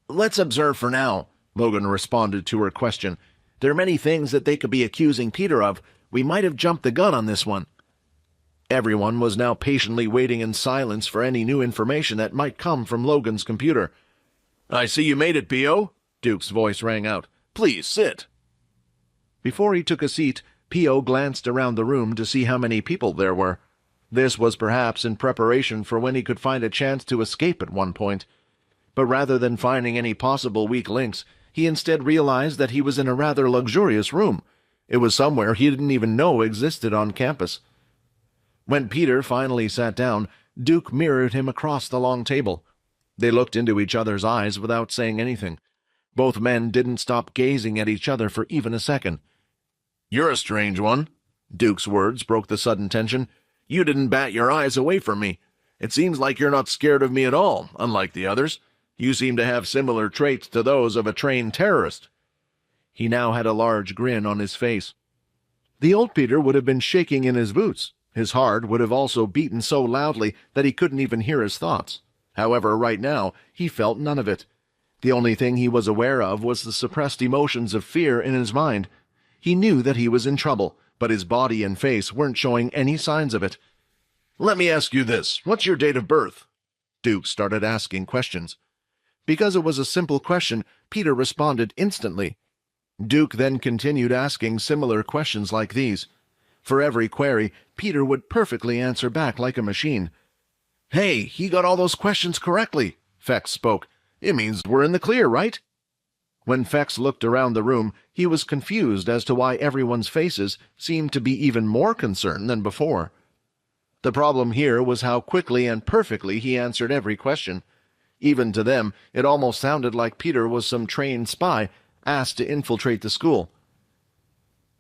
"Let's observe for now," Logan responded to her question. "There are many things that they could be accusing Peter of. We might have jumped the gun on this one." Everyone was now patiently waiting in silence for any new information that might come from Logan's computer. "I see you made it, P.O., Duke's voice rang out. "Please sit." Before he took a seat, P.O. glanced around the room to see how many people there were. This was perhaps in preparation for when he could find a chance to escape at one point. But rather than finding any possible weak links, he instead realized that he was in a rather luxurious room. It was somewhere he didn't even know existed on campus. When Peter finally sat down, Duke mirrored him across the long table. They looked into each other's eyes without saying anything. Both men didn't stop gazing at each other for even a second. "You're a strange one." Duke's words broke the sudden tension. "You didn't bat your eyes away from me. It seems like you're not scared of me at all, unlike the others. You seem to have similar traits to those of a trained terrorist." He now had a large grin on his face. The old Peter would have been shaking in his boots. His heart would have also beaten so loudly that he couldn't even hear his thoughts. However, right now, he felt none of it. The only thing he was aware of was the suppressed emotions of fear in his mind. He knew that he was in trouble, but his body and face weren't showing any signs of it. "Let me ask you this. What's your date of birth?" Duke started asking questions. Because it was a simple question, Peter responded instantly. Duke then continued asking similar questions like these. For every query, Peter would perfectly answer back like a machine. "Hey, he got all those questions correctly," Fex spoke. "It means we're in the clear, right?" When Fex looked around the room, he was confused as to why everyone's faces seemed to be even more concerned than before. The problem here was how quickly and perfectly he answered every question. Even to them, it almost sounded like Peter was some trained spy asked to infiltrate the school.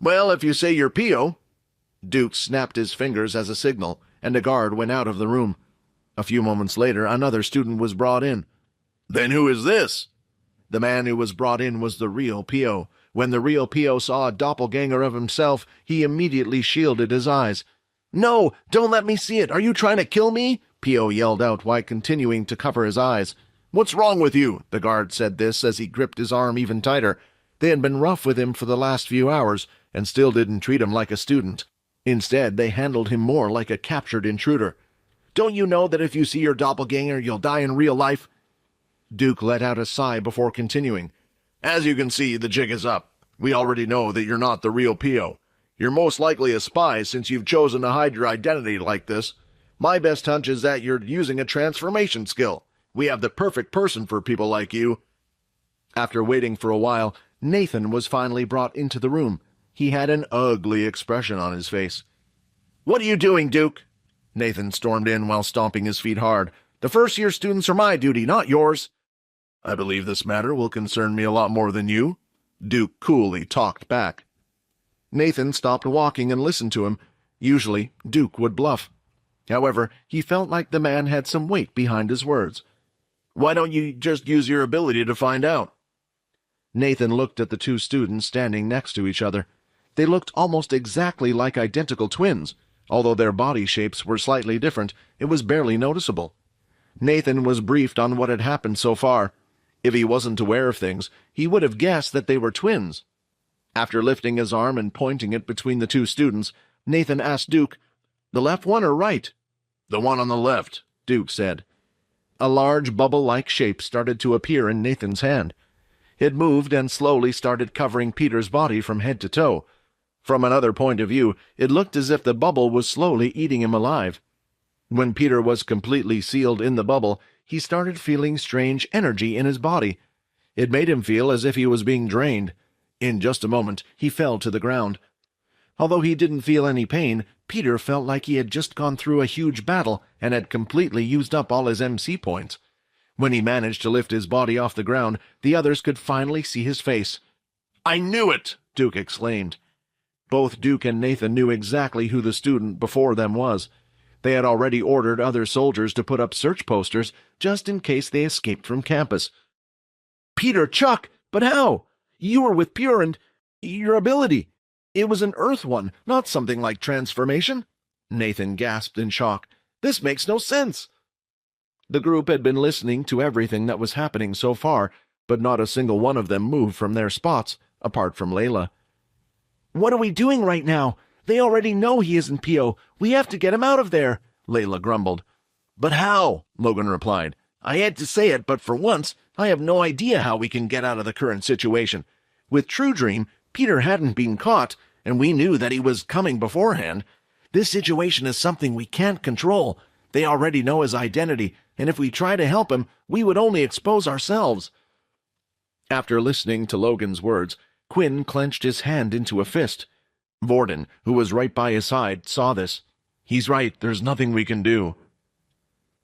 "Well, if you say you're P.O." Duke snapped his fingers as a signal, and a guard went out of the room. A few moments later, another student was brought in. "Then who is this?" The man who was brought in was the real P.O. When the real P.O. saw a doppelganger of himself, he immediately shielded his eyes. "No, don't let me see it. Are you trying to kill me?" P.O. yelled out while continuing to cover his eyes. "What's wrong with you?" The guard said this as he gripped his arm even tighter. They had been rough with him for the last few hours, and still didn't treat him like a student. Instead, they handled him more like a captured intruder. "Don't you know that if you see your doppelganger, you'll die in real life?" Duke let out a sigh before continuing. "As you can see, the jig is up. We already know that you're not the real P.O. You're most likely a spy since you've chosen to hide your identity like this. My best hunch is that you're using a transformation skill. We have the perfect person for people like you." After waiting for a while, Nathan was finally brought into the room. He had an ugly expression on his face. "What are you doing, Duke?" Nathan stormed in while stomping his feet hard. "The first-year students are my duty, not yours." "I believe this matter will concern me a lot more than you," Duke coolly talked back. Nathan stopped walking and listened to him. Usually, Duke would bluff. However, he felt like the man had some weight behind his words. "Why don't you just use your ability to find out?" Nathan looked at the two students standing next to each other. They looked almost exactly like identical twins. Although their body shapes were slightly different, it was barely noticeable. Nathan was briefed on what had happened so far. If he wasn't aware of things, he would have guessed that they were twins. After lifting his arm and pointing it between the two students, Nathan asked Duke, "The left one or right?" "The one on the left," Duke said. A large bubble-like shape started to appear in Nathan's hand. It moved and slowly started covering Peter's body from head to toe. From another point of view, it looked as if the bubble was slowly eating him alive. When Peter was completely sealed in the bubble, he started feeling strange energy in his body. It made him feel as if he was being drained. In just a moment, he fell to the ground. Although he didn't feel any pain, Peter felt like he had just gone through a huge battle and had completely used up all his MC points. When he managed to lift his body off the ground, the others could finally see his face. "I knew it!" Duke exclaimed. Both Duke and Nathan knew exactly who the student before them was. They had already ordered other soldiers to put up search posters just in case they escaped from campus. "Peter, Chuck, but how? You were with Pure and your ability. It was an Earth one, not something like transformation." Nathan gasped in shock. "This makes no sense." The group had been listening to everything that was happening so far, but not a single one of them moved from their spots, apart from Layla. "What are we doing right now? They already know he isn't P.O. We have to get him out of there," Layla grumbled. "But how?" Logan replied. "I hate to say it, but for once, I have no idea how we can get out of the current situation. With True Dream, Peter hadn't been caught, and we knew that he was coming beforehand. This situation is something we can't control. They already know his identity, and if we try to help him, we would only expose ourselves." After listening to Logan's words, Quinn clenched his hand into a fist. Vordon, who was right by his side, saw this. "He's right, there's nothing we can do."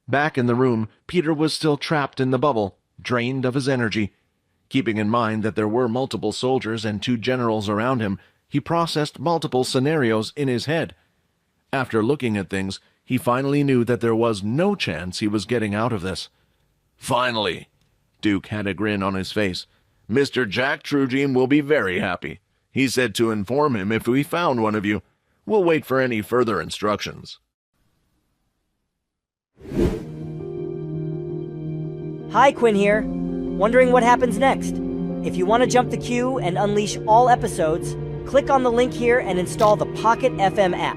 Back in the room, Peter was still trapped in the bubble, drained of his energy. Keeping in mind that there were multiple soldiers and two generals around him, he processed multiple scenarios in his head. After looking at things, he finally knew that there was no chance he was getting out of this. "Finally!" Duke had a grin on his face. "Mr. Jack Trudream will be very happy. He said to inform him if we found one of you. We'll wait for any further instructions." Hi, Quinn here. Wondering what happens next? If you want to jump the queue and unleash all episodes, click on the link here and install the Pocket FM app.